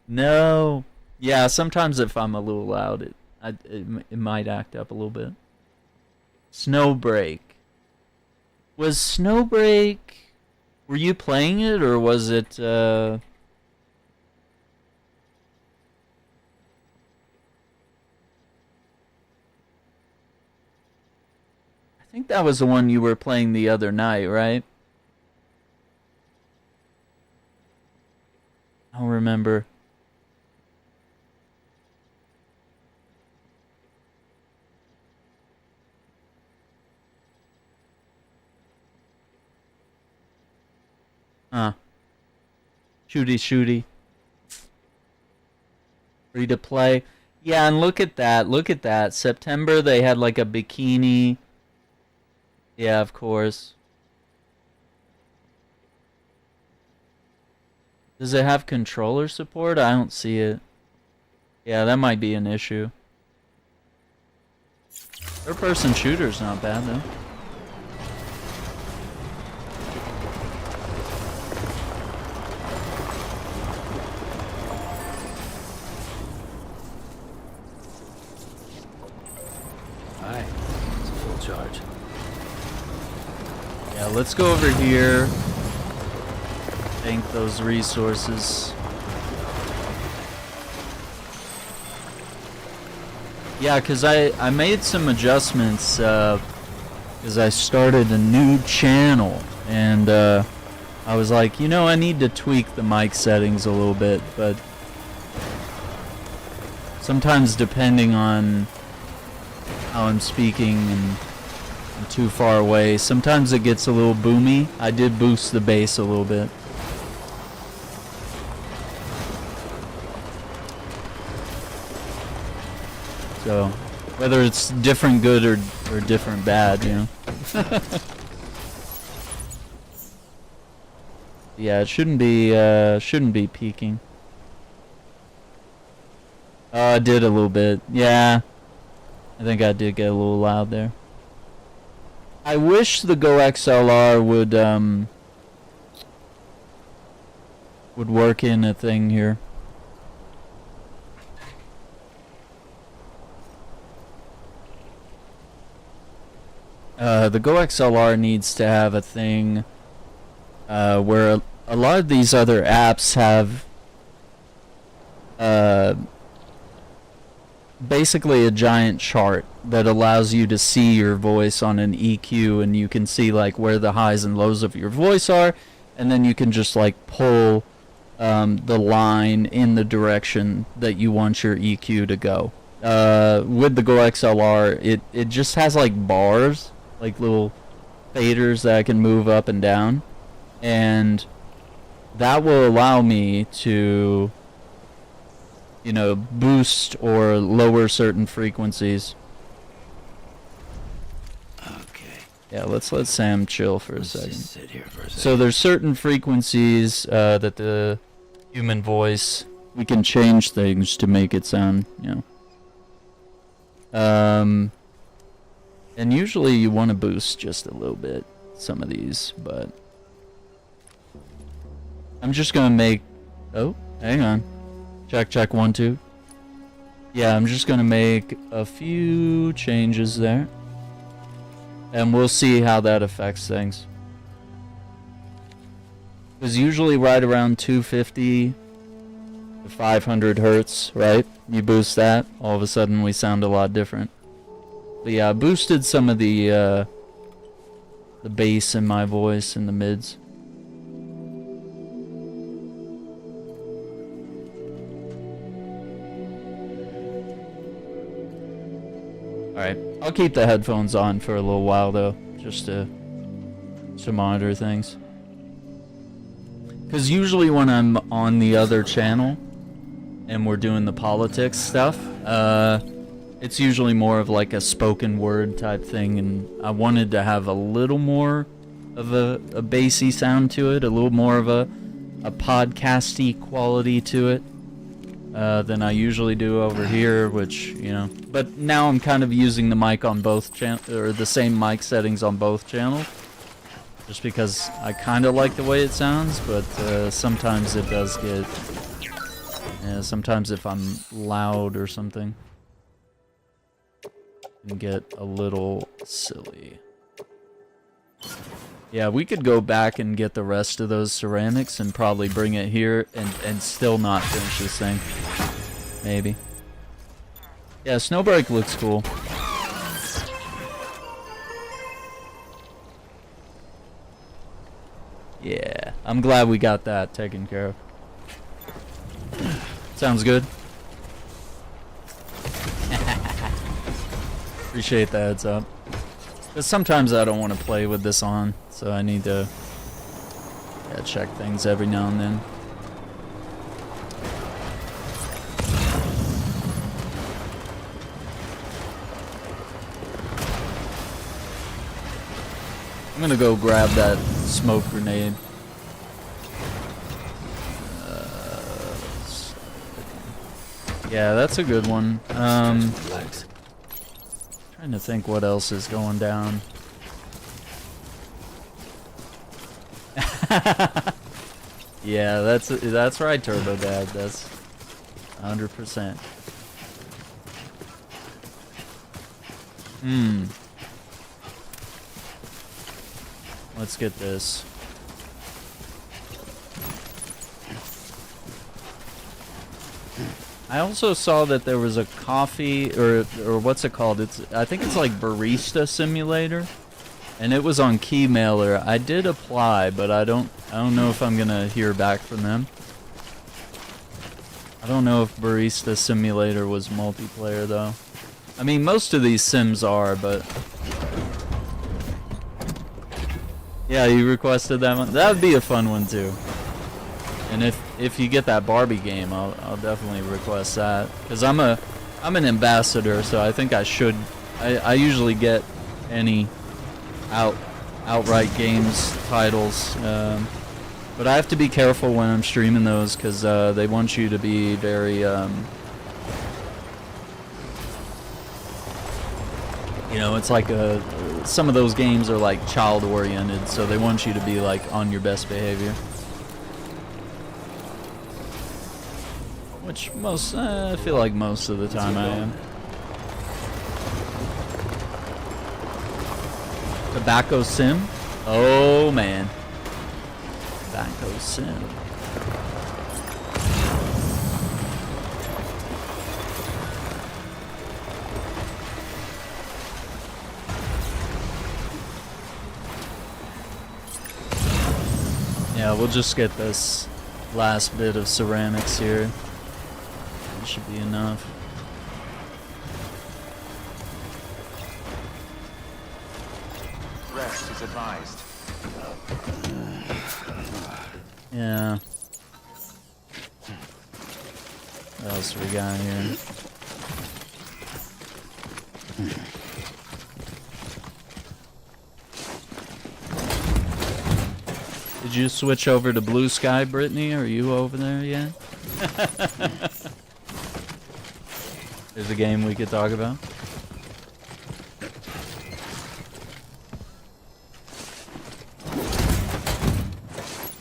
No. Yeah, sometimes if I'm a little loud, it might act up a little bit. Snowbreak. Was Snowbreak... Were you playing it, or was it, I think that was the one you were playing the other night, right? I don't remember. Huh. Shooty. Free to play. Yeah, and look at that. Look at that. September, they had like a bikini. Yeah, of course. Does it have controller support? I don't see it. Yeah, that might be an issue. Third-person shooter's not bad, though. Alright, it's a full charge. Yeah, let's go over here. Bank those resources. Yeah, because I made some adjustments because I started a new channel, and I was like, you know, I need to tweak the mic settings a little bit, but sometimes depending on how I'm speaking and I'm too far away, sometimes it gets a little boomy. I did boost the bass a little bit. So, whether it's different good or different bad, you know. Yeah, it shouldn't be peaking. Oh, I did a little bit. Yeah. I think I did get a little loud there. I wish the Go XLR would work in a thing here. The Go XLR needs to have a thing where a lot of these other apps have basically a giant chart that allows you to see your voice on an EQ, and you can see like where the highs and lows of your voice are, and then you can just like pull the line in the direction that you want your EQ to go. With the Go XLR, it just has like bars, like little faders that I can move up and down, and that will allow me to, you know, boost or lower certain frequencies. Okay. Yeah, let's let Sam chill for a second. Just sit here for a second. So there's certain frequencies that the human voice, we can change things to make it sound, you know. And usually you want to boost just a little bit some of these, but I'm just gonna make, oh, hang on, check 1 2. Yeah, I'm just gonna make a few changes there, and we'll see how that affects things. Because usually right around 250 to 500 hertz, right? You boost that, all of a sudden we sound a lot different. But yeah, I boosted some of the bass in my voice in the mids. Alright, I'll keep the headphones on for a little while though, just to monitor things. Because usually when I'm on the other channel and we're doing the politics stuff, it's usually more of like a spoken word type thing, and I wanted to have a little more of a bassy sound to it, a little more of a podcasty quality to it than I usually do over here, which, you know. But now I'm kind of using the mic on both or the same mic settings on both channels, just because I kind of like the way it sounds, but sometimes it does get, sometimes if I'm loud or something, can get a little silly. Yeah, we could go back and get the rest of those ceramics and probably bring it here and still not finish this thing. Maybe. Yeah, Snowbreak looks cool. Yeah, I'm glad we got that taken care of. Sounds good. Appreciate the heads up. Because sometimes I don't want to play with this on, so I need to check things every now and then. I'm gonna go grab that smoke grenade. Yeah, that's a good one. Trying to think what else is going down. Yeah, that's right, Turbo Dad. That's 100%. Let's get this. I also saw that there was a coffee, or what's it called? I think it's like Barista Simulator, and it was on Keymailer. I did apply, but I don't know if I'm gonna hear back from them. I don't know if Barista Simulator was multiplayer though. I mean, most of these sims are, but yeah, you requested that one. That would be a fun one too. And if you get that Barbie game, I'll definitely request that, because I'm an ambassador, so I think I should. I usually get any outright games titles, but I have to be careful when I'm streaming those, because they want you to be very you know, it's like some of those games are like child oriented, so they want you to be like on your best behavior. Which I feel like most of the time I am. Tobacco Sim? Oh man. Tobacco Sim. Yeah, we'll just get this last bit of ceramics here. Should be enough. Rest is advised. advised. Yeah. What else we got here? Did you switch over to Blue Sky, Brittany? Are you over there yet? There's a game we could talk about.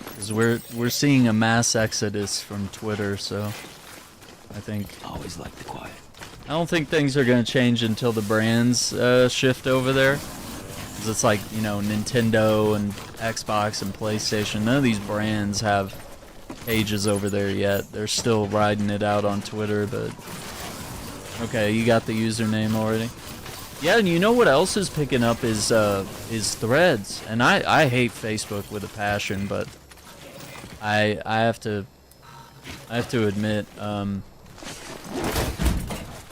Because we're seeing a mass exodus from Twitter, so I think Always like the quiet. I don't think things are gonna change until the brands shift over there. 'Cause it's like, you know, Nintendo and Xbox and PlayStation. None of these brands have pages over there yet. They're still riding it out on Twitter, but okay, you got the username already. Yeah, and you know what else is picking up is Threads, and I hate Facebook with a passion, but I have to admit,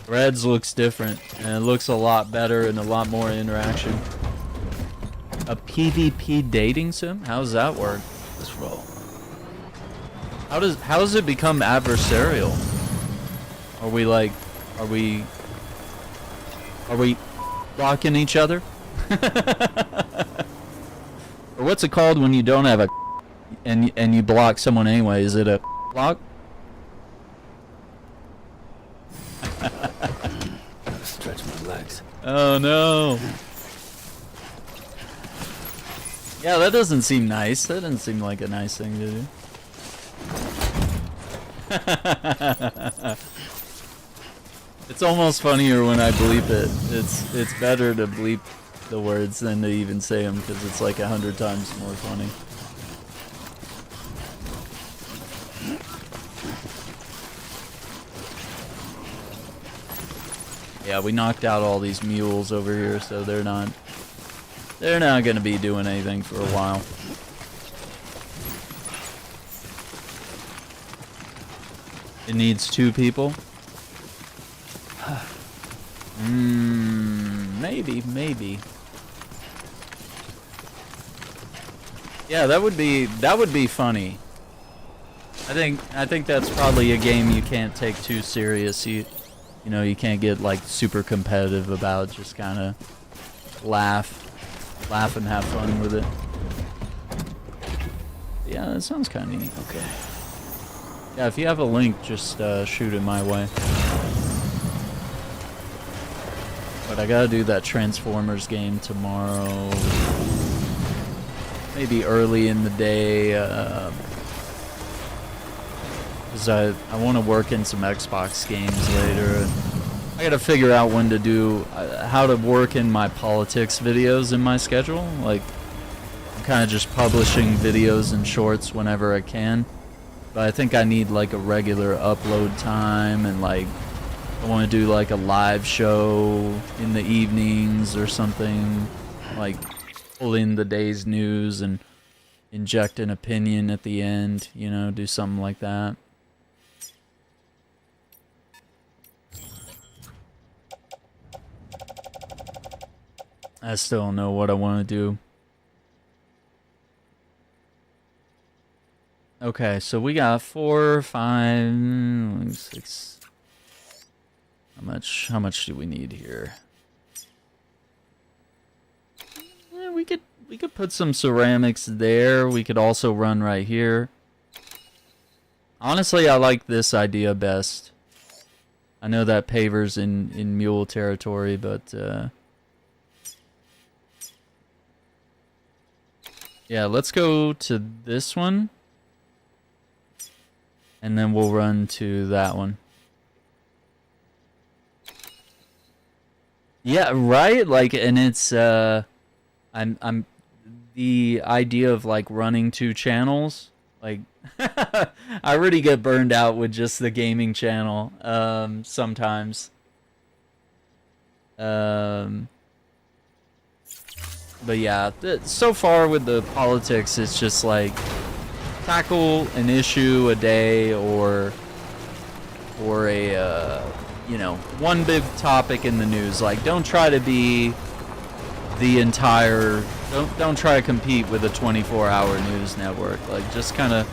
Threads looks different, and it looks a lot better and a lot more interaction. A PvP dating sim? How does that work? Let's roll. How does it become adversarial? Are we blocking each other? Or what's it called when you don't have a and you block someone anyway? Is it a block? Gotta stretch my legs. Oh no. Yeah, that doesn't seem nice. That doesn't seem like a nice thing to do. It's almost funnier when I bleep it. It's better to bleep the words than to even say them because it's like 100 times more funny. Yeah, we knocked out all these mules over here, so they're not gonna be doing anything for a while. It needs 2 people. Maybe. Yeah, that would be funny. I think that's probably a game you can't take too serious. You know, you can't get like super competitive about. Just kind of laugh and have fun with it. Yeah, that sounds kind of neat. Okay. Yeah, if you have a link, just shoot it my way. But I gotta do that Transformers game tomorrow. Maybe early in the day. Because I want to work in some Xbox games later. I gotta figure out when to do, how to work in my politics videos in my schedule. Like, I'm kind of just publishing videos and shorts whenever I can. But I think I need like a regular upload time, and like, I want to do like a live show in the evenings or something. Like, pull in the day's news and inject an opinion at the end, you know, do something like that. I still don't know what I want to do. Okay, so we got 4, 5, 6. How much do we need here? Yeah, we could put some ceramics there. We could also run right here. Honestly, I like this idea best. I know that paver's in mule territory, but yeah, let's go to this one. And then we'll run to that one. Yeah, right? Like, and it's I'm the idea of like running 2 channels, like I already get burned out with just the gaming channel sometimes. But yeah, so far with the politics, it's just like tackle an issue a day or a you know, one big topic in the news. Like, don't try to be the entire. Don't try to compete with a 24-hour news network. Like, just kind of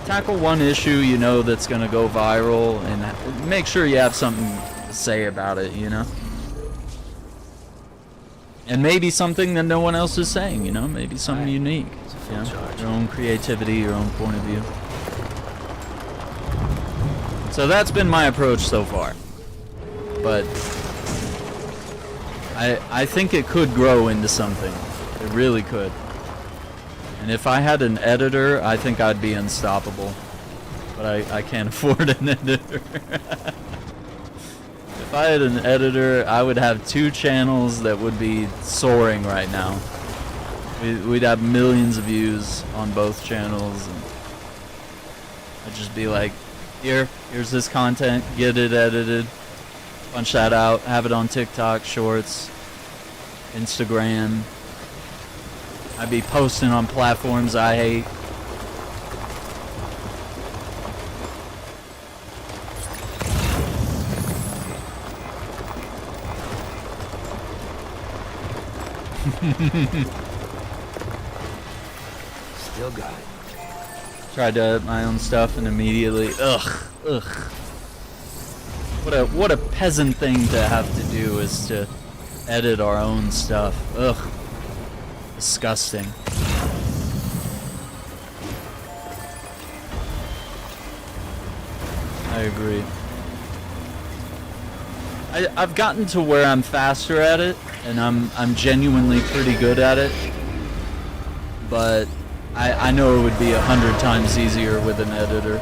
tackle one issue you know that's gonna go viral, and make sure you have something to say about it. You know. And maybe something that no one else is saying, you know? Maybe something unique. You know? Your own creativity, your own point of view. So that's been my approach so far. But I think it could grow into something. It really could. And if I had an editor, I think I'd be unstoppable. But I can't afford an editor. If I had an editor, I would have 2 channels that would be soaring right now. We'd have millions of views on both channels. And I'd just be like, here's this content, get it edited, punch that out, have it on TikTok, Shorts, Instagram. I'd be posting on platforms I hate. Still got it. Tried to edit my own stuff and immediately, ugh. What a peasant thing to have to do is to edit our own stuff. Ugh. Disgusting. I agree. I've gotten to where I'm faster at it, and I'm genuinely pretty good at it. But I know it would be 100 times easier with an editor.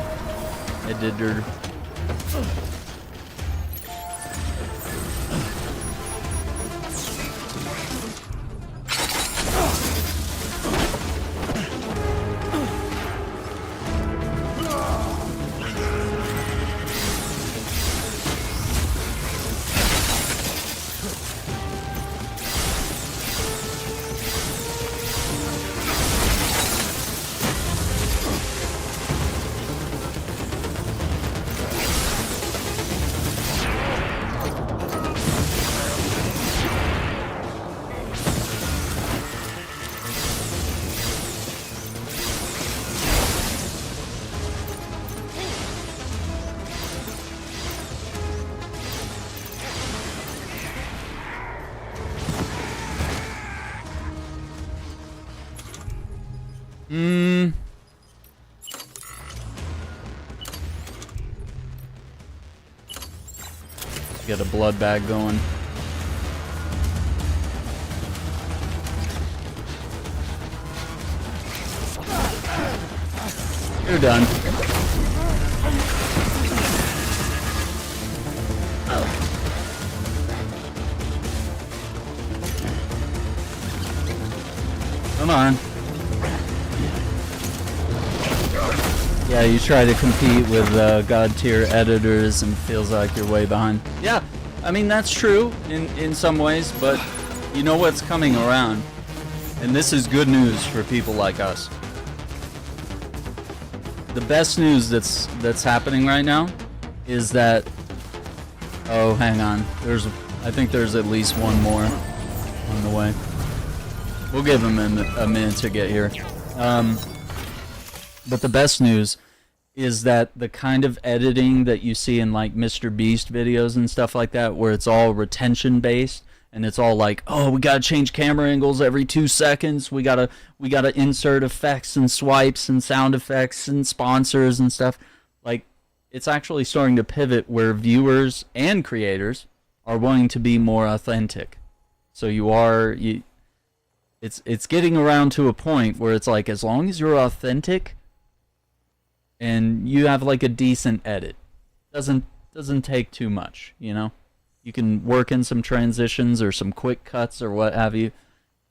Get a blood bag going. You're done. Come on. Yeah, you try to compete with god tier editors and feels like you're way behind. Yeah, I mean that's true in some ways, but you know what's coming around, and this is good news for people like us. The best news that's happening right now is that, oh, hang on, I think there's at least one more on the way. We'll give him a minute to get here. But the best news is that the kind of editing that you see in like Mr. Beast videos and stuff like that, where it's all retention based and it's all like, oh, we gotta change camera angles every 2 seconds, we gotta insert effects and swipes and sound effects and sponsors and stuff. Like, it's actually starting to pivot where viewers and creators are wanting to be more authentic. So it's getting around to a point where it's like, as long as you're authentic and you have like a decent edit, doesn't take too much, you know? You can work in some transitions or some quick cuts or what have you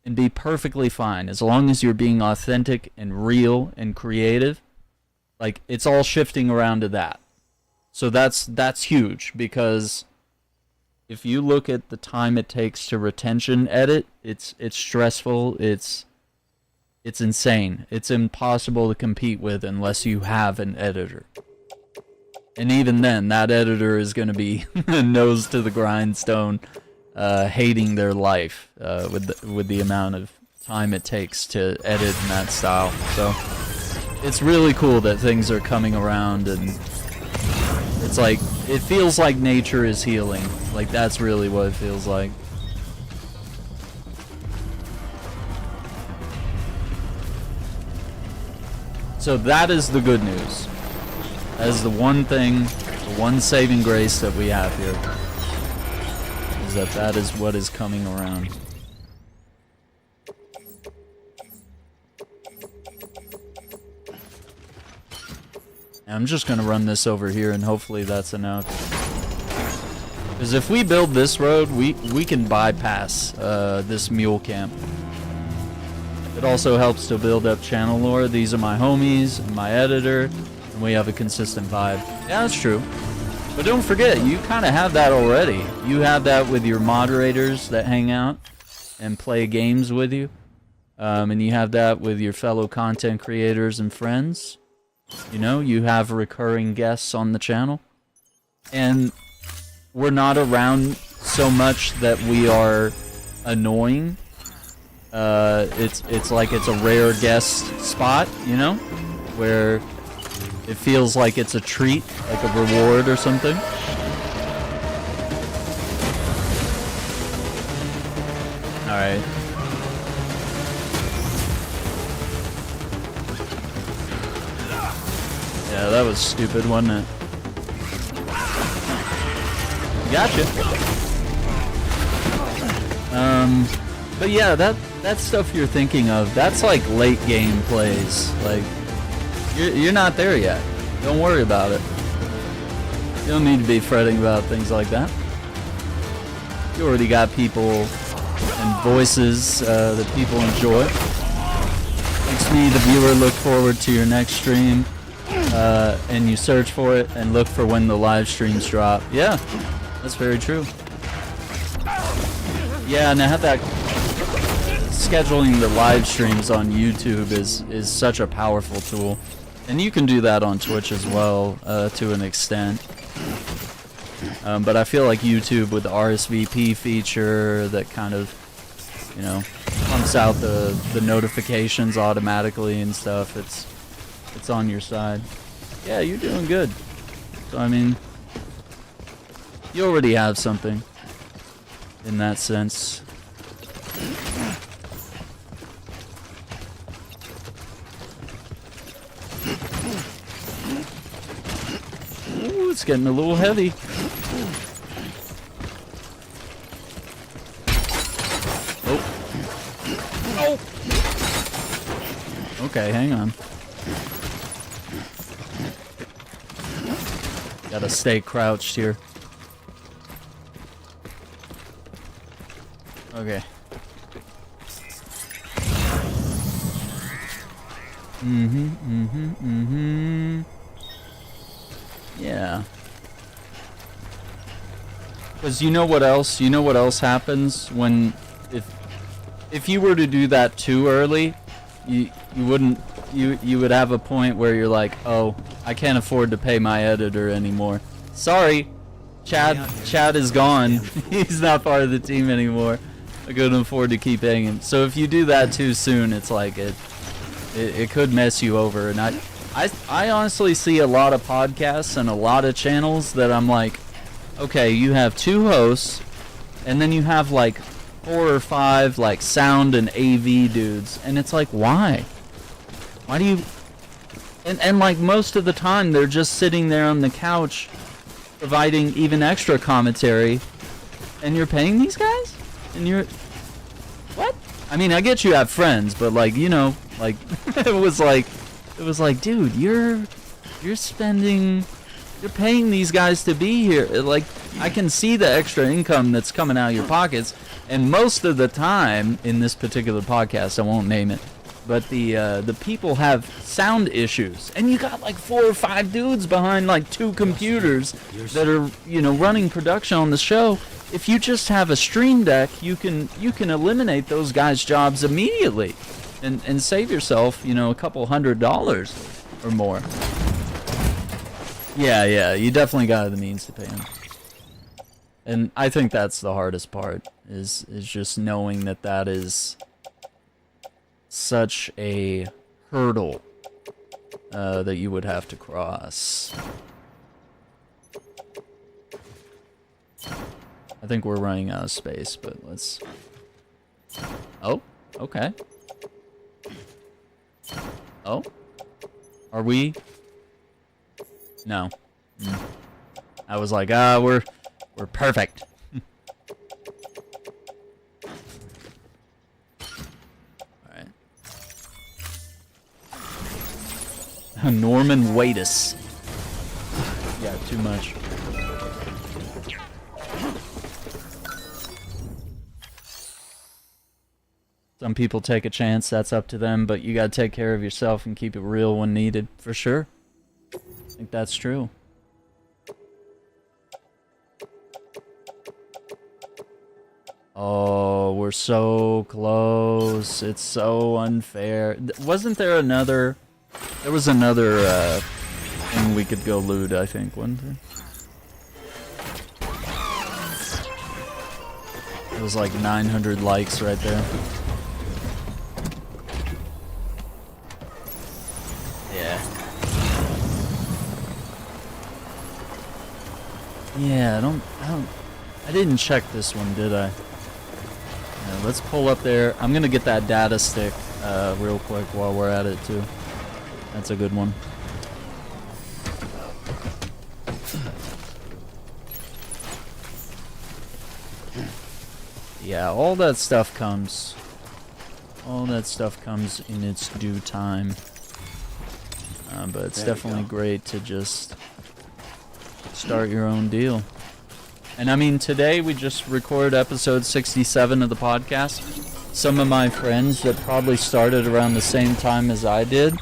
and be perfectly fine as long as you're being authentic and real and creative. Like, it's all shifting around to that. So that's huge, because if you look at the time it takes to retention edit, it's stressful, it's insane. It's impossible to compete with unless you have an editor. And even then, that editor is going to be nose to the grindstone, hating their life with the amount of time it takes to edit in that style. So it's really cool that things are coming around, and it's like it feels like nature is healing. Like that's really what it feels like. So that is the good news. That is the one thing, the one saving grace that we have here. Is that is what is coming around. And I'm just gonna run this over here and hopefully that's enough. Because if we build this road, we can bypass this mule camp. It also helps to build up channel lore. These are my homies and my editor, and we have a consistent vibe. Yeah, that's true. But don't forget, you kind of have that already. You have that with your moderators that hang out and play games with you. And you have that with your fellow content creators and friends. You know, you have recurring guests on the channel. And we're not around so much that we are annoying. It's like it's a rare guest spot, you know, where it feels like it's a treat, like a reward or something. Alright. Yeah, that was stupid, wasn't it? Gotcha. But yeah, that stuff you're thinking of, that's like late game plays. Like, you're not there yet. Don't worry about it. You don't need to be fretting about things like that. You already got people and voices that people enjoy. Makes me, the viewer, look forward to your next stream. And you search for it and look for when the live streams drop. Yeah, that's very true. Yeah, and I have that. Scheduling the live streams on YouTube is such a powerful tool, and you can do that on Twitch as well to an extent. But I feel like YouTube with the RSVP feature that kind of, you know, pumps out the notifications automatically and stuff. It's on your side. Yeah, you're doing good. So I mean, you already have something in that sense. Ooh, it's getting a little heavy. Oh. Oh. Okay, hang on. Gotta stay crouched here. Okay. Yeah. Because you know what else? You know what else happens when if you were to do that too early, you wouldn't you would have a point where you're like, oh, I can't afford to pay my editor anymore. Sorry, Chad is gone. He's not part of the team anymore. I couldn't afford to keep paying him. So if you do that too soon, it's like it could mess you over. And I honestly see a lot of podcasts and a lot of channels that I'm like, okay, you have 2 hosts, and then you have like 4 or 5 like sound and AV dudes, and it's like, why do you and like most of the time they're just sitting there on the couch providing even extra commentary, and you're paying these guys, and you're what? I mean, I get you have friends, but like, you know, like it was like dude, you're paying these guys to be here. Like, I can see the extra income that's coming out of your pockets, and most of the time in this particular podcast, I won't name it, but the people have sound issues, and you got like 4 or 5 dudes behind like 2 computers that are, you know, running production on the show. If you just have a stream deck, you can eliminate those guys' jobs immediately, and save yourself, you know, a couple $100 or more. Yeah, you definitely got the means to pay him. And I think that's the hardest part, is just knowing that that is such a hurdle that you would have to cross. I think we're running out of space, but let's... Oh, okay. Oh? Are we? No. I was like, we're perfect. Alright. Norman Watus. Yeah, too much. Some people take a chance, that's up to them, but you gotta take care of yourself and keep it real when needed, for sure. I think that's true. Oh, we're so close. It's so unfair. Wasn't there another... There was another thing we could go loot, I think, wasn't there? It was like 900 likes right there. Yeah. Yeah, I didn't check this one, did I? Yeah, let's pull up there. I'm gonna get that data stick real quick while we're at it too. That's a good one. Yeah, all that stuff comes. All that stuff comes in its due time. But it's definitely great to just start your own deal. And I mean, today we just recorded episode 67 of the podcast. Some of my friends that probably started around the same time as I did,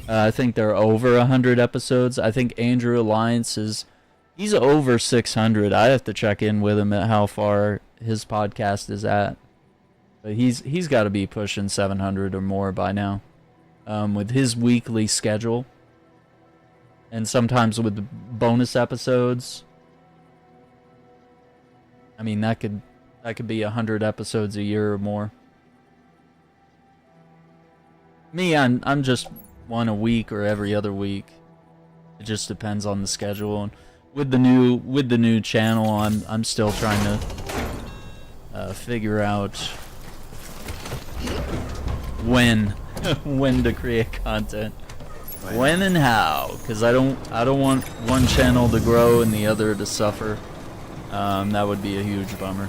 I think they're over 100 episodes. I think Andrew Alliance he's over 600. I have to check in with him at how far his podcast is at. But he's got to be pushing 700 or more by now. With his weekly schedule. And sometimes with bonus episodes. I mean, that could be 100 episodes a year or more. Me, I'm just one a week or every other week. It just depends on the schedule. And with the new channel, I'm still trying to figure out when to create content. When and how, because I don't want one channel to grow and the other to suffer. That would be a huge bummer.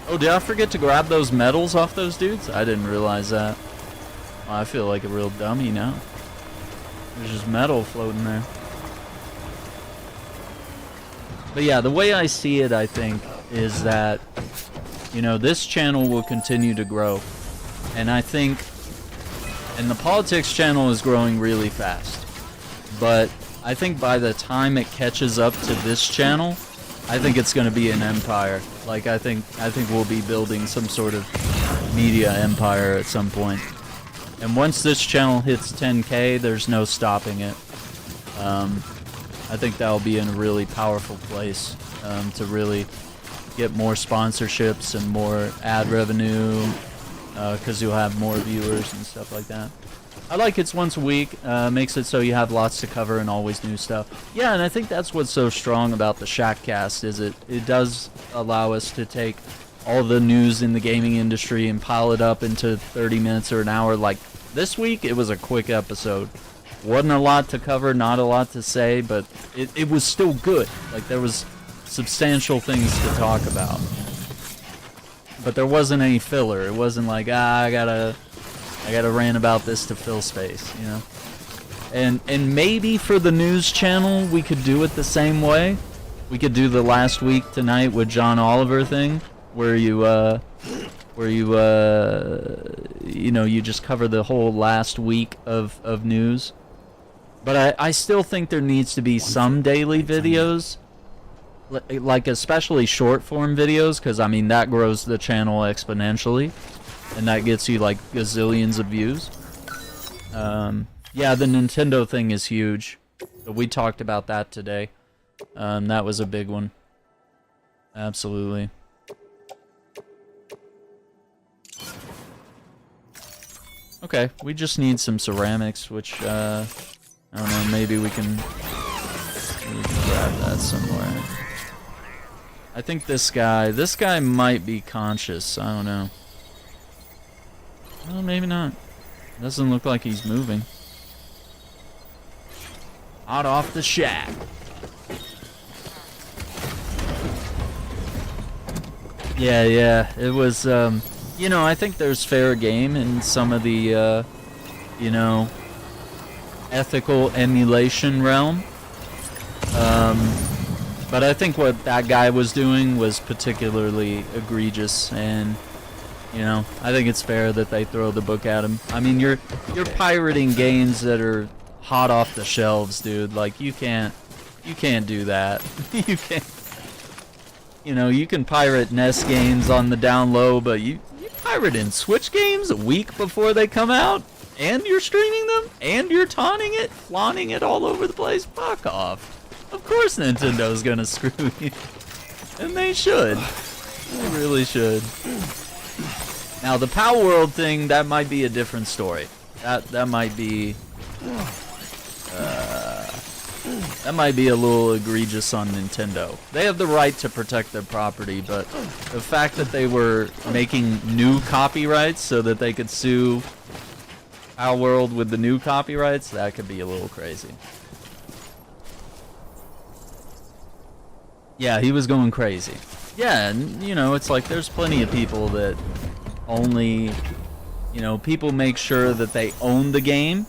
Oh, did I forget to grab those medals off those dudes? I didn't realize that. Well, I feel like a real dummy now. There's just metal floating there. But yeah, the way I see it, I think, is that, you know, this channel will continue to grow. And I think... And the politics channel is growing really fast. But I think by the time it catches up to this channel, I think it's going to be an empire. Like, I think we'll be building some sort of media empire at some point. And once this channel hits 10K, there's no stopping it. I think that'll be in a really powerful place to really get more sponsorships and more ad revenue, because you'll have more viewers and stuff like that. I like it's once a week, makes it so you have lots to cover and always new stuff. Yeah, and I think that's what's so strong about the Shackcast, is it does allow us to take all the news in the gaming industry and pile it up into 30 minutes or an hour. Like this week, it was a quick episode. Wasn't a lot to cover, not a lot to say, but it was still good. Like, there was substantial things to talk about. But there wasn't any filler. It wasn't like, I gotta rant about this to fill space, you know? And maybe for the news channel, we could do it the same way. We could do the last week tonight with John Oliver thing, where you know, you just cover the whole last week of news. But I still think there needs to be some daily videos, like especially short form videos, because I mean that grows the channel exponentially, and that gets you like gazillions of views. Yeah, the Nintendo thing is huge. So we talked about that today. That was a big one. Absolutely. Okay, we just need some ceramics, which, I don't know, maybe we can grab that somewhere. I think this guy might be conscious, I don't know. Well, maybe not. Doesn't look like he's moving. Hot off the shack. Yeah, it was, you know, I think there's fair game in some of the, you know, ethical emulation realm. But I think what that guy was doing was particularly egregious, and, you know, I think it's fair that they throw the book at him. I mean, you're pirating games that are hot off the shelves, dude. Like, you can't do that. You can't. You know, you can pirate NES games on the down low, but you pirating Switch games a week before they come out, and you're streaming them, and you're taunting it, flaunting it all over the place. Fuck off. Of course Nintendo's gonna screw you. And they should. They really should. Now, the Power World thing, that might be a different story. That might be... that might be a little egregious on Nintendo. They have the right to protect their property, but the fact that they were making new copyrights so that they could sue Power World with the new copyrights, that could be a little crazy. Yeah, he was going crazy. Yeah, and, you know, it's like there's plenty of people that only, you know, people make sure that they own the game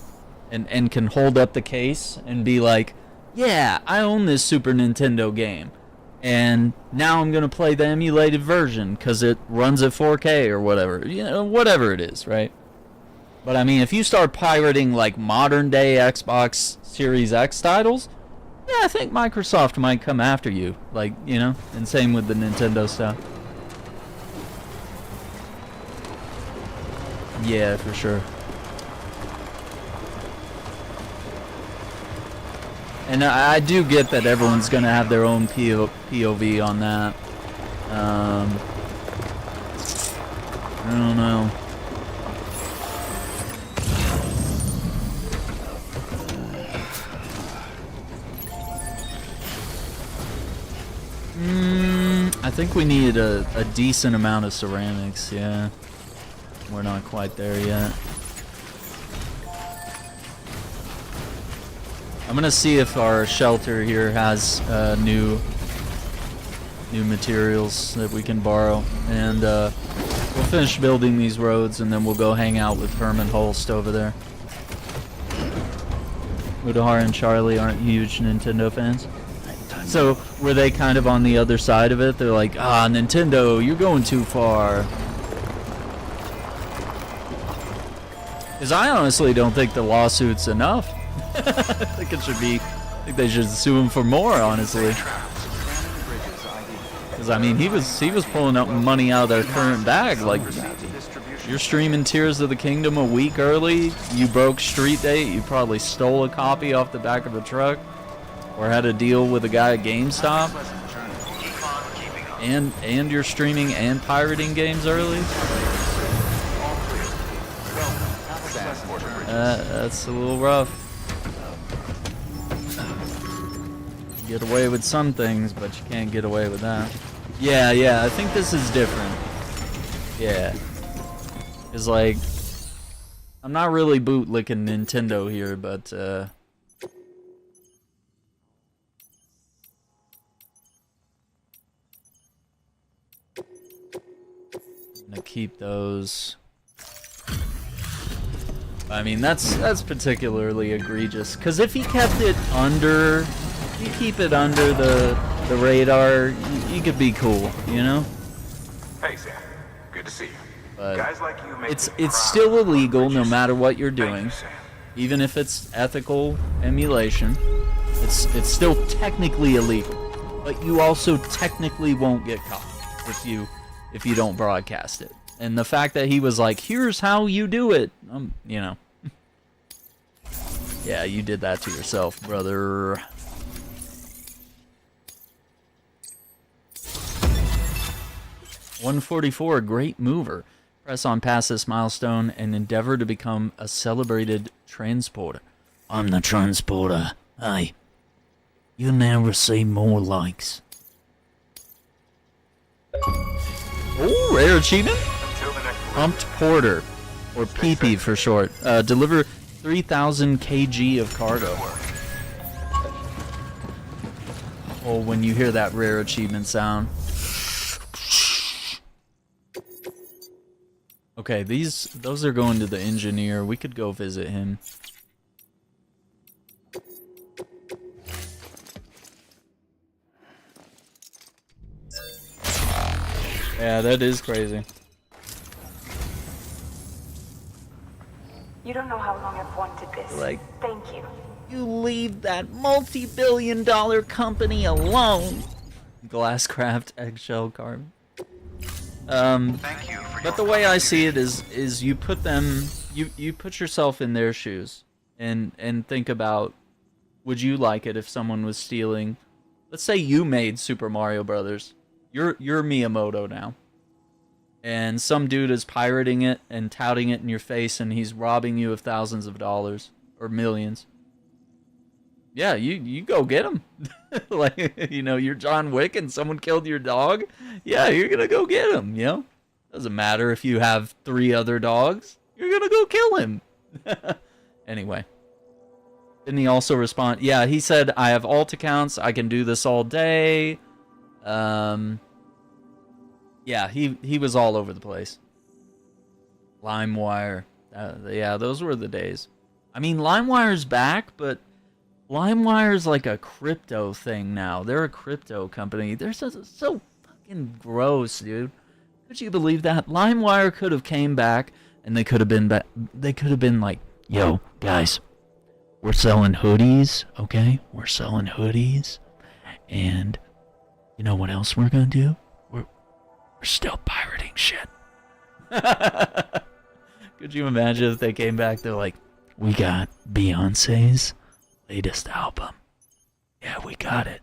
and can hold up the case and be like, yeah, I own this Super Nintendo game, and now I'm going to play the emulated version because it runs at 4K or whatever. You know, whatever it is, right? But, I mean, if you start pirating, like, modern-day Xbox Series X titles, yeah, I think Microsoft might come after you. Like, you know, and same with the Nintendo stuff. Yeah, for sure. And I do get that everyone's going to have their own POV on that. I don't know. I think we need a decent amount of ceramics, yeah. We're not quite there yet. I'm gonna see if our shelter here has new materials that we can borrow, and we'll finish building these roads, and then we'll go hang out with Herman Holst over there. Udahar and Charlie aren't huge Nintendo fans. So, were they kind of on the other side of it? They're like, ah, Nintendo, you're going too far. Because I honestly don't think the lawsuit's enough. I think it should be, I think they should sue him for more, honestly. Because, I mean, he was pulling up money out of their current bag. Like, you're streaming Tears of the Kingdom a week early, you broke Street Date, you probably stole a copy off the back of a truck. Or had a deal with a guy at GameStop, and you're streaming and pirating games early. That's a little rough. You get away with some things, but you can't get away with that. Yeah, I think this is different. Yeah, it's like I'm not really bootlicking Nintendo here, but gonna keep those. I mean, that's particularly egregious, because if he kept it under, if you keep it under the radar, you could be cool, you know? Hey Sam, good to see you. But Guys like you make it's still illegal no matter what you're doing, even if it's ethical emulation. It's still technically illegal, but you also technically won't get caught if you don't broadcast it. And the fact that he was like, here's how you do it, you know. Yeah, you did that to yourself, brother. 144, great mover. Press on past this milestone and endeavor to become a celebrated transporter. I'm the transporter. Hey, you'll now receive more likes. Oh, rare achievement? Pumped Porter, or PP for short. Deliver 3,000 kg of cargo. Oh, when you hear that rare achievement sound. Okay, those are going to the engineer. We could go visit him. Yeah, that is crazy. You don't know how long I've wanted this. Like, thank you. You leave that multi-billion-dollar company alone. Glasscraft eggshell carving. But the way I see it is you put them, you put yourself in their shoes and think about, would you like it if someone was stealing? Let's say you made Super Mario Brothers. You're Miyamoto now, and some dude is pirating it and touting it in your face, and he's robbing you of thousands of dollars or millions. Yeah, you go get him. Like, you know, you're John Wick and someone killed your dog. Yeah, you're gonna go get him. You know, doesn't matter if you have 3 other dogs. You're gonna go kill him. Anyway. Didn't he also respond? Yeah, he said, I have alt accounts. I can do this all day. Yeah, he was all over the place. LimeWire. Yeah, those were the days. I mean, LimeWire's back, but LimeWire's like a crypto thing now. They're a crypto company. They're so fucking gross, dude. Could you believe that? LimeWire could have came back, and they could have been like, yo, guys, we're selling hoodies, okay? We're selling hoodies, and you know what else we're gonna do? We're still pirating shit. Could you imagine if they came back? They're like, we got Beyonce's latest album. Yeah, we got it.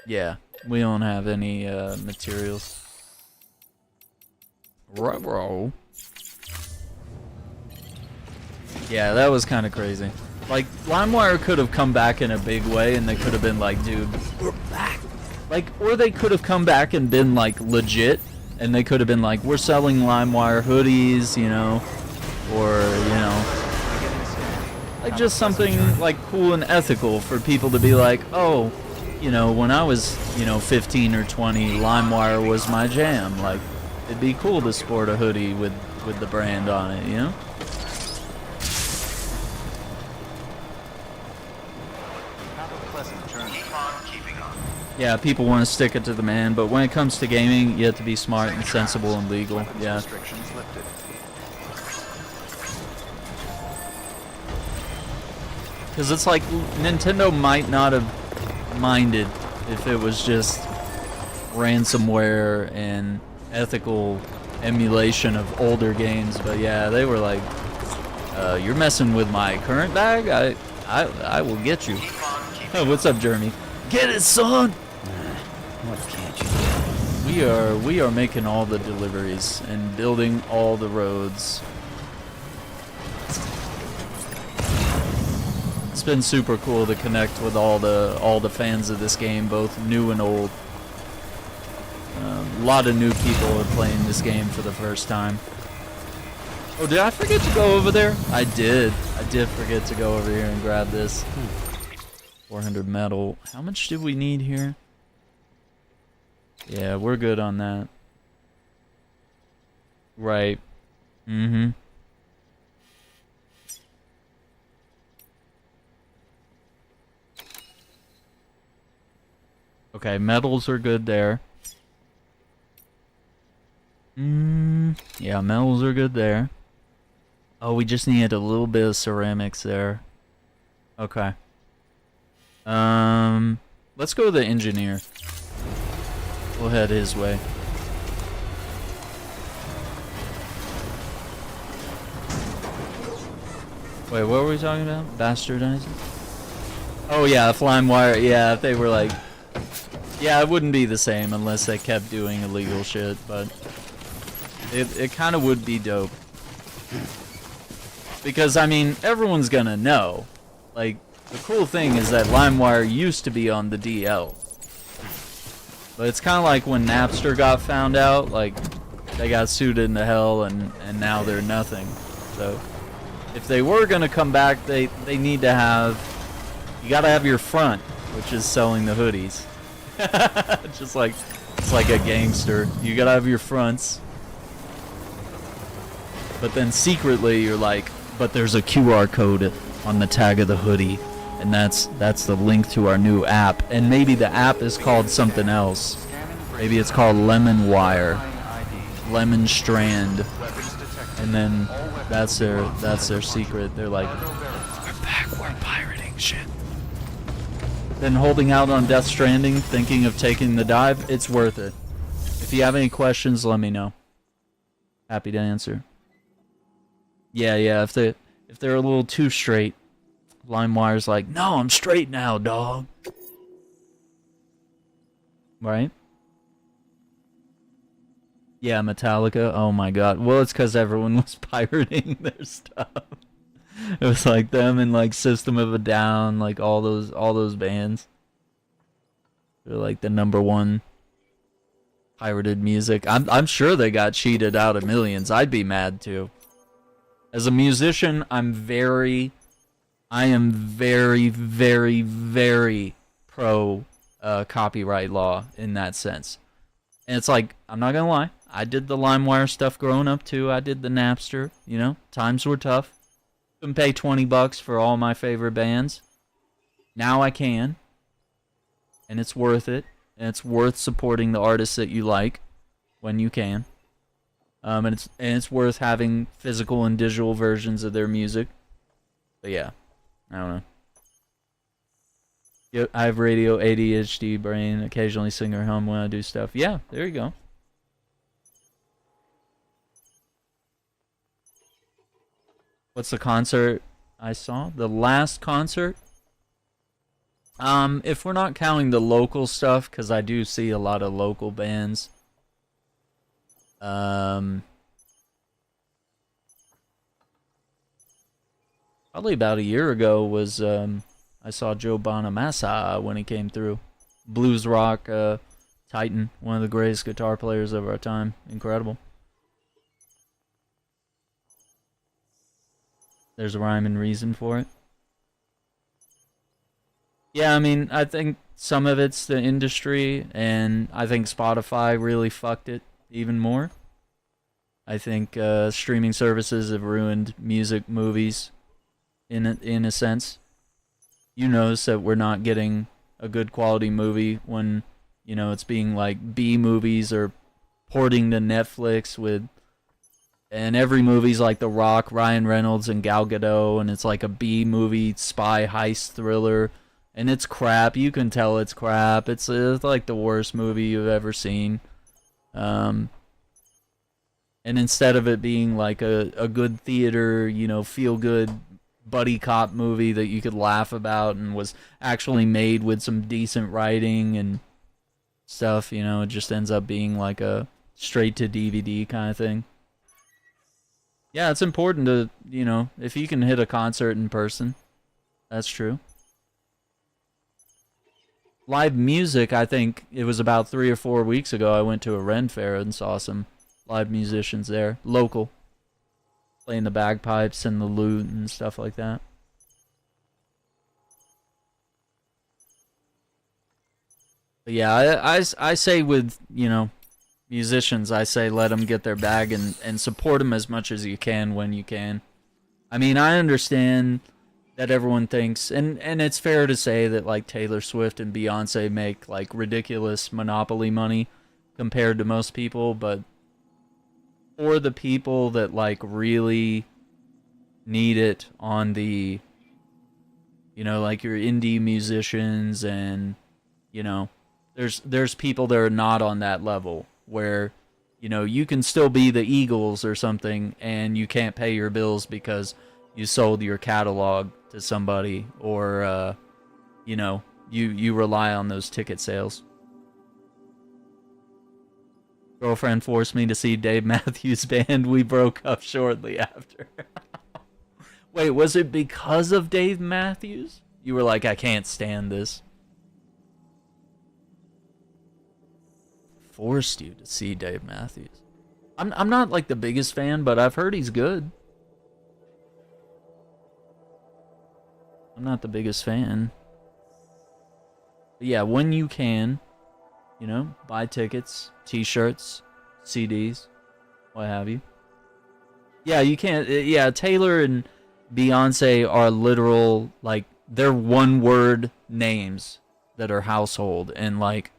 Yeah, we don't have any materials. Ruh-roh. Yeah, that was kind of crazy. Like, LimeWire could have come back in a big way, and they could have been like, dude, we're back. Like, or they could have come back and been like legit, and they could have been like, we're selling LimeWire hoodies, you know, or, you know, like just something like cool and ethical for people to be like, oh, you know, when I was, you know, 15 or 20, LimeWire was my jam. Like, it'd be cool to sport a hoodie with the brand on it, you know? Yeah, people want to stick it to the man, but when it comes to gaming, you have to be smart and sensible and legal. Yeah. Because it's like, Nintendo might not have minded if it was just ransomware and ethical emulation of older games, but yeah, they were like, you're messing with my current bag? I will get you. Oh, what's up, Jeremy? Get it, son! What can't you do? We are making all the deliveries and building all the roads. It's been super cool to connect with all the fans of this game, both new and old. A lot of new people are playing this game for the first time. Oh, did I forget to go over there? I did forget to go over here and grab this. 400 metal. How much do we need here? Yeah, we're good on that. Right. Mm-hmm. Okay, metals are good there. Yeah, metals are good there. Oh, we just need a little bit of ceramics there. Okay. Let's go to the engineer. We'll head his way. Wait, what were we talking about? Bastardizing? Oh yeah, LimeWire. Yeah, if they were like, yeah, it wouldn't be the same unless they kept doing illegal shit, but it kind of would be dope. Because I mean, everyone's gonna know. Like, the cool thing is that LimeWire used to be on the DL. But it's kind of like when Napster got found out, like, they got sued into hell and now they're nothing. So, if they were gonna come back, they need to have, you gotta have your front, which is selling the hoodies. Just like, it's like a gangster. You gotta have your fronts. But then secretly you're like, but there's a QR code on the tag of the hoodie. And that's the link to our new app. And maybe the app is called something else. Maybe it's called Lemon Wire, Lemon Strand, and then that's their secret. They're like, we're back, we're pirating shit. Then holding out on Death Stranding, thinking of taking the dive, it's worth it. If you have any questions, let me know. Happy to answer. Yeah, if they're a little too straight, LimeWire's like, no, I'm straight now, dog. Right? Yeah, Metallica. Oh my god. Well, it's because everyone was pirating their stuff. It was like them and like System of a Down, like all those bands. They're like the #1 pirated music. I'm sure they got cheated out of millions. I'd be mad too. As a musician, I am very, very pro copyright law in that sense. And it's like, I'm not gonna lie, I did the LimeWire stuff growing up too. I did the Napster, you know, times were tough. Couldn't pay $20 for all my favorite bands. Now I can. And it's worth it. And it's worth supporting the artists that you like when you can. And it's worth having physical and digital versions of their music. But yeah, I don't know. Yeah, I have radio ADHD brain. Occasionally sing or hum when I do stuff. Yeah, there you go. What's the concert I saw? The last concert? If we're not counting the local stuff, because I do see a lot of local bands. Probably about a year ago was I saw Joe Bonamassa when he came through. Blues rock titan, one of the greatest guitar players of our time. Incredible. There's a rhyme and reason for it. Yeah, I mean, I think some of it's the industry, and I think Spotify really fucked it even more. I think streaming services have ruined music, movies, in a sense. You notice that we're not getting a good quality movie when, you know, it's being like B movies or porting to Netflix with, and every movie's like The Rock, Ryan Reynolds, and Gal Gadot, and it's like a B movie spy heist thriller, and it's crap. You can tell it's crap. It's like the worst movie you've ever seen. And instead of it being like a good theater, you know, feel good buddy cop movie that you could laugh about and was actually made with some decent writing and stuff, you know, it just ends up being like a straight to DVD kind of thing. Yeah, it's important to, you know, if you can hit a concert in person, that's true. Live music, I think it was about 3 or 4 weeks ago, I went to a Ren Fair and saw some live musicians there, local, playing the bagpipes and the lute and stuff like that. But yeah, I say with, you know, musicians, I say let them get their bag and support them as much as you can when you can. I mean, I understand that everyone thinks, and it's fair to say that like Taylor Swift and Beyonce make like ridiculous monopoly money compared to most people, but for the people that like really need it on the, you know, like your indie musicians, and you know, there's people that are not on that level where, you know, you can still be the Eagles or something and you can't pay your bills because you sold your catalog to somebody, or you know, you rely on those ticket sales. Girlfriend forced me to see Dave Matthews Band. We broke up shortly after. Wait, was it because of Dave Matthews? You were like, I can't stand this. Forced you to see Dave Matthews. I'm not like the biggest fan, but I've heard he's good. I'm not the biggest fan. But yeah, when you can, you know, buy tickets, t-shirts, CDs, what have you. Yeah, you can't. Yeah, Taylor and Beyonce are literal, like, they're one-word names that are household, and like,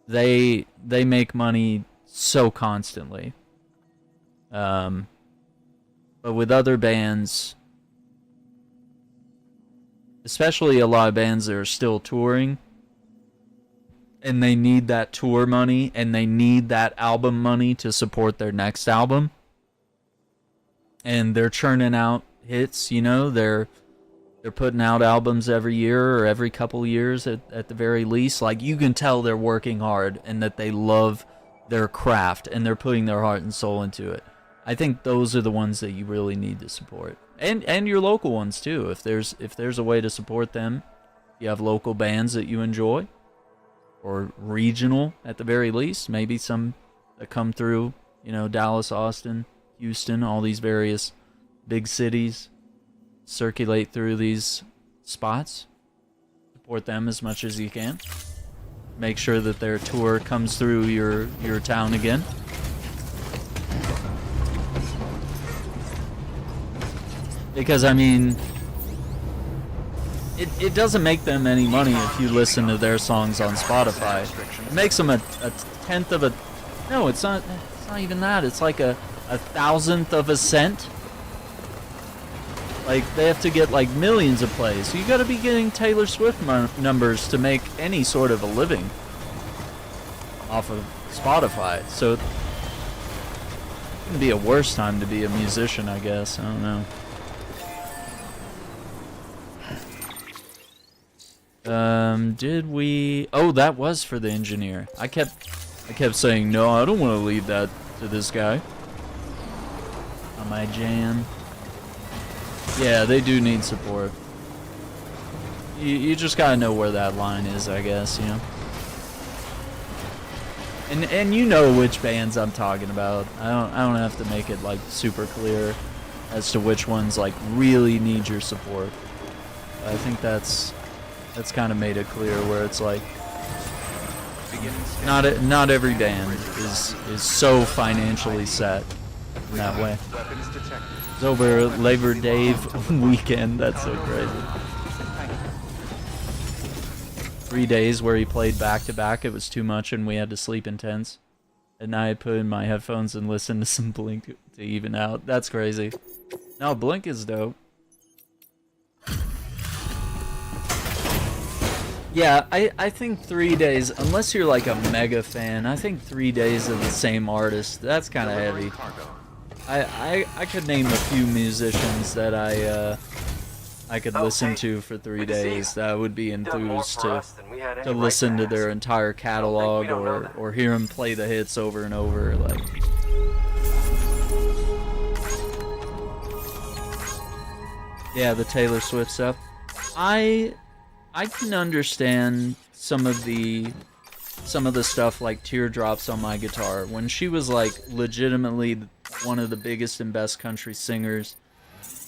they make money so constantly. But with other bands, especially a lot of bands that are still touring, and they need that tour money, and they need that album money to support their next album, and they're churning out hits, you know, they're putting out albums every year or every couple years at the very least. Like, you can tell they're working hard and that they love their craft and they're putting their heart and soul into it. I think those are the ones that you really need to support. And your local ones too. If there's a way to support them, you have local bands that you enjoy, or regional at the very least, maybe some that come through, you know, Dallas, Austin, Houston, all these various big cities, circulate through these spots. Support them as much as you can. Make sure that their tour comes through your town again. Because, I mean, it doesn't make them any money if you listen to their songs on Spotify. It makes them a tenth of a... No, it's not even that. It's like a thousandth of a cent. Like, they have to get, like, millions of plays. So you gotta be getting Taylor Swift numbers to make any sort of a living off of Spotify. So it couldn't be a worse time to be a musician, I guess. I don't know. Did we... Oh, that was for the engineer. I kept saying, no, I don't want to leave that to this guy. On my jam. Yeah, they do need support. You just gotta know where that line is, I guess, you know? And you know which bands I'm talking about. I don't have to make it, like, super clear as to which ones, like, really need your support. I think that's kind of made it clear, where it's like, not every band is so financially set in that way. It's over Labor Day weekend. That's so crazy. 3 days where he played back to back. It was too much, and we had to sleep in tents. At night, I put in my headphones and listened to some Blink to even out. That's crazy. No, Blink is dope. Yeah, I think 3 days, unless you're like a mega fan, I think 3 days of the same artist, that's kind of heavy. I could name a few musicians that I could listen to for 3 days that I would be enthused to listen to their entire catalog, or hear them play the hits over and over. Like, yeah, the Taylor Swift stuff. I can understand some of the stuff, like Teardrops on My Guitar, when she was like legitimately one of the biggest and best country singers,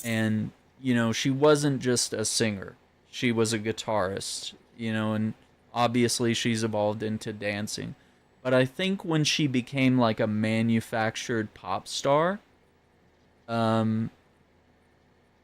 and you know, she wasn't just a singer, she was a guitarist, you know, and obviously she's evolved into dancing. But I think when she became like a manufactured pop star, and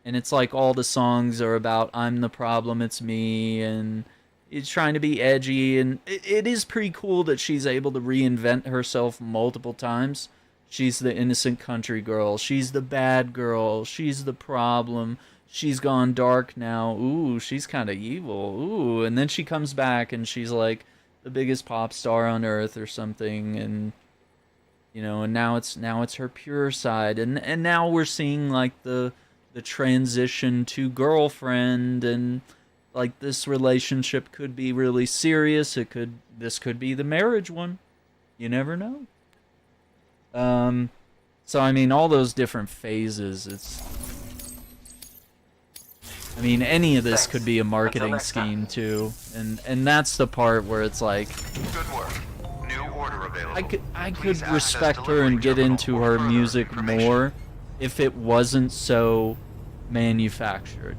it's like all the songs are about I'm the problem, it's me, and it's trying to be edgy, and it is pretty cool that she's able to reinvent herself multiple times. She's the innocent country girl, she's the bad girl, she's the problem, she's gone dark now, ooh, she's kind of evil, ooh, and then she comes back and she's like the biggest pop star on earth or something, and you know, and now it's her pure side, and now we're seeing like the the transition to girlfriend, and like this relationship could be really serious. This could be the marriage one. You never know. So I mean, all those different phases. I mean, any of this could be a marketing scheme too, and that's the part where it's like, Good work. New order available. I could respect her and get into her music more if it wasn't so manufactured.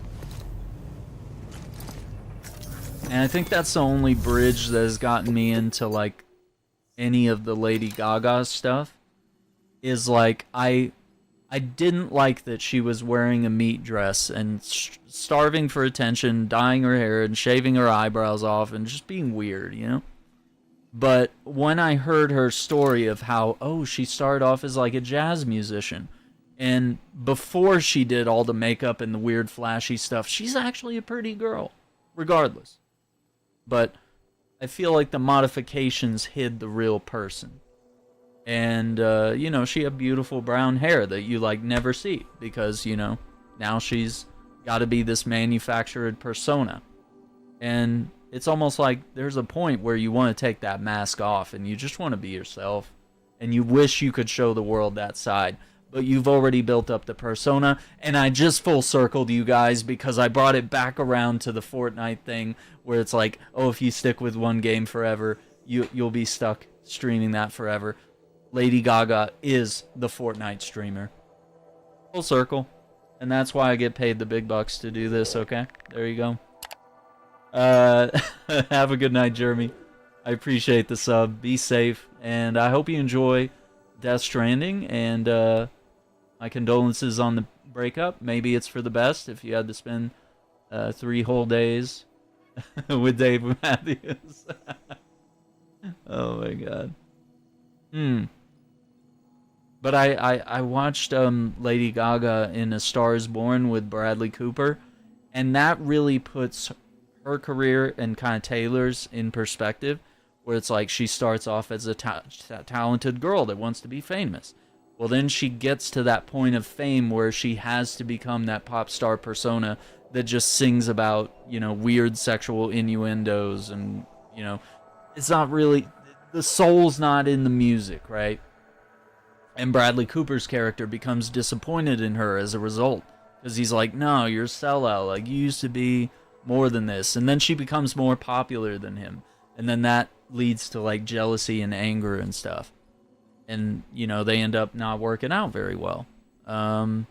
And I think that's the only bridge that has gotten me into like any of the Lady Gaga stuff, is like I didn't like that she was wearing a meat dress and starving for attention, dyeing her hair and shaving her eyebrows off and just being weird, you know? But when I heard her story of how, she started off as like a jazz musician, and before she did all the makeup and the weird flashy stuff, she's actually a pretty girl, regardless. But I feel like the modifications hid the real person. And, you know, she had beautiful brown hair that you, like, never see. Because, you know, now she's got to be this manufactured persona. And it's almost like there's a point where you want to take that mask off and you just want to be yourself. And you wish you could show the world that side. But you've already built up the persona. And I just full circled you guys because I brought it back around to the Fortnite thing. Where it's like, if you stick with one game forever, you'll be stuck streaming that forever. Lady Gaga is the Fortnite streamer. Full circle. And that's why I get paid the big bucks to do this, okay? There you go. Have a good night, Jeremy. I appreciate the sub. Be safe. And I hope you enjoy Death Stranding. And my condolences on the breakup. Maybe it's for the best if you had to spend 3 whole days with Dave Matthews. Oh my god. But I watched Lady Gaga in A Star Is Born with Bradley Cooper, and that really puts her career and kind of Taylor's in perspective, where it's like she starts off as a talented girl that wants to be famous. Well, then she gets to that point of fame where she has to become that pop star persona that just sings about, you know, weird sexual innuendos, and, you know, it's not really, the soul's not in the music, right? And Bradley Cooper's character becomes disappointed in her as a result. Because he's like, no, you're a sellout. Like, you used to be more than this. And then she becomes more popular than him. And then that leads to, like, jealousy and anger and stuff. And, you know, they end up not working out very well. And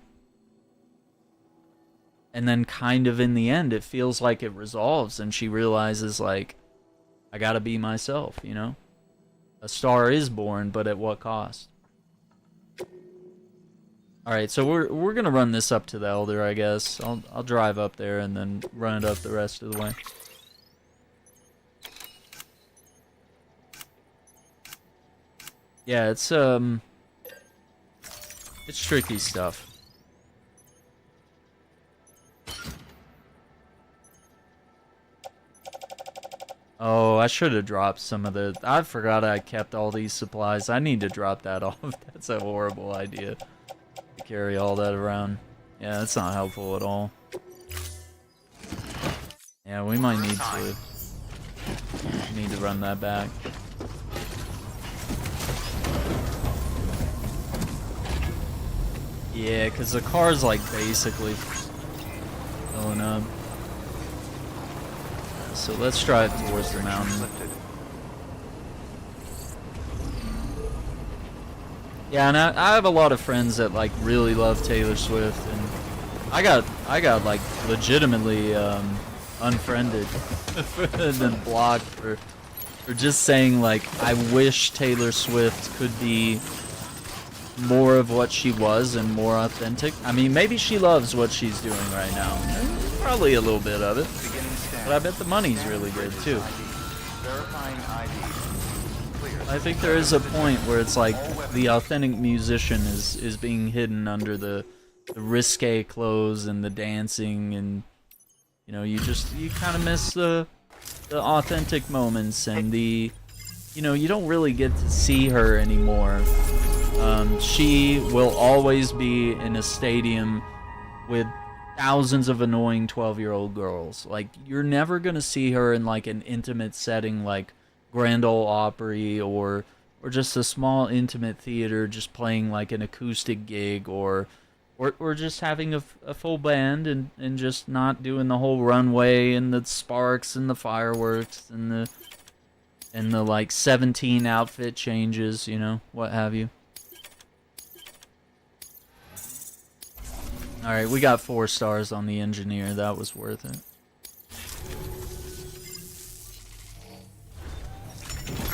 then kind of in the end, it feels like it resolves. And she realizes, like, I gotta be myself, you know? A star is born, but at what cost? Alright, so we're gonna run this up to the Elder, I guess. I'll drive up there and then run it up the rest of the way. Yeah, it's tricky stuff. Oh, I should have dropped some of the... I forgot I kept all these supplies. I need to drop that off. That's a horrible idea. To carry all that around. Yeah, that's not helpful at all. Yeah, we might need to run that back. Yeah, because the car's like basically filling up. So let's drive towards the mountain. Yeah, and I have a lot of friends that like really love Taylor Swift, and I got like legitimately unfriended and then blocked for just saying like I wish Taylor Swift could be more of what she was and more authentic. I mean, maybe she loves what she's doing right now. Probably a little bit of it. But I bet the money's really good too. I think there is a point where it's like the authentic musician is being hidden under the risque clothes and the dancing, and you know, you kind of miss the authentic moments, and you know, you don't really get to see her anymore. She will always be in a stadium with thousands of annoying 12-year-old girls. Like, you're never gonna see her in like an intimate setting like Grand Ole Opry or just a small intimate theater, just playing like an acoustic gig, or just having a full band and just not doing the whole runway and the sparks and the fireworks and the like 17 outfit changes, you know, what have you. Alright, we got 4 stars on the engineer. That was worth it.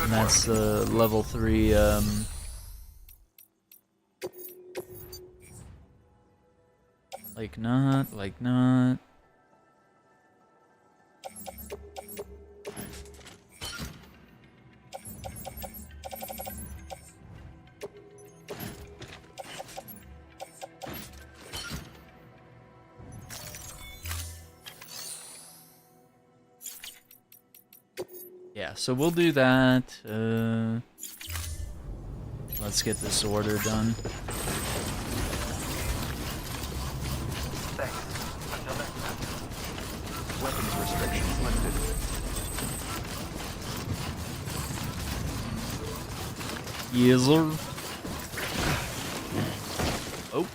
And that's the level 3, like not. Yeah, so we'll do that. Let's get this order done. Thanks. Until next time. Weapons restrictions lifted. Yes, sir. Oh.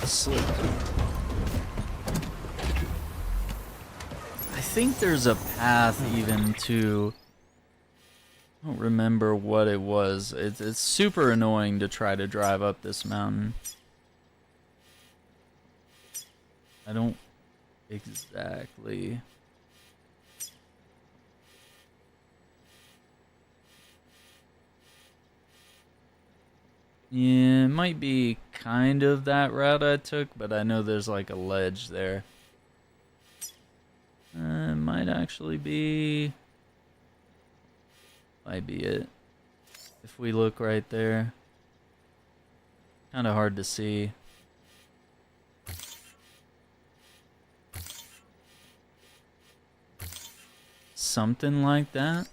Slip. I think there's a path even to... I don't remember what it was. It's super annoying to try to drive up this mountain. I don't exactly... Yeah, it might be kind of that route I took, but I know there's like a ledge there. It might actually be... Might be it. If we look right there. Kind of hard to see. Something like that.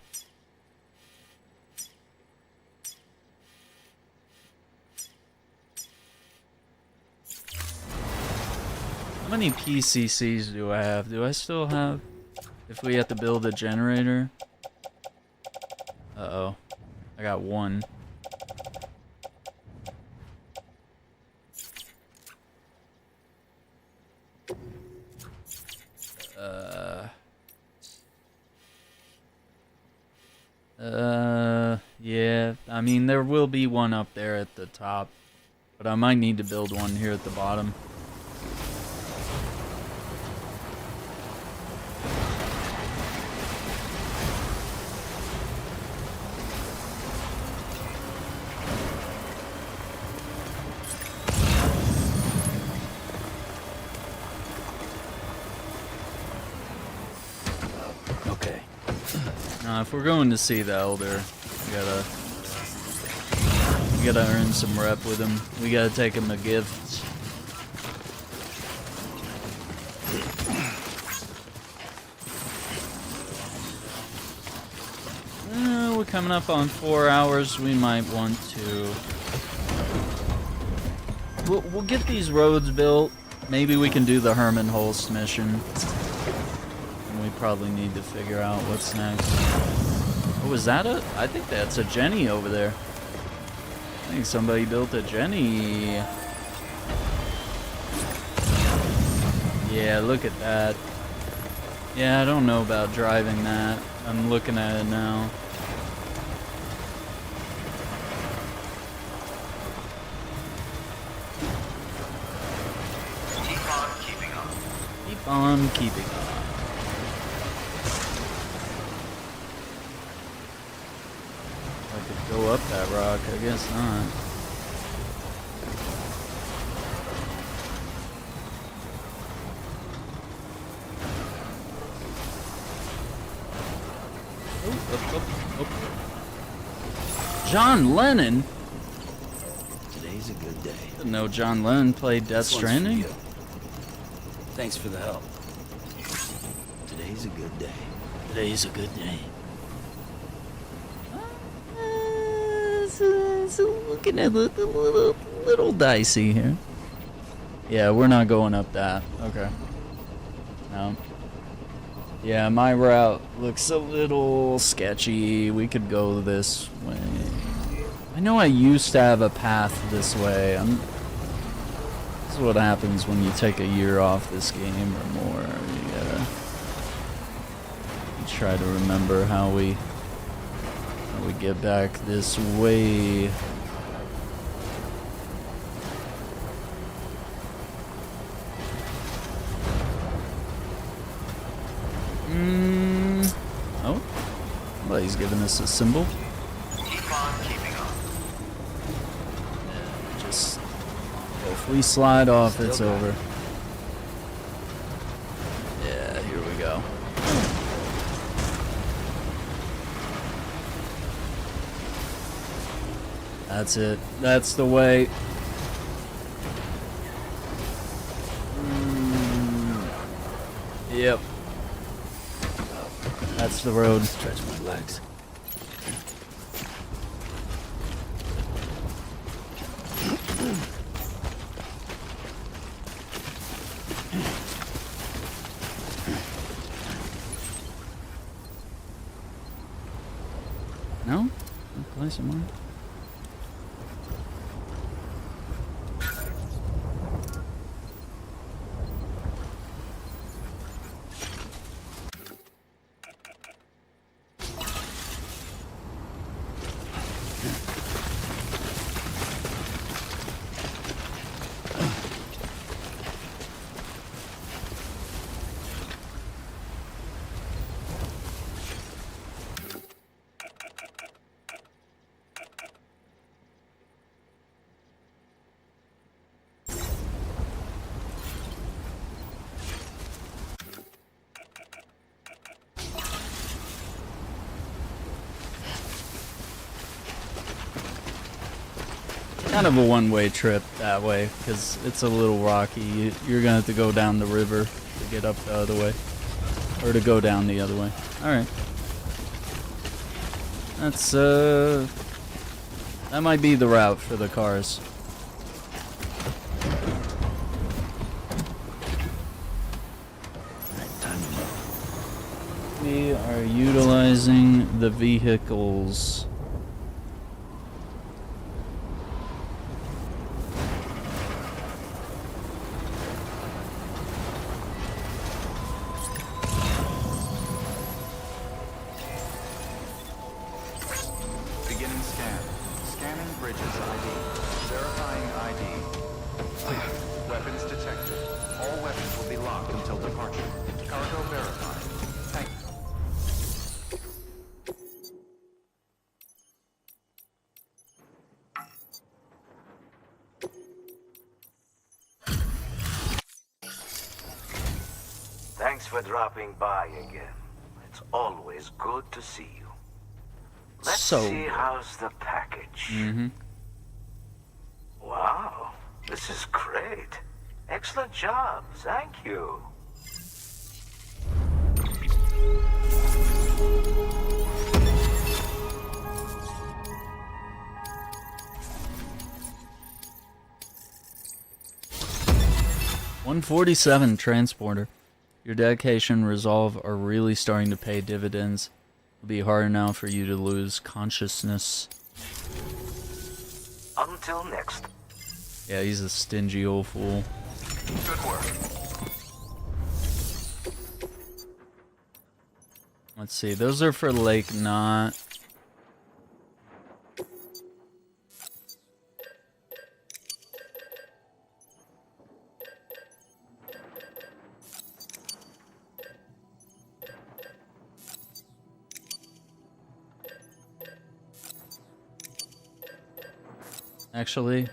How many PCCs do I have? Do I still have... If we have to build a generator? Uh-oh. I got 1. Yeah. I mean, there will be one up there at the top. But I might need to build one here at the bottom. If we're going to see the Elder, we gotta earn some rep with him. We gotta take him a gift. We're coming up on 4 hours. We might want to. We'll get these roads built. Maybe we can do the Herman Holst mission. We probably need to figure out what's next. Oh, is that a... I think that's a Jenny over there. I think somebody built a Jenny. Yeah, look at that. Yeah, I don't know about driving that. I'm looking at it now. Keep on keeping on. Keep on keeping on. Go up that rock, I guess not. Oh. John Lennon? Today's a good day. Didn't know John Lennon played Death Stranding. Thanks for the help. Today's a good day. Today's a good day. So looking at a little dicey here. Yeah, we're not going up that. Okay. No. Yeah, my route looks a little sketchy. We could go this way. I know I used to have a path this way. This is what happens when you take a year off this game or more. You gotta try to remember how we get back this way. Oh. Well, he's giving us a symbol. Keep on keeping on. Just if we slide off, it's over. Yeah, here we go. That's it. That's the way. Yep. That's the road. Stretch my legs. No? Play some more. Kind of a one-way trip that way, because it's a little rocky. You're gonna have to go down the river to get up the other way, or to go down the other way. All right, that's that might be the route for the cars. We are utilizing the vehicles. Beginning scan. Scanning bridges ID. Verifying ID. Clear. Weapons detected. All weapons will be locked until departure. Cargo verified. Thank you. Thanks for dropping by again. It's always good to see you. Let's see how's the package. Wow, this is great. Excellent job. Thank you. $147 transporter. Your dedication and resolve are really starting to pay dividends. It'll be harder now for you to lose consciousness. Until next. Yeah, he's a stingy old fool. Good work. Let's see, those are for Lake Knot. Actually,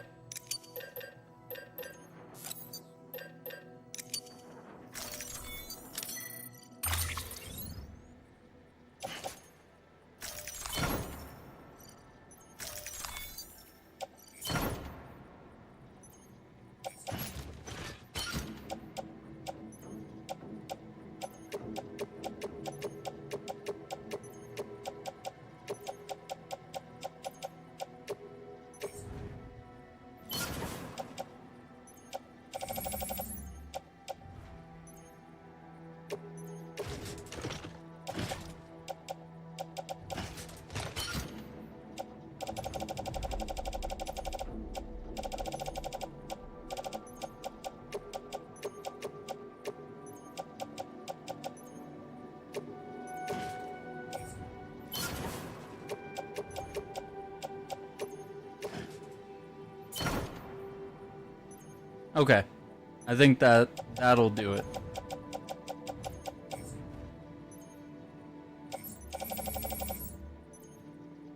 Okay. I think that'll do it.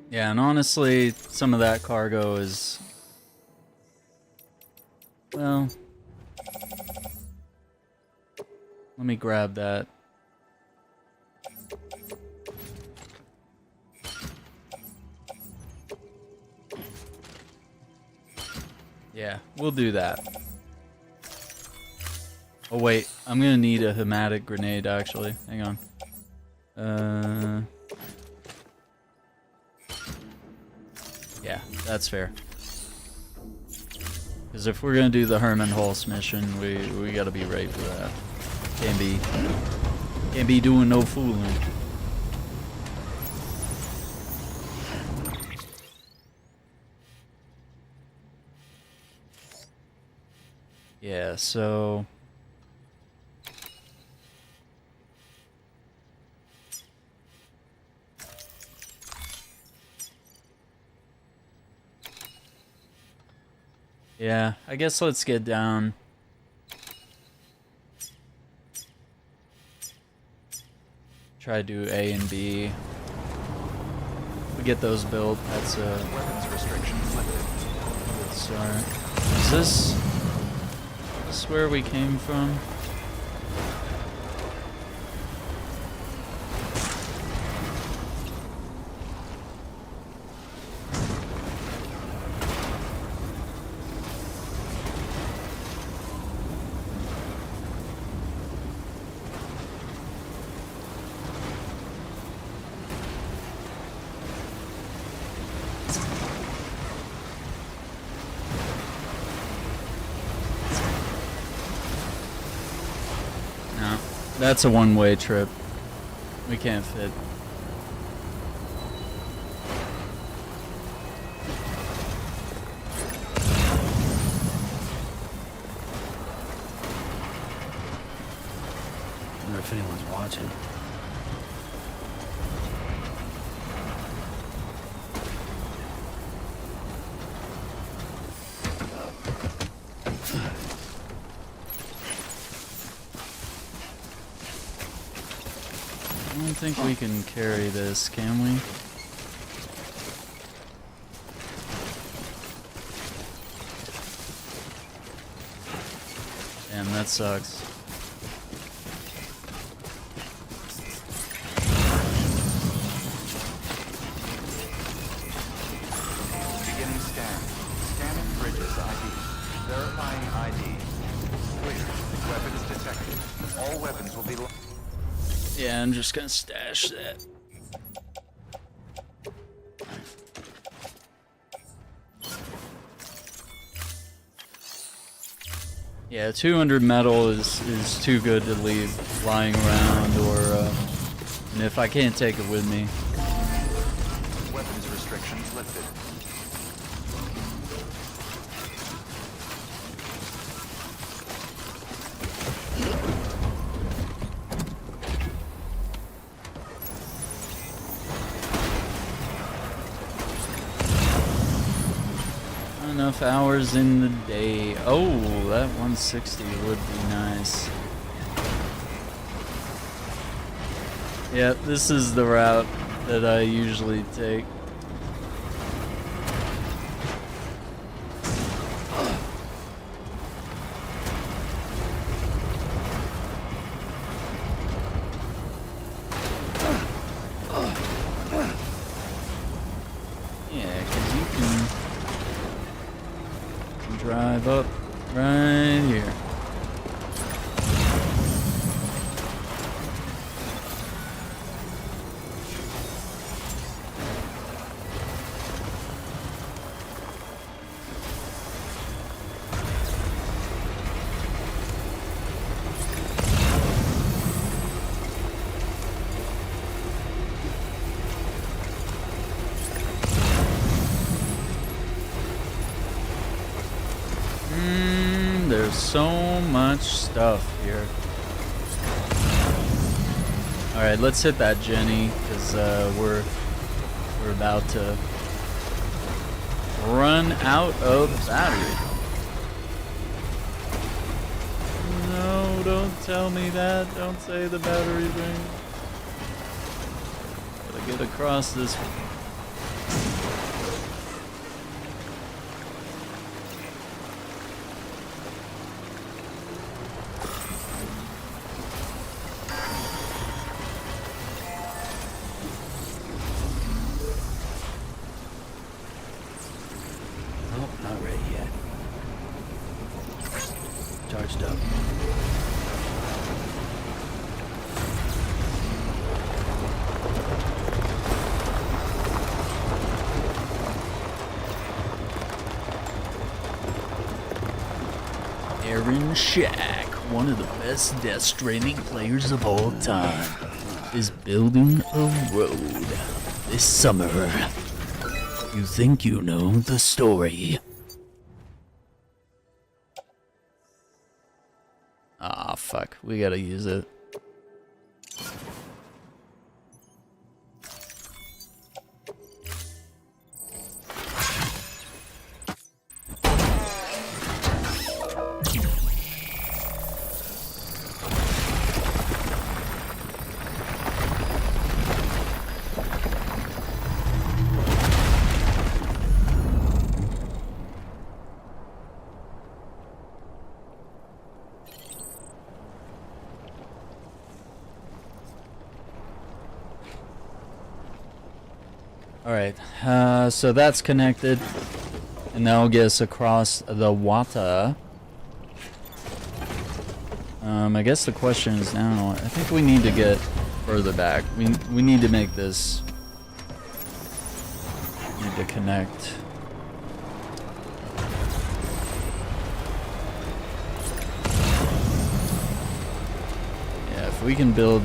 Yeah, and honestly, some of that cargo is... Well... Let me grab that. Yeah, we'll do that. Oh wait, I'm gonna need a hematic grenade actually. Hang on. Yeah, that's fair. Because if we're gonna do the Herman Hulse mission, we gotta be ready for that. Can't be doing no fooling. Yeah, so yeah, I guess let's get down. Try to do A and B. We get those built. That's a Weapons restrictions lifted. good start. Is this where we came from? That's a one-way trip. We can't fit. I wonder if anyone's watching. I don't think we can carry this, can we? Damn, that sucks. Beginning scan. Scanning bridges ID. Verifying ID. Clear. Weapons detected. All weapons will be locked. Yeah, I'm just gonna stash that. Yeah, 200 metal is too good to leave lying around, or and if I can't take it with me. Weapons restrictions lifted. Enough hours in the day. Oh, that 160 would be nice. Yeah, this is the route that I usually take. Yeah, because you can drive up right here. There's so much stuff here. Alright, let's hit that Jenny, because we're about to run out of battery. No, don't tell me that. Don't say the battery thing. Gotta get across this. Nope, not ready yet. Charged up. Aaron Shack, one of the best Death Stranding players of all time, is building a road this summer. You think you know the story. Ah, fuck. We gotta use it. Alright, so that's connected, and that'll get us across the water. I guess the question is now, I think we need to get further back. We need to make this, need to connect. Yeah, if we can build,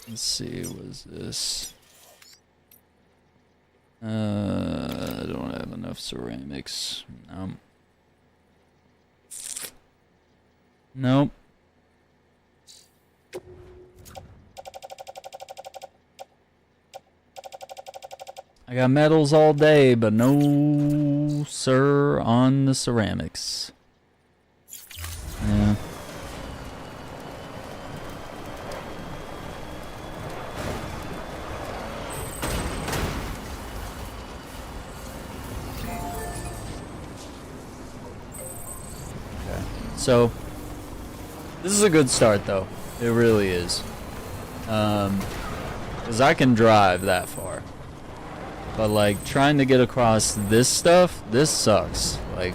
let's see, what is this? I don't have enough ceramics. Nope. I got metals all day, but no sir on the ceramics. Yeah. So, this is a good start though. It really is. Because I can drive that far. But like, trying to get across this stuff, this sucks. Like,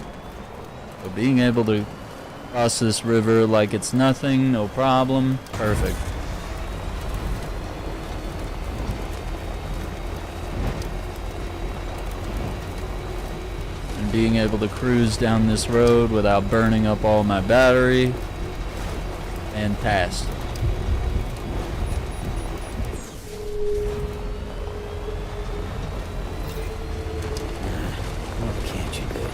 but being able to cross this river like it's nothing, no problem, perfect. Being able to cruise down this road without burning up all my battery. Fantastic. What can't you do?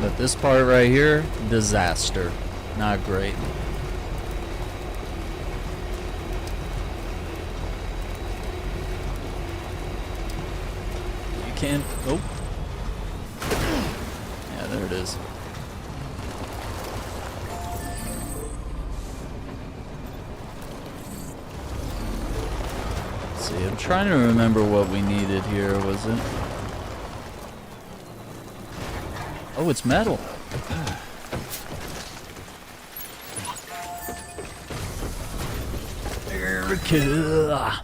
But this part right here, disaster. Not great. You can't. Oh. There it is. Let's see, I'm trying to remember what we needed here, was it? Oh, it's metal. America.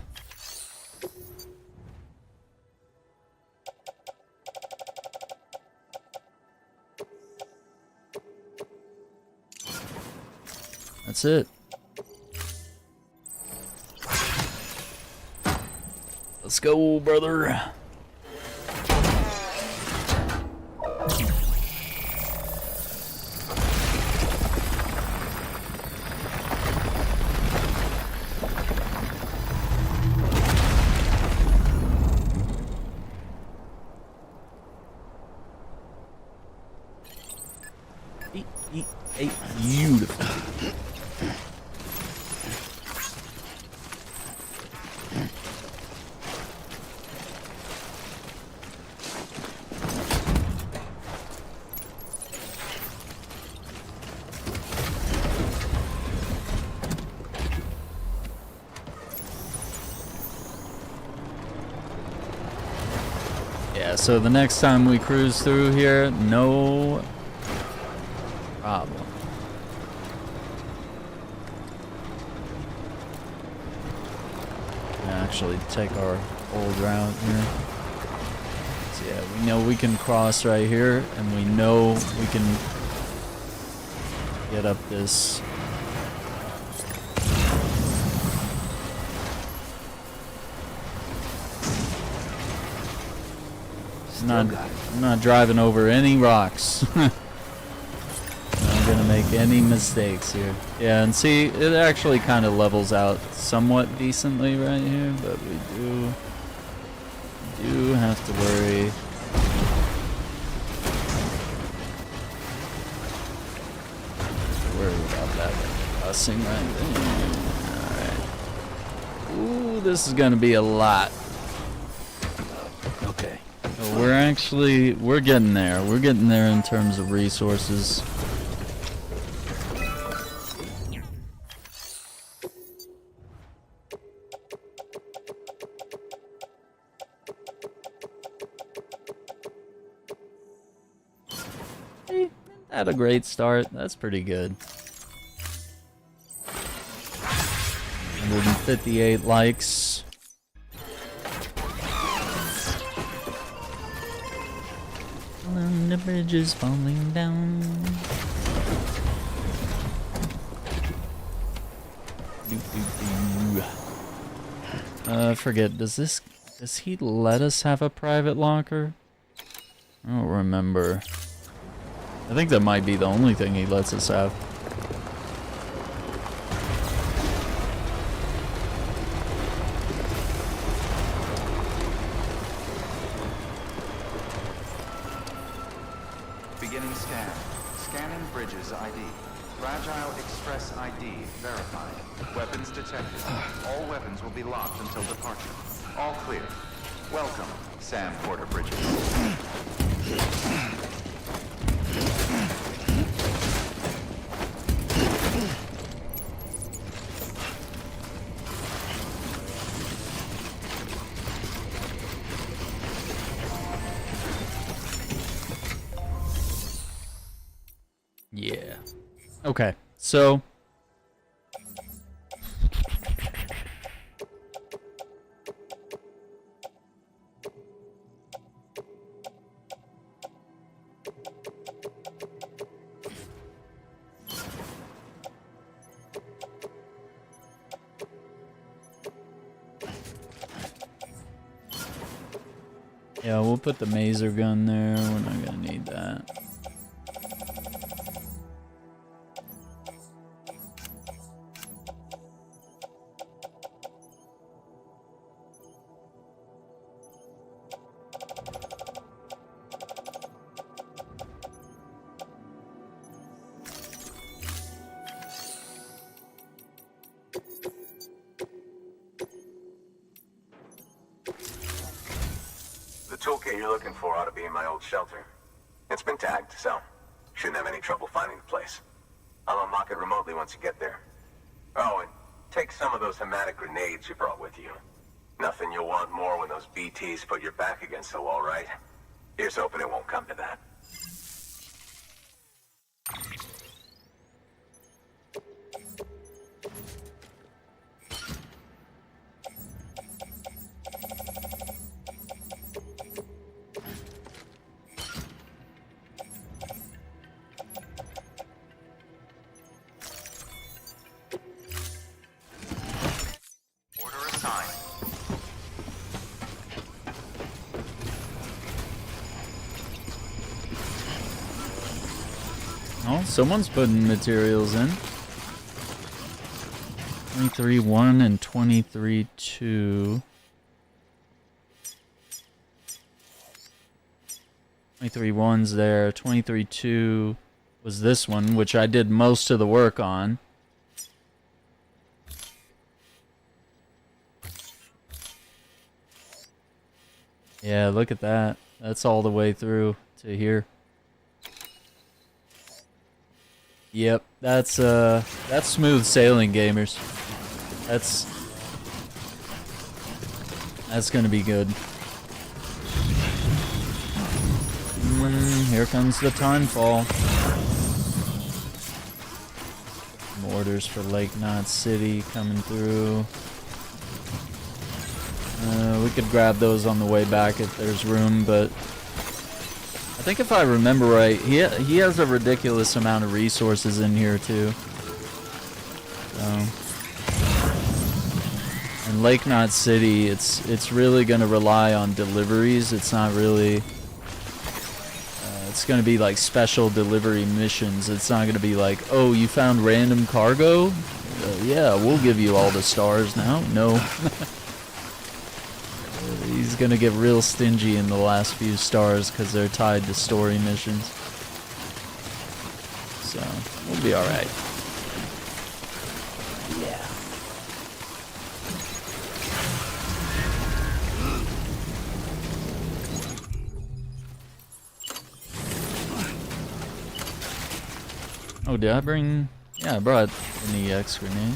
That's it. Let's go, brother. Beautiful. Yeah, so the next time we cruise through here, no problem. Actually take our old route here. So yeah, we know we can cross right here, and we know we can get up this. I'm not driving over any rocks. I'm not gonna make any mistakes here. Yeah, and see, it actually kind of levels out somewhat decently right here, but we do have to worry. About that crossing right there. Alright. Ooh, this is gonna be a lot. Okay. So we're getting there. We're getting there in terms of resources. Had a great start. That's pretty good. 158 likes. And the bridge is falling down. I forget. Does he let us have a private locker? I don't remember. I think that might be the only thing he lets us have. Beginning scan. Scanning bridges ID. Fragile Express ID verified. Weapons detected. All weapons will be locked until departure. All clear. Welcome, Sam Porter Bridges. Yeah. Okay, so yeah, we'll put the maser gun there. We're not gonna need that. The toolkit you're looking for ought to be in my old shelter. It's been tagged, so shouldn't have any trouble finding the place. I'll unlock it remotely once you get there. Oh, and take some of those hematic grenades you brought with you. Nothing you'll want more when those BTs put your back against the wall, right? Here's hoping it won't come to that. Oh, someone's putting materials in. 23-1 and 23-2. 23-1's there. 23-2 was this one, which I did most of the work on. Yeah, look at that. That's all the way through to here. Yep, that's smooth sailing, gamers. That's gonna be good. Here comes the timefall. Some orders for Lake Knot City coming through. We could grab those on the way back if there's room, but I think if I remember right, he has a ridiculous amount of resources in here too. So, and Lake Knot City, it's really going to rely on deliveries. It's not really. It's going to be like special delivery missions. It's not going to be like, oh, you found random cargo? Yeah, we'll give you all the stars now. No. He's going to get real stingy in the last few stars because they're tied to story missions. So, we'll be alright. Yeah. Oh, did I bring... Yeah, I brought an EX grenade.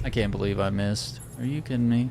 I can't believe I missed. Are you kidding me?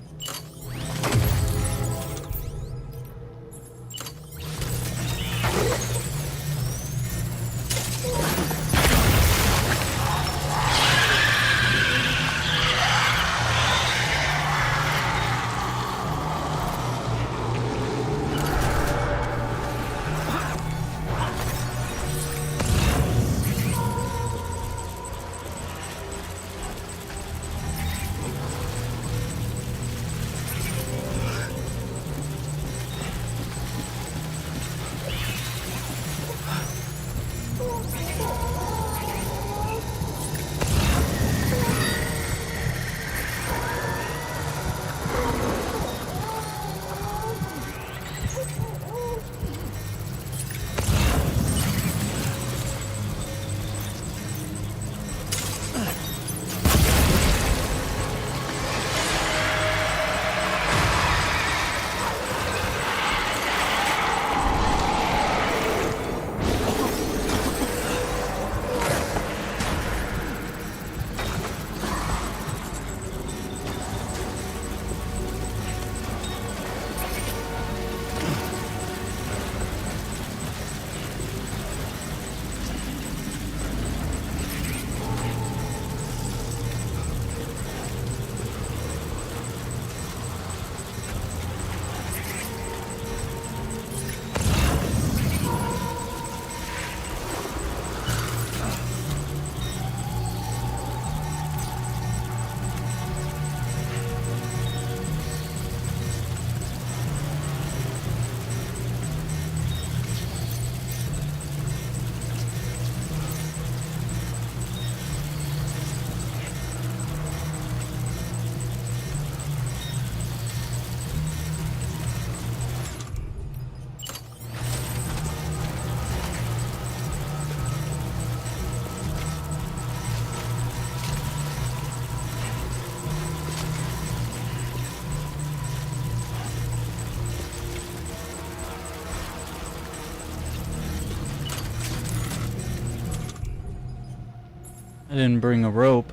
I didn't bring a rope.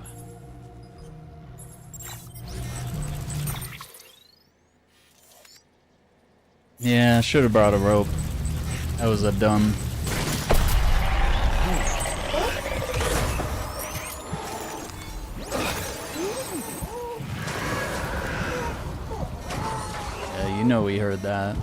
Yeah, I should have brought a rope. That was a dumb... Yeah, you know we heard that.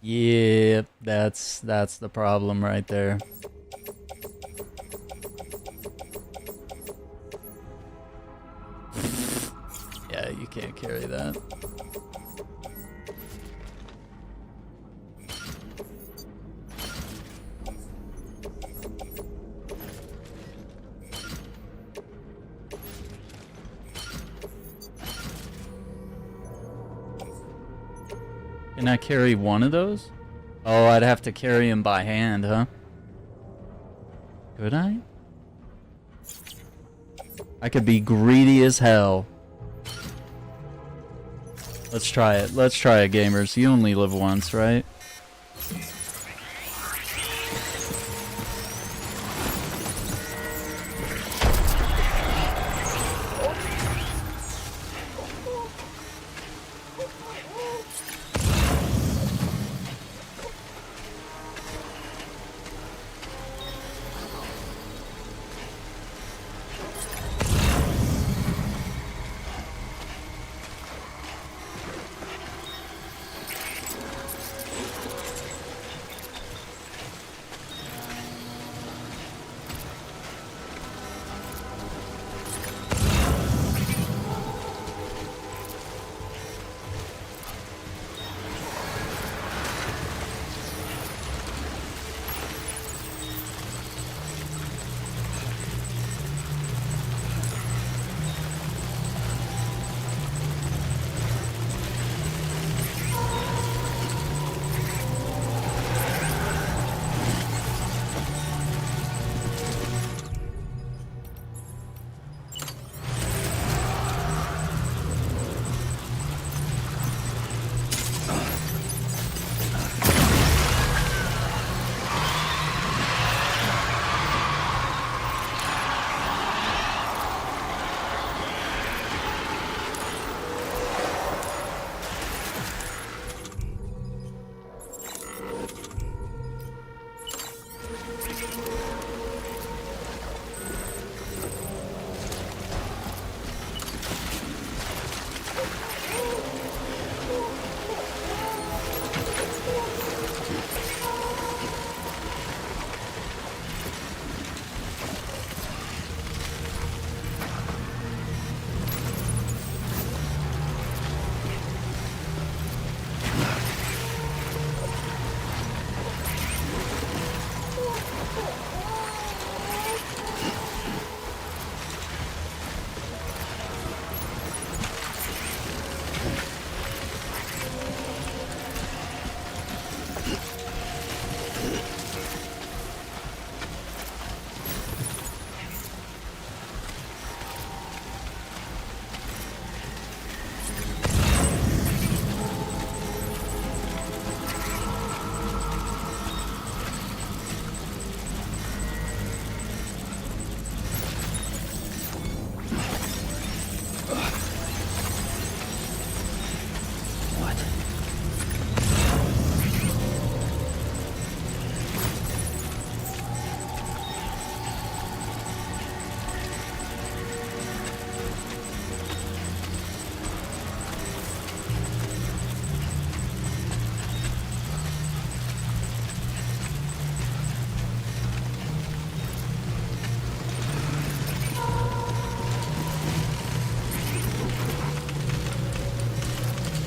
Yep, that's the problem right there. Yeah, you can't carry that. Can I carry one of those? Oh, I'd have to carry him by hand, huh? Could I? I could be greedy as hell. Let's try it. Let's try it, gamers. You only live once, right?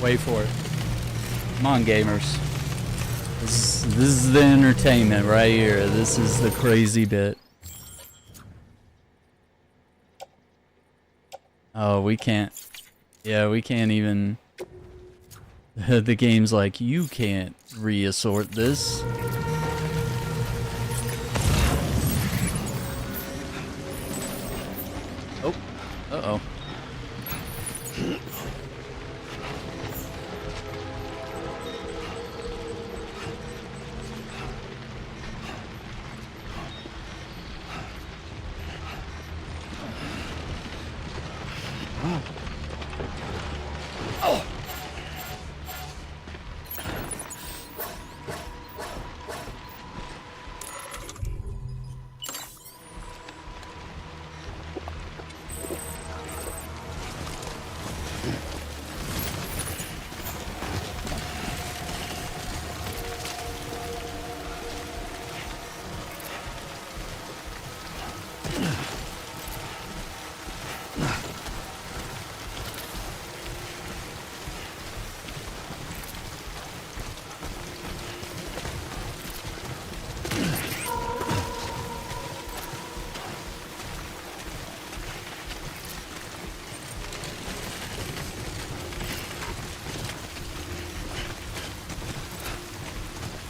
Wait for it. Come on, gamers. This is the entertainment right here. This is the crazy bit. Oh, we can't. Yeah, we can't even. The game's like, you can't reassort this. Oh. Uh-oh.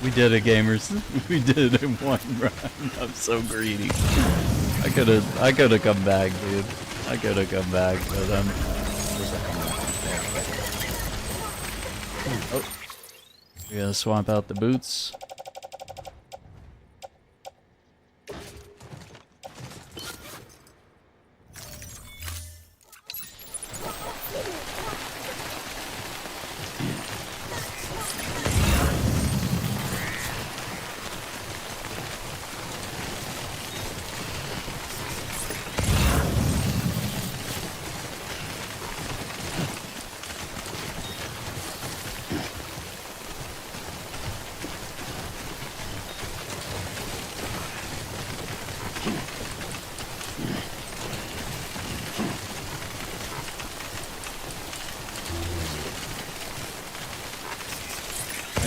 We did it, gamers. We did it in one run. I'm so greedy. I could have come back, dude. I could have come back, but oh, we gotta swap out the boots.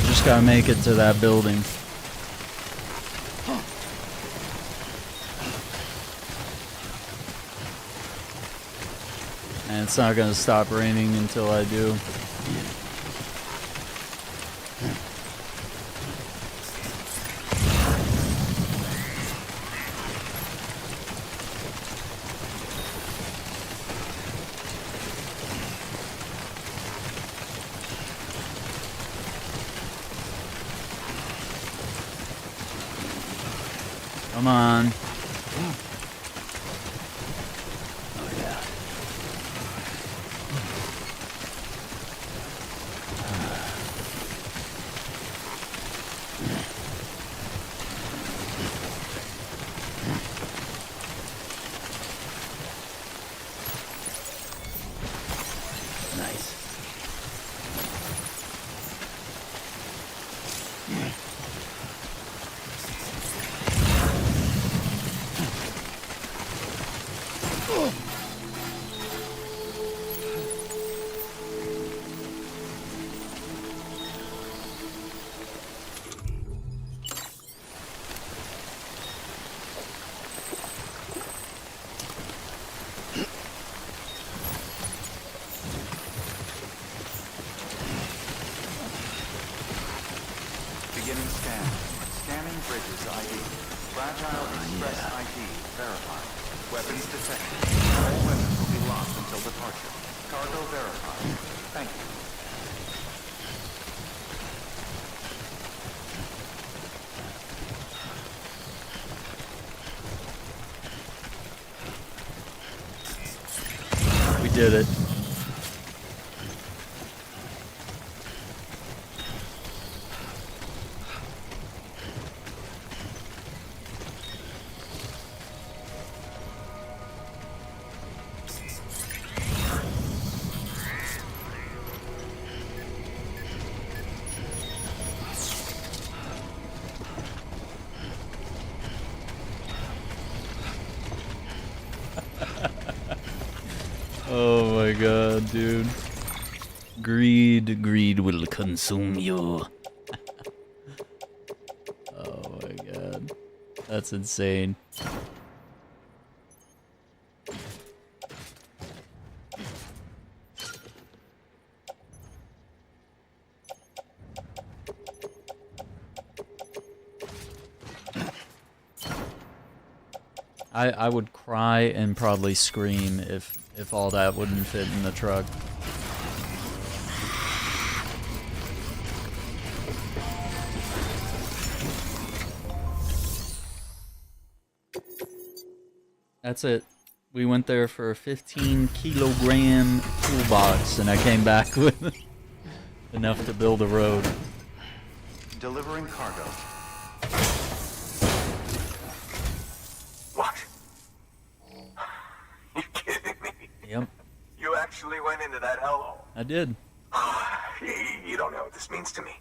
Just gotta make it to that building. And it's not gonna stop raining until I do. Come on. Oh yeah. Nice. Beginning scan. Scanning bridges ID. Fragile Express ID verified. Weapons detected. All weapons will be locked until departure. Cargo verified. Thank you. We did it. Oh my god, dude. Greed will consume you. Oh my god. That's insane. I would cry and probably scream if all that wouldn't fit in the truck. That's it. We went there for a 15-kilogram toolbox, and I came back with enough to build a road. Delivering cargo. What? You kidding me? Yep, You actually went into that hellhole? I did. You don't know what this means to me.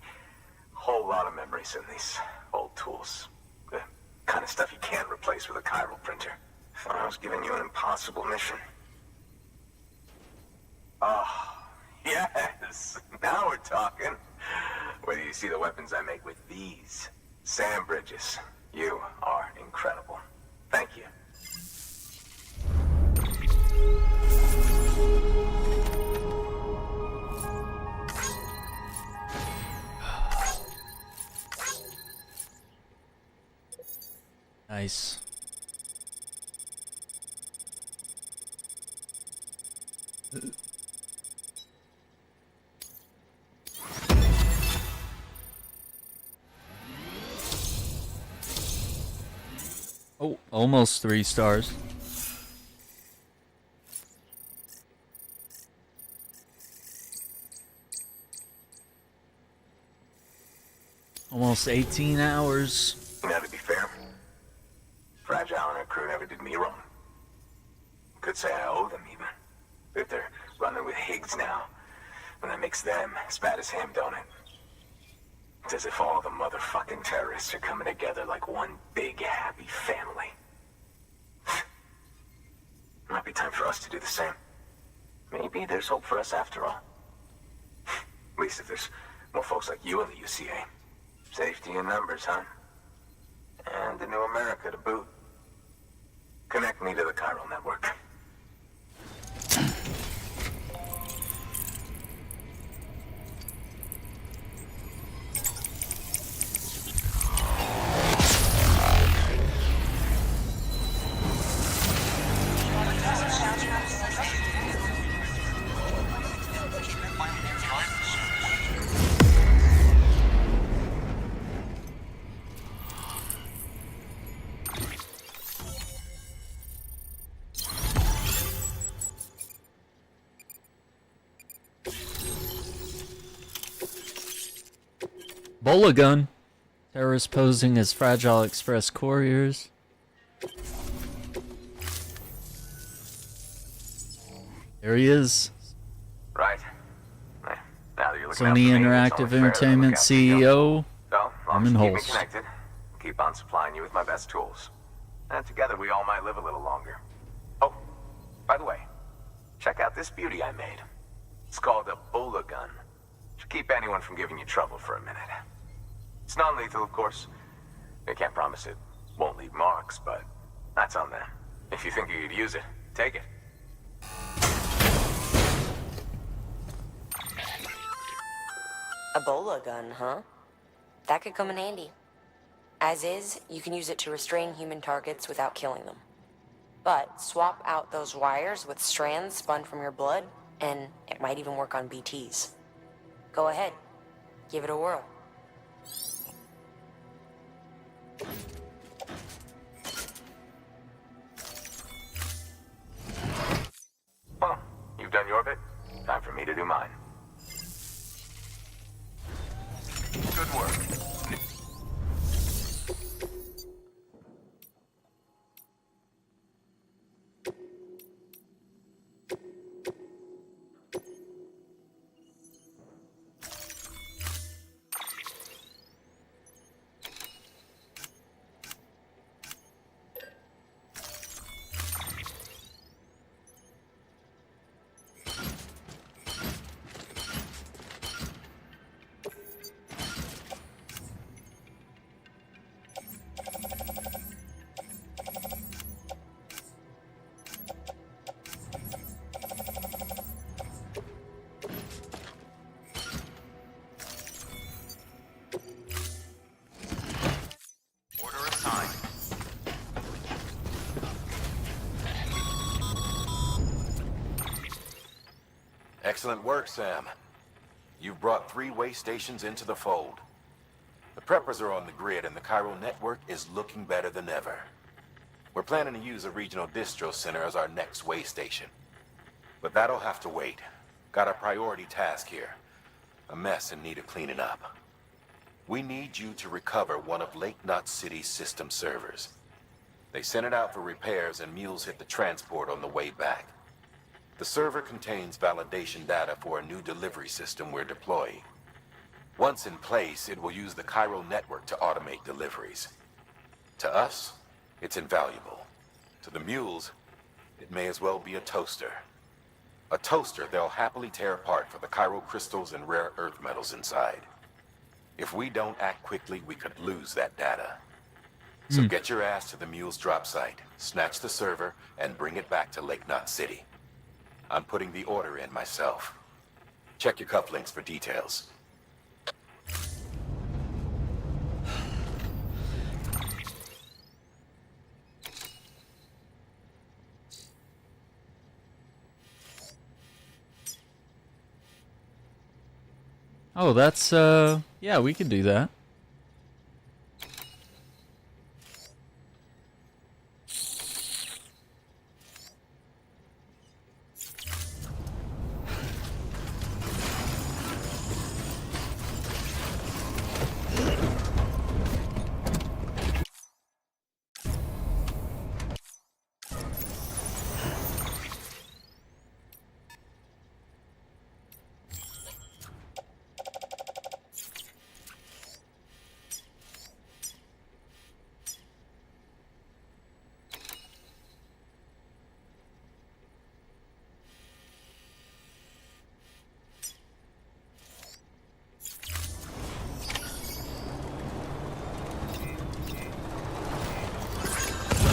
Whole lot of memories in these old tools. The kind of stuff you can't replace with a chiral printer. Thought I was giving you an impossible mission. Oh, yes. Now we're talking. Wait till you see the weapons I make with these. Sand bridges. You are incredible. Thank you. Nice. Oh, almost 3 stars. Almost 18 hours. Now, to be fair, Fragile and her crew never did me wrong. Could say I owe them, even. If they're running with Higgs now, and that makes them as bad as him, don't it? It's as if all the motherfucking terrorists are coming together like one big, happy family. Might be time for us to do the same. Maybe there's hope for us after all. At least if there's more folks like you in the UCA. Safety in numbers, huh? And the new America to boot. Connect me to the chiral network. Bola gun. Terrorists posing as Fragile Express couriers. There he is. Right. Now that you're looking Sony out for me, it's Interactive only fair to look Entertainment after you. CEO. So, long Armin as you keep me Holst. connected, keep on supplying you with my best tools. And together we all might live a little longer. Oh, by the way, check out this beauty I made. It's called a Bola gun. Should keep anyone from giving you trouble for a minute. It's non-lethal, of course. I can't promise it won't leave marks, but that's on them. If you think you could use it, take it. A bola gun, huh? That could come in handy. As is, you can use it to restrain human targets without killing them. But swap out those wires with strands spun from your blood, and it might even work on BTs. Go ahead. Give it a whirl. Well, you've done your bit. Time for me to do mine. Good work. Excellent work, Sam. You've brought 3 way stations into the fold. The preppers are on the grid and the chiral network is looking better than ever. We're planning to use a regional distro center as our next way station. But that'll have to wait. Got a priority task here. A mess in need of cleaning up. We need you to recover one of Lake Knot City's system servers. They sent it out for repairs and mules hit the transport on the way back. The server contains validation data for a new delivery system we're deploying. Once in place, it will use the chiral network to automate deliveries. To us, it's invaluable. To the mules, it may as well be a toaster. A toaster they'll happily tear apart for the chiral crystals and rare earth metals inside. If we don't act quickly, we could lose that data. So get your ass to the mule's drop site, snatch the server, and bring it back to Lake Knot City. I'm putting the order in myself. Check your cufflinks for details. Oh, that's, yeah, we could do that.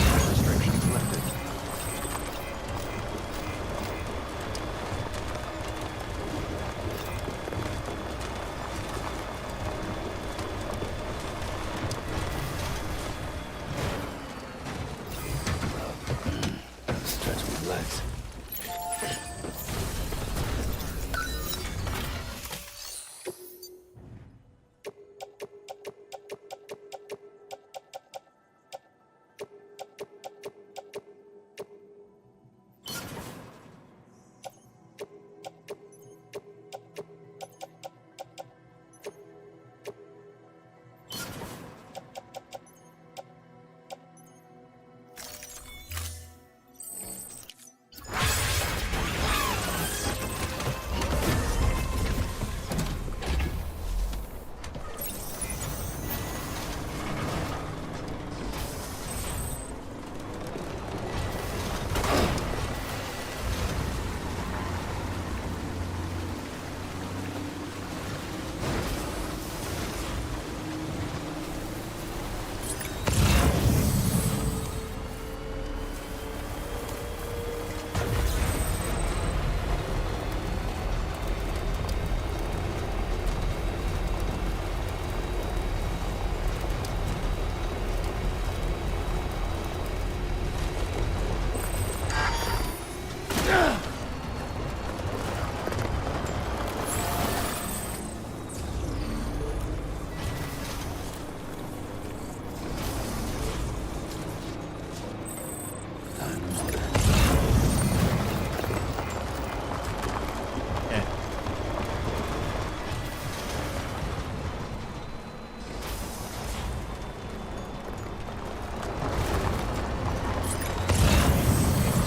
Restrictions lifted. Stretch my legs.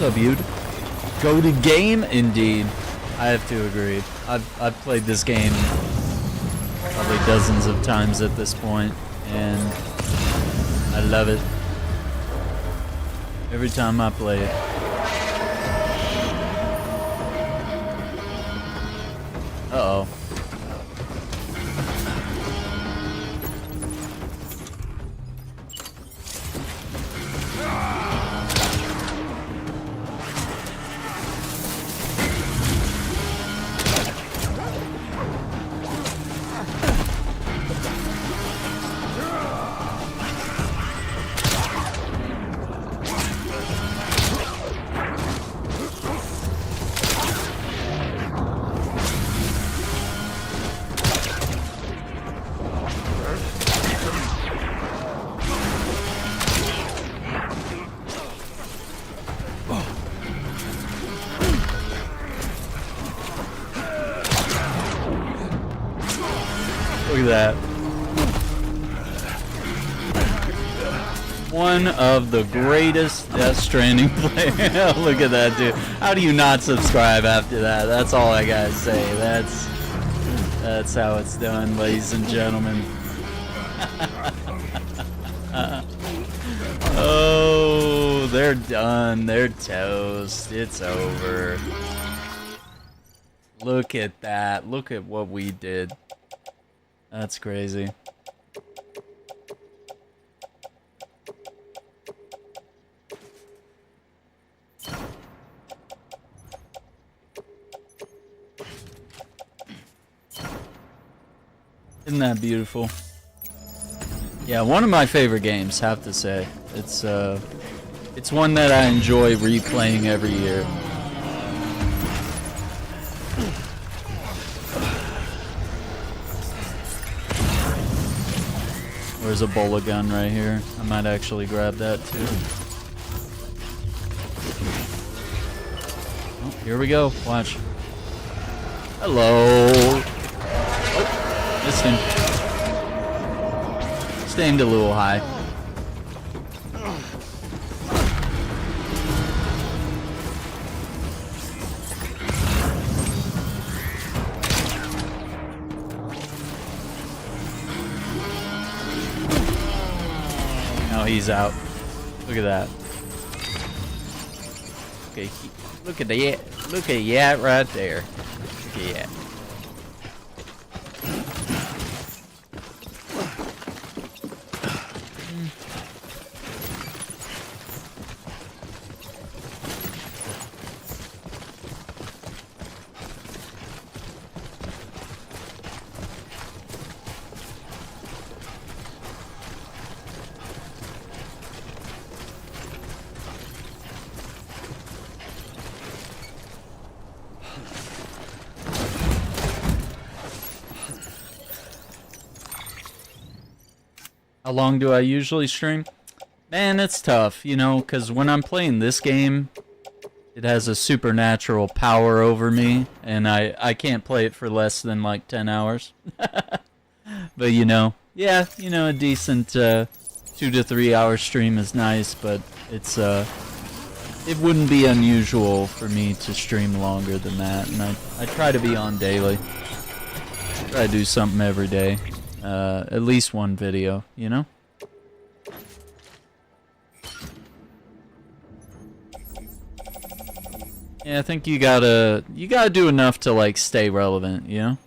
What's up, dude? Go to game? Indeed. I have to agree. I've played this game probably dozens of times at this point, and I love it. Every time I play it. Uh-oh. Look at that. One of the greatest Death Stranding players. Look at that, dude. How do you not subscribe after that? That's all I gotta say. That's how it's done, ladies and gentlemen. Oh, they're done. They're toast. It's over. Look at that. Look at what we did. That's crazy. Isn't that beautiful? Yeah, one of my favorite games, have to say. It's one that I enjoy replaying every year. There's a bola gun right here. I might actually grab that too. Oh, here we go. Watch. Hello. Oh, missed him. Stayed a little high. Oh, he's out. Look at that. Okay, look at the look at that right there. Look at that. How long do I usually stream? Man, it's tough, you know, because when I'm playing this game, it has a supernatural power over me, and I can't play it for less than like 10 hours. But, you know, yeah, you know, a decent 2 to 3 hour stream is nice, but it's, it wouldn't be unusual for me to stream longer than that, and I try to be on daily. Try to do something every day. At least one video, you know? Yeah, I think you gotta do enough to like stay relevant, you know?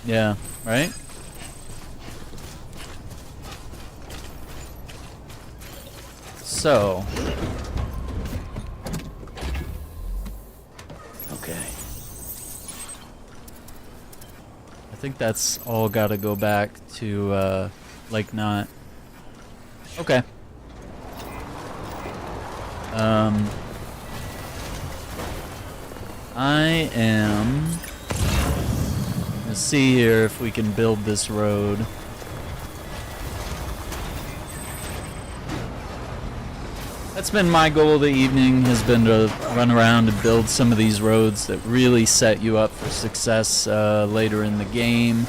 Yeah, right? So, okay. I think that's all gotta go back to, like not. Okay. I am. Let's see here if we can build this road. That's been my goal of the evening, has been to run around and build some of these roads that really set you up for success later in the game.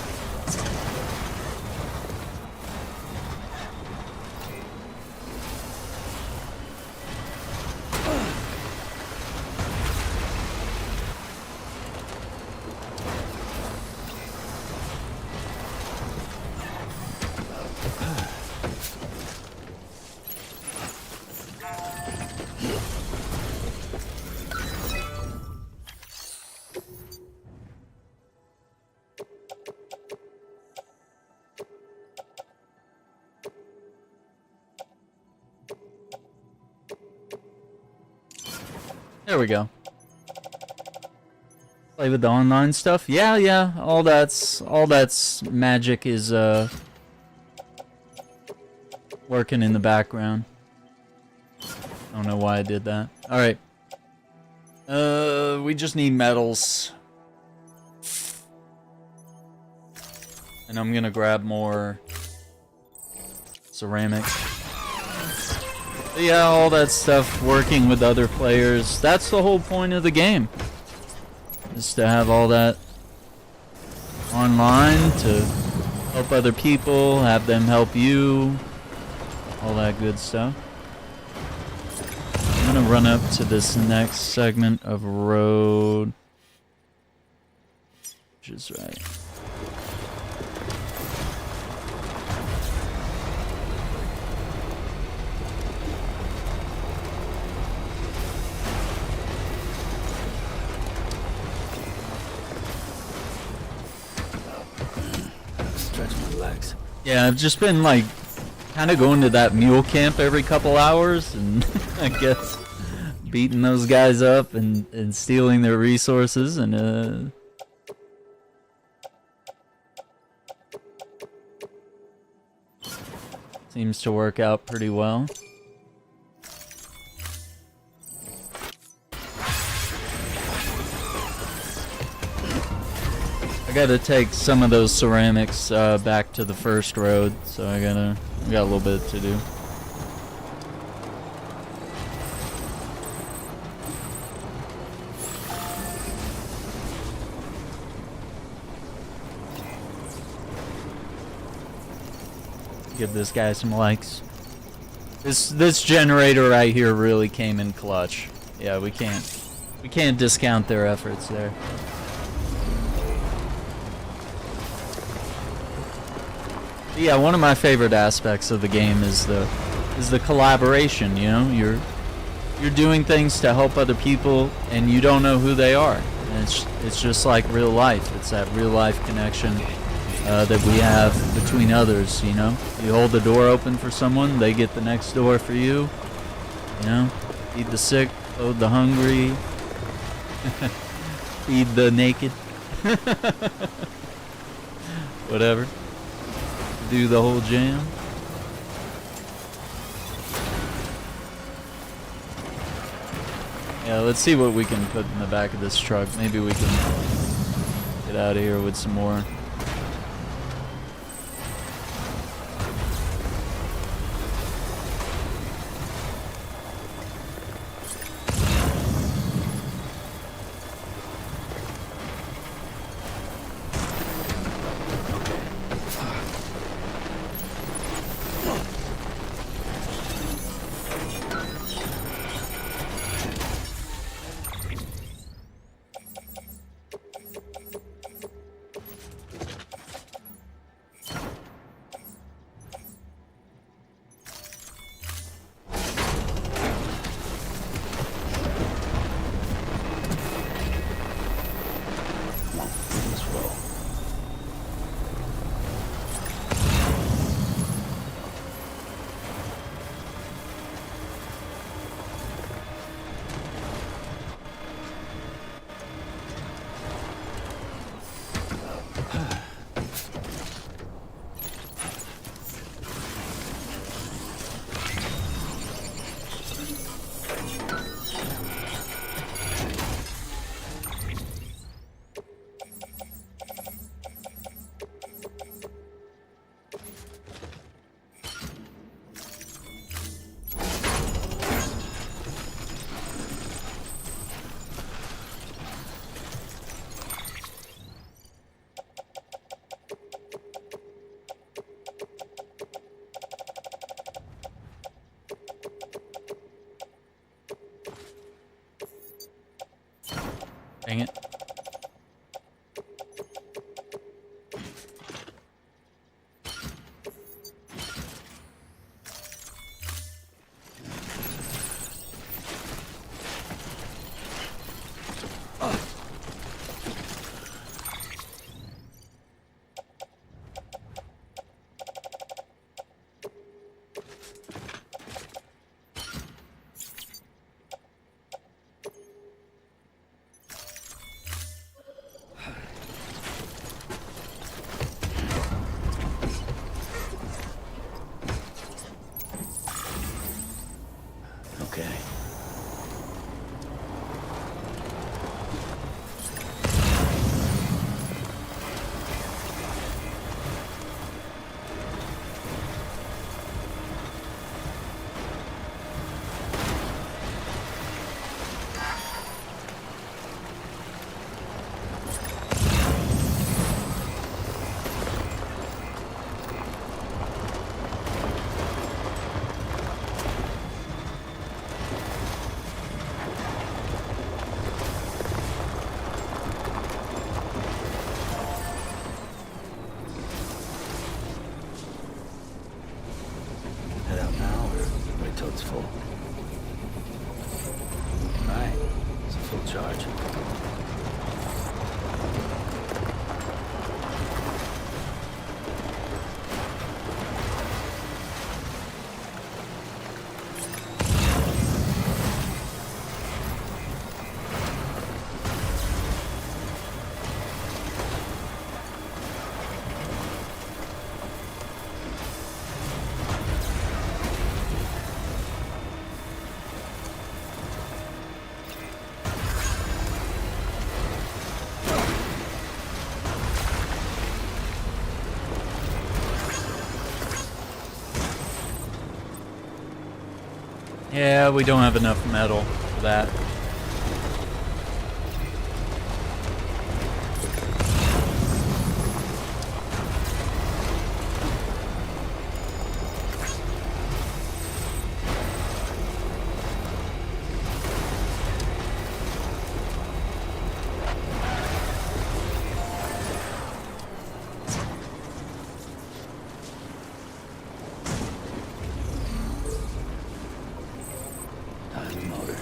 There we go. Play with the online stuff. Yeah, all that's magic is working in the background. I don't know why I did that. All right. We just need metals. And I'm going to grab more ceramic. Yeah, all that stuff, working with other players. That's the whole point of the game. Is to have all that online to help other people, have them help you. All that good stuff. I'm gonna run up to this next segment of road. Which is right. Yeah, I've just been like kind of going to that mule camp every couple hours and I guess beating those guys up and stealing their resources and seems to work out pretty well. I gotta take some of those ceramics back to the first road, so I got a little bit to do. Give this guy some likes. This generator right here really came in clutch. Yeah, we can't discount their efforts there. Yeah, one of my favorite aspects of the game is the collaboration, you know? You're doing things to help other people and you don't know who they are. And it's just like real life. It's that real life connection that we have between others, you know? You hold the door open for someone, they get the next door for you. You know? Feed the sick, clothe the hungry, feed the naked. Whatever. Do the whole jam. Yeah, let's see what we can put in the back of this truck. Maybe we can get out of here with some more. Dang it. Yeah, we don't have enough metal for that. Time motor.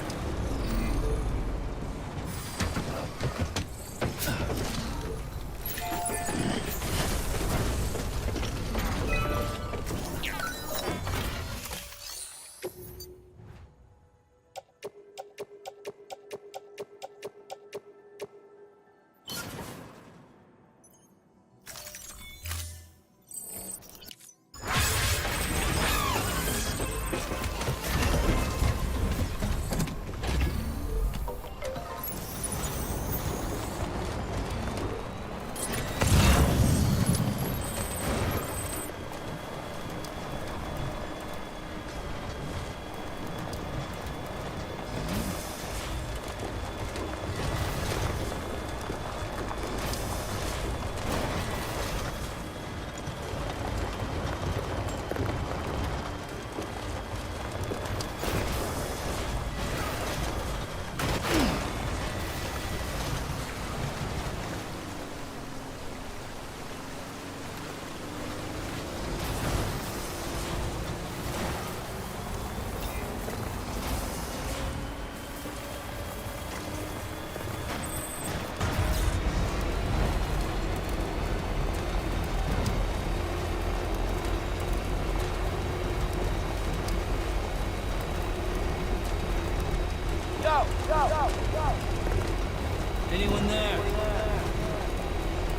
Anyone there?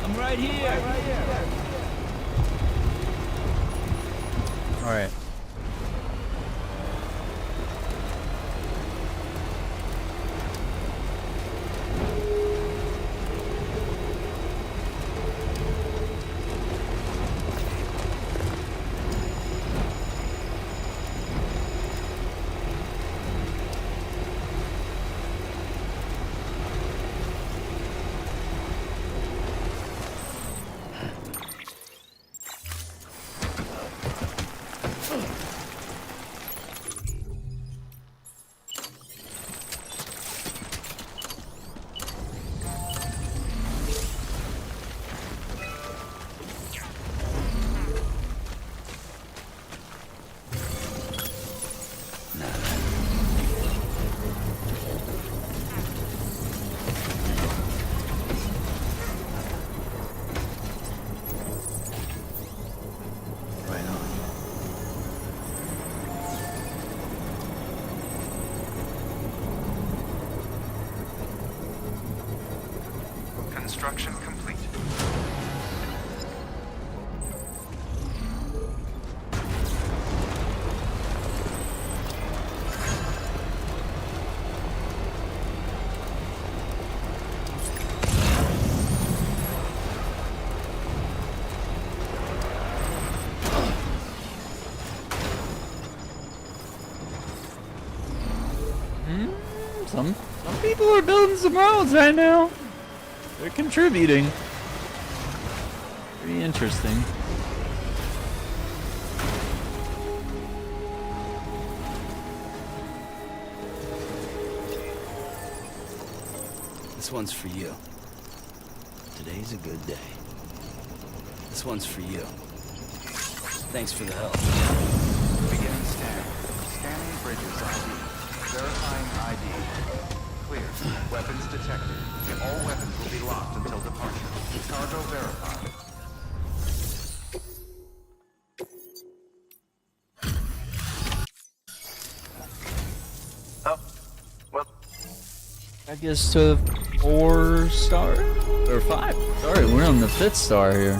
I'm right here. All right. Right on. Construction complete. Some people are building some roads right now. They're contributing. Pretty interesting. This one's for you. Today's a good day. This one's for you. Thanks for the help. Beginning scan. Scanning bridges ID. Verifying ID. Clear. Weapons detected. All weapons will be locked until departure. Cargo verified. Oh, well, I guess to 4 star or 5. Sorry, we're on the 5th star here.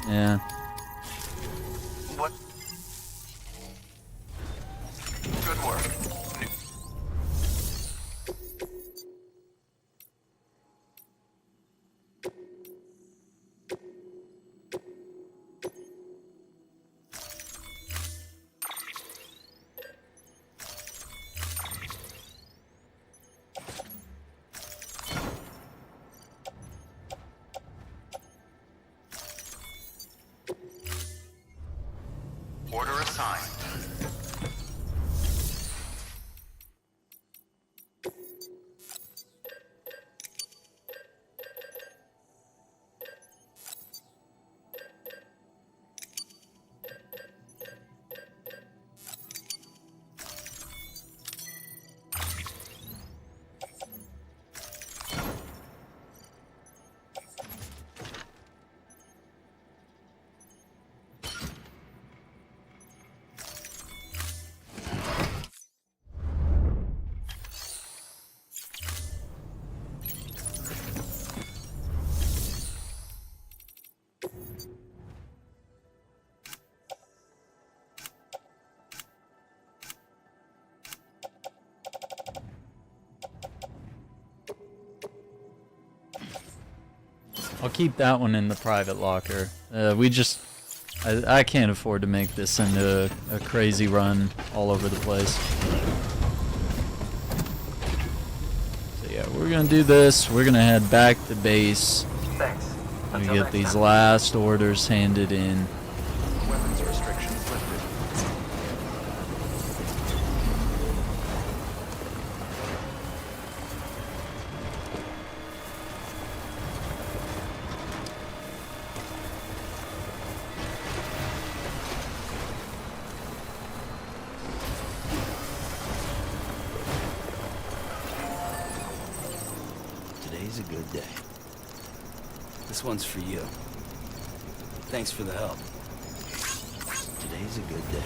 Yeah. what? Good work. time. I'll keep that one in the private locker. I can't afford to make this into a crazy run all over the place. So yeah, we're gonna do this. We're gonna head back to base. Thanks. We get these last orders handed in. Weapons restrictions lifted. Today's a good day. This one's for you. Thanks for the help. Today's a good day.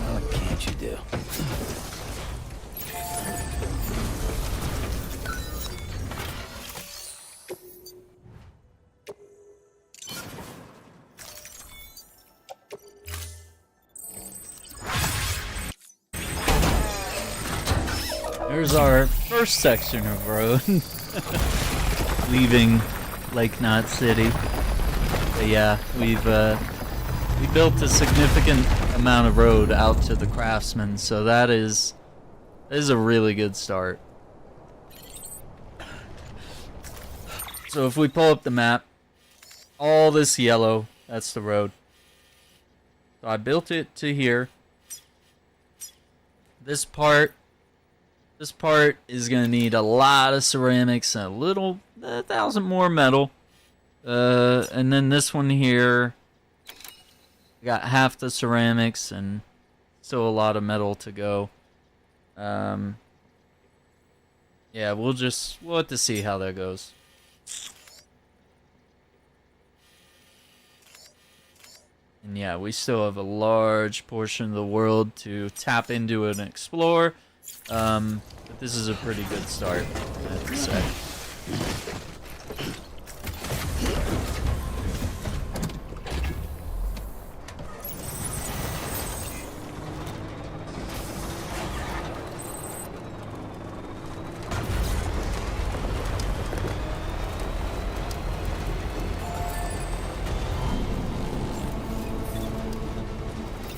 What can't you do? There's our first section of road. Leaving Lake Knot City. But yeah, we built a significant amount of road out to the craftsman, so that is a really good start. So if we pull up the map, all this yellow, that's the road. So I built it to here. This part is gonna need a lot of ceramics and a 1,000 more metal. And then this one here, got half the ceramics and still a lot of metal to go. Yeah, we'll have to see how that goes. And yeah, we still have a large portion of the world to tap into and explore. But this is a pretty good start, I have to say.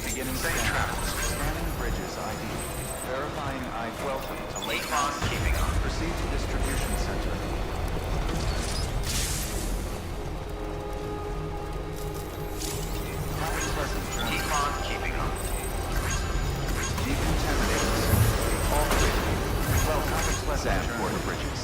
Beginning scan. Scanning bridges ID. Verifying I welcome to Lake Knot. Keeping on. Proceed to distribution center. Have a pleasant journey. Keep on keeping on. Decontaminating center. All clear. Welcome to pleasant journey. For bridges.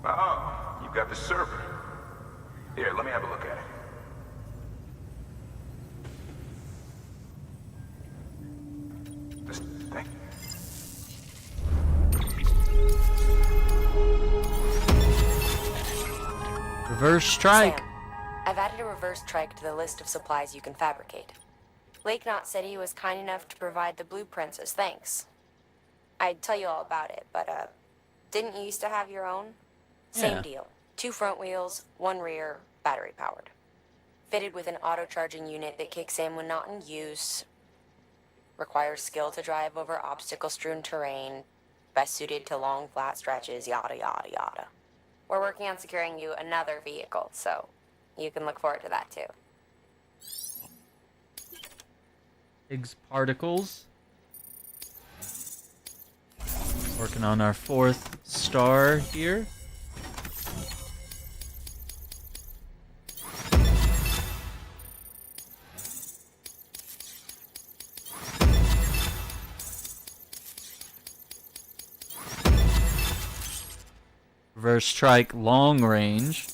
Oh, you've got the server. Here, let me have a look at it. This thing? Reverse strike. Sam, I've added a reverse trike to the list of supplies you can fabricate. Lake Knot said he was kind enough to provide the blueprints as thanks. I'd tell you all about it, but, didn't you used to have your own? Same Yeah. deal. 2 front wheels, 1 rear, battery powered. Fitted with an auto-charging unit that kicks in when not in use. Requires skill to drive over obstacle-strewn terrain. Best suited to long, flat stretches, yada yada yada. We're working on securing you another vehicle, so you can look forward to that too. Higgs particles. Working on our 4th star here. Reverse strike long range.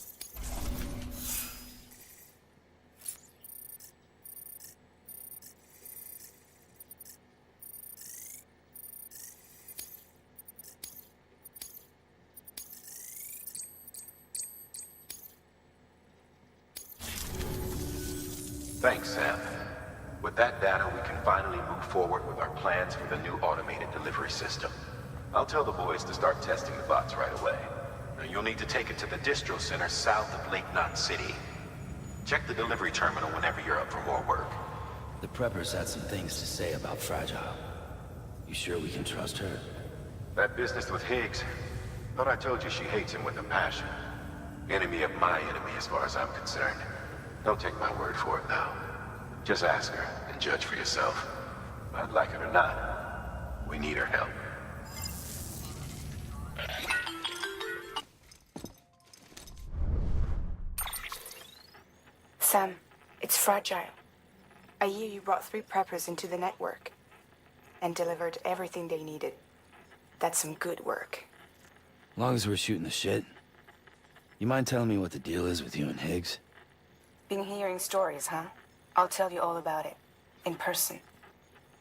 Thanks, Sam. With that data, we can finally move forward with our plans for the new automated delivery system. I'll tell the boys to start testing the bots right away. Now, you'll need to take it to the distro center south of Lake Knot City. Check the delivery terminal whenever you're up for more work. The preppers had some things to say about Fragile. You sure we can trust her? That business with Higgs, thought I told you she hates him with a passion. Enemy of my enemy as far as I'm concerned. Don't take my word for it now. Just ask her and judge for yourself. I'd like it or not, we need her help. Sam, it's Fragile. I hear you brought 3 preppers into the network and delivered everything they needed. That's some good work. Long as we're shooting the shit. You mind telling me what the deal is with you and Higgs? Been hearing stories, huh? I'll tell you all about it. In person.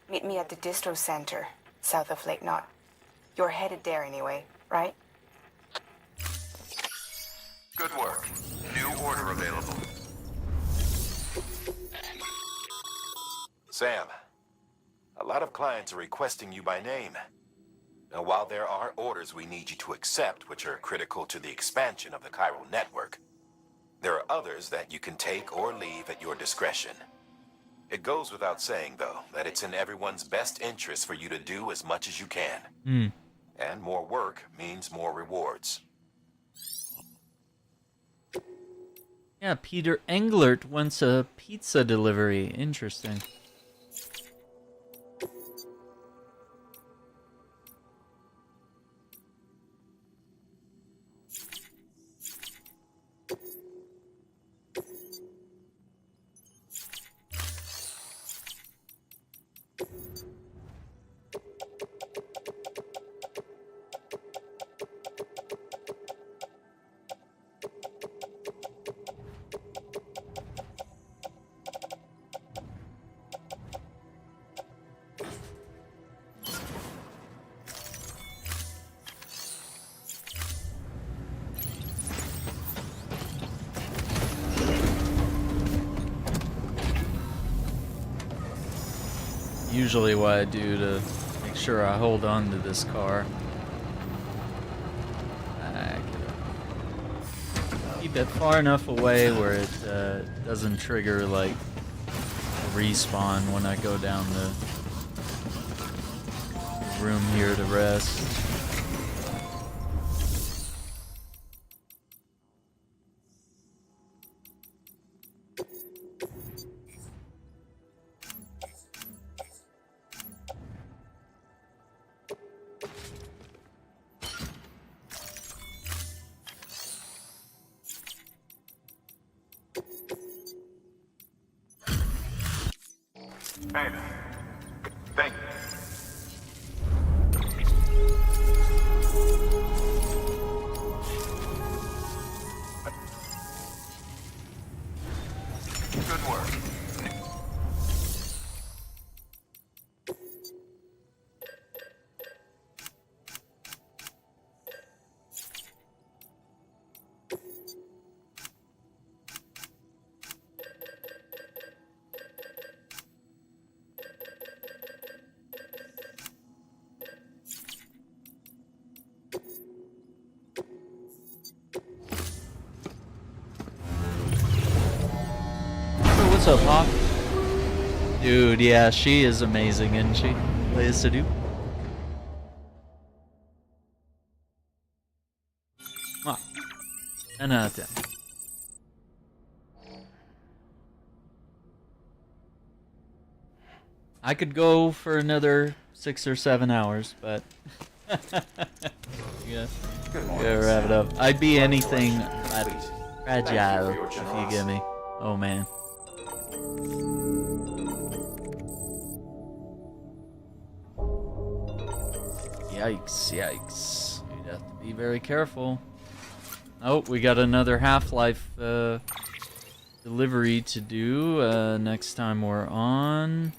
Meet me at the distro center, south of Lake Knot. You're headed there anyway, right? Good work. New order available. Sam, a lot of clients are requesting you by name. Now, while there are orders we need you to accept, which are critical to the expansion of the chiral network, there are others that you can take or leave at your discretion. It goes without saying, though, that it's in everyone's best interest for you to do as much as you can. And more work means more rewards. Yeah, Peter Englert wants a pizza delivery. Interesting. Usually what I do to make sure I hold on to this car. Keep it far enough away where it doesn't trigger like a respawn when I go down the room here to rest. Hey, thank you. Good work. What's up, Hawk? Dude, yeah, she is amazing, isn't she? Play as Seydoux. Wow. 10 out of 10. I could go for another 6 or 7 hours, but yeah, gotta wrap it up. I'd be anything but fragile, if you get me. Oh man. Yikes, yikes. You'd have to be very careful. Oh, we got another Half-Life delivery to do next time we're on.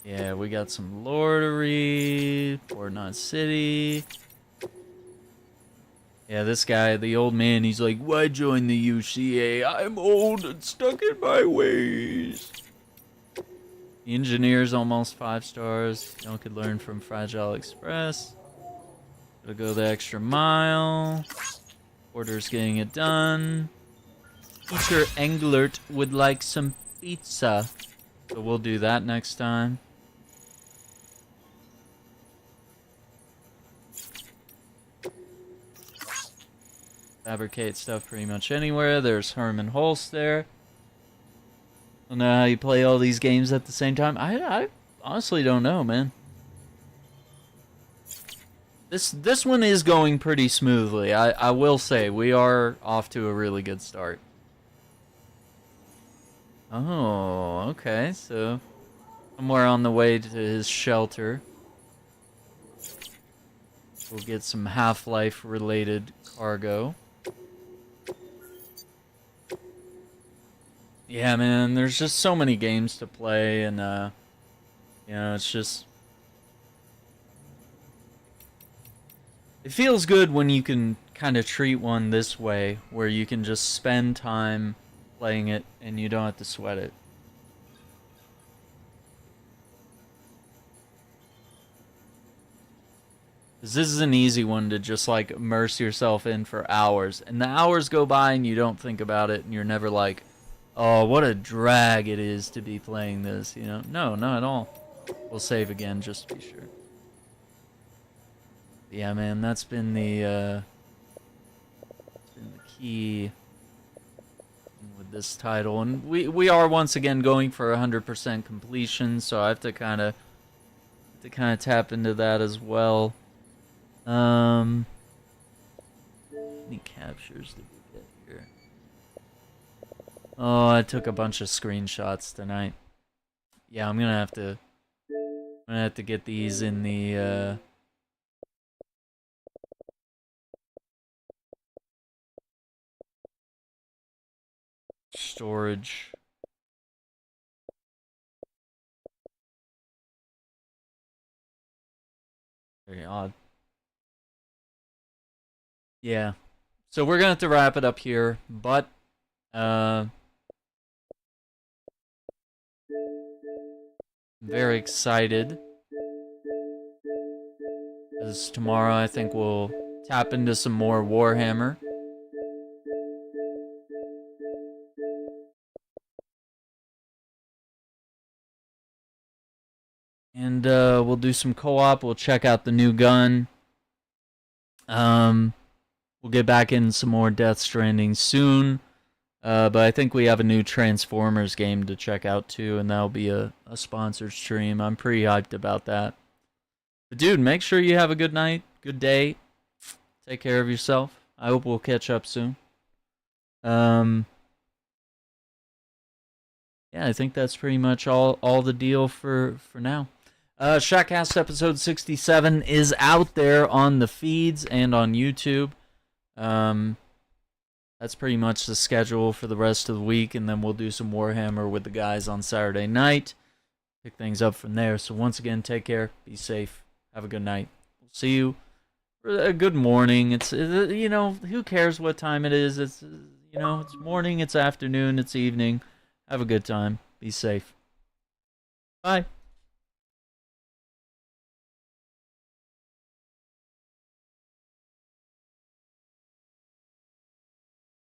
Yeah, we got some lordery, Port Knot City. Yeah, this guy, the old man, he's like, why join the UCA? I'm old and stuck in my ways. The engineer's almost 5 stars. You know, could learn from Fragile Express. Gotta go the extra mile. Porter's getting it done. Teacher Englert would like some pizza. So we'll do that next time. Fabricate stuff pretty much anywhere. There's Herman Holst there. I don't know how you play all these games at the same time. I honestly don't know, man. This one is going pretty smoothly. I will say we are off to a really good start. Oh, okay. So somewhere on the way to his shelter, we'll get some Half-Life related cargo. Yeah, man, there's just so many games to play, and you know, it's just, it feels good when you can kind of treat one this way, where you can just spend time playing it and you don't have to sweat it. Because this is an easy one to just like immerse yourself in for hours, and the hours go by and you don't think about it, and you're never like, oh, what a drag it is to be playing this, you know? No, not at all. We'll save again just to be sure. Yeah, man, that's been the key with this title, and we are once again going for 100% completion, so I have to kind of tap into that as well. How many captures did we get here? Oh, I took a bunch of screenshots tonight. Yeah, I'm gonna have to get these in the storage. Very odd. Yeah. So we're gonna have to wrap it up here, but very excited, because tomorrow I think we'll tap into some more Warhammer. And we'll do some co-op. We'll check out the new gun. We'll get back in some more Death Stranding soon. But I think we have a new Transformers game to check out too, and that'll be a sponsored stream. I'm pretty hyped about that. But dude, make sure you have a good night, good day. Take care of yourself. I hope we'll catch up soon. Yeah, I think that's pretty much all the deal for now. Shotcast episode 67 is out there on the feeds and on YouTube. that's pretty much the schedule for the rest of the week, and then we'll do some Warhammer with the guys on Saturday night. Pick things up from there. So once again, take care, be safe, have a good night. We'll see you. A good morning. It's, you know, who cares what time it is? It's, you know, it's morning, it's afternoon, it's evening. Have a good time. Be safe. Bye.